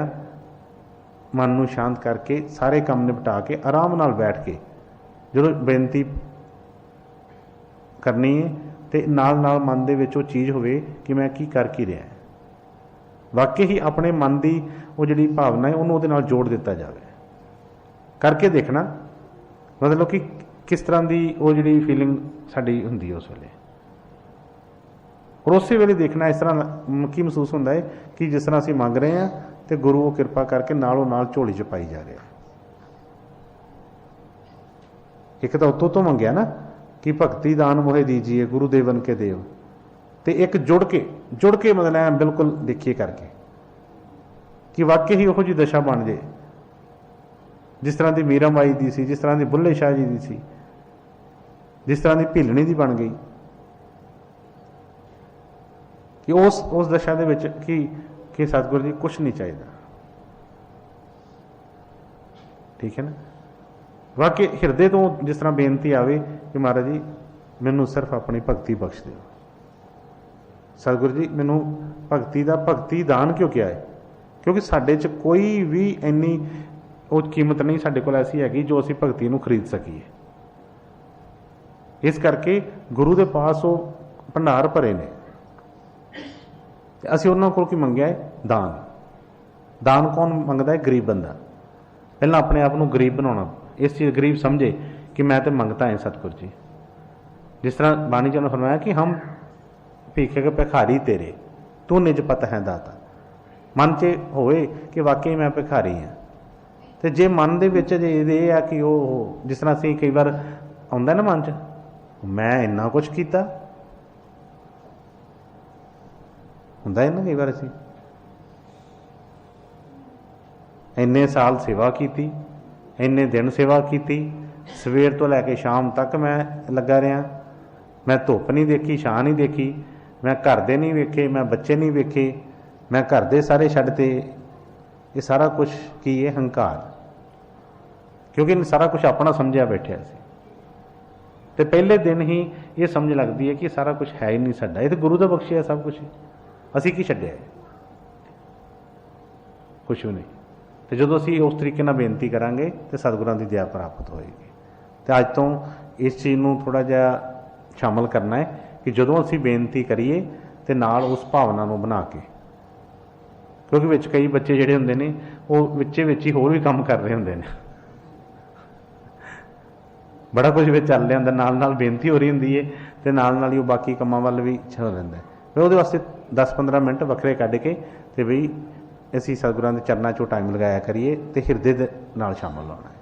[SPEAKER 1] मन नूं शांत करके सारे काम निपटा के आराम नाल बैठ के जो बेनती करनी है तो नाल नाल मन दे विच वो चीज़ होवे कि मैं की कर की रहा, वाकई ही अपने मन की वो जिहड़ी भावना है उन्होंने उहदे नाल जोड़ दिता जाए। करके देखना मतलब कि किस तरह की वो जिहड़ी फीलिंग साडी हुंदी है उस वेले, और उस वेले देखना इस तरह की महसूस होता है कि जिस तरह असीं मंग रहे हैं तो गुरु वो कृपा करके नालों नाल झोली च पाई जा रहा है। एक तो उतों तो मंगया ना कि भगती दान मोहे दीजिए गुरु देवन के देव, तो एक जुड़ के मतलब बिल्कुल देखिए करके कि वाकई ही वो जी दशा बन जाए जिस तरह की मीरा माई दी सी, जिस तरह की बुल्ले शाह जी दी सी, जिस तरह की भीलनी दी बन गई, कि उस दशा दे विच कि सतगुरु जी कुछ नहीं चाहिए। ठीक है ना, वाकई हिरदे तो जिस तरह बेनती आवे कि महाराज जी ਮੈਨੂੰ ਸਿਰਫ ਆਪਣੀ ਭਗਤੀ ਬਖਸ਼ ਦਿਓ। ਸਤਿਗੁਰੂ ਜੀ ਮੈਨੂੰ ਭਗਤੀ ਦਾ ਭਗਤੀ ਦਾਨ ਕਿਉਂ ਕਿਹਾ ਹੈ? ਕਿਉਂਕਿ ਸਾਡੇ 'ਚ ਕੋਈ ਵੀ ਇੰਨੀ ਉਹ ਕੀਮਤ ਨਹੀਂ ਸਾਡੇ ਕੋਲ ਐਸੀ ਹੈਗੀ ਜੋ ਅਸੀਂ ਭਗਤੀ ਨੂੰ ਖਰੀਦ ਸਕੀਏ। ਇਸ ਕਰਕੇ ਗੁਰੂ ਦੇ ਪਾਸ ਉਹ ਭੰਡਾਰ ਭਰੇ ਨੇ ਤੇ ਅਸੀਂ ਉਹਨਾਂ ਕੋਲ ਕੀ ਮੰਗਿਆ ਹੈ? ਦਾਨ। ਦਾਨ ਕੌਣ ਮੰਗਦਾ ਹੈ? ਗਰੀਬ ਬੰਦਾ। ਪਹਿਲਾਂ ਆਪਣੇ ਆਪ ਨੂੰ ਗਰੀਬ ਬਣਾਉਣਾ, ਇਸ ਚੀਜ਼ ਗਰੀਬ ਸਮਝੇ ਕਿ ਮੈਂ ਤੇ ਮੰਗਤਾ ਹੈ ਸਤਿਗੁਰੂ ਜੀ। जिस तरह बाणी जी ने फरमाया कि हम भीखे के भिखारी तेरे तू निज पत है दाता। मन च होए कि वाकई मैं भिखारी हाँ, तो जे मन दे विच जे ये है कि वो जिस तरह असीं कई बार आउंदा ना मन च मैं इन्ना कुछ कीता हुंदा है ना, कई बार असीं इन्ने साल सेवा कीती, इन्ने दिन सेवा कीती, सवेर तो लैके शाम तक मैं लगा रहा, मैं धुप नहीं देखी, छां नहीं देखी, मैं घर दे नहीं वेखे, मैं बच्चे नहीं वेखे, मैं घर दे सारे छड्डते। ये सारा कुछ की है? हंकार। क्योंकि सारा कुछ अपना समझिया बैठा सी ते पहले दिन ही ये समझ लगती है कि सारा कुछ है ही नहीं साडा, ये तो गुरु का बख्शिया सब कुछ। असीं की छड्डिया है? कुछ भी नहीं। तो जो असीं उस तरीके नाल बेनती करांगे तो सतगुरां दी दया प्राप्त होएगी। तो अज तो इस चीज़ नूं थोड़ा जिहा शामिल करना है कि जदों असीं बेनती करिए तो नाल उस भावना नूं बना के, क्योंकि विच कई बच्चे जिहड़े हुंदे ने वो विचे विच ही होर भी काम कर रहे हुंदे ने, बड़ा कुछ विच चल रहा हुंदा, नाल नाल बेनती हो रही हुंदी है ते नाल नाल ही वो बाकी कामां वल भी चल रहिंदा है। फिर उहदे वास्ते 10-15 मिनट वखरे कढ के ते बई असीं सतगुरां दे चरनां 'चों टाइम लगाया करिए ते हिरदे दे नाल शामिल होना है।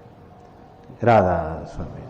[SPEAKER 1] राधा स्वामी।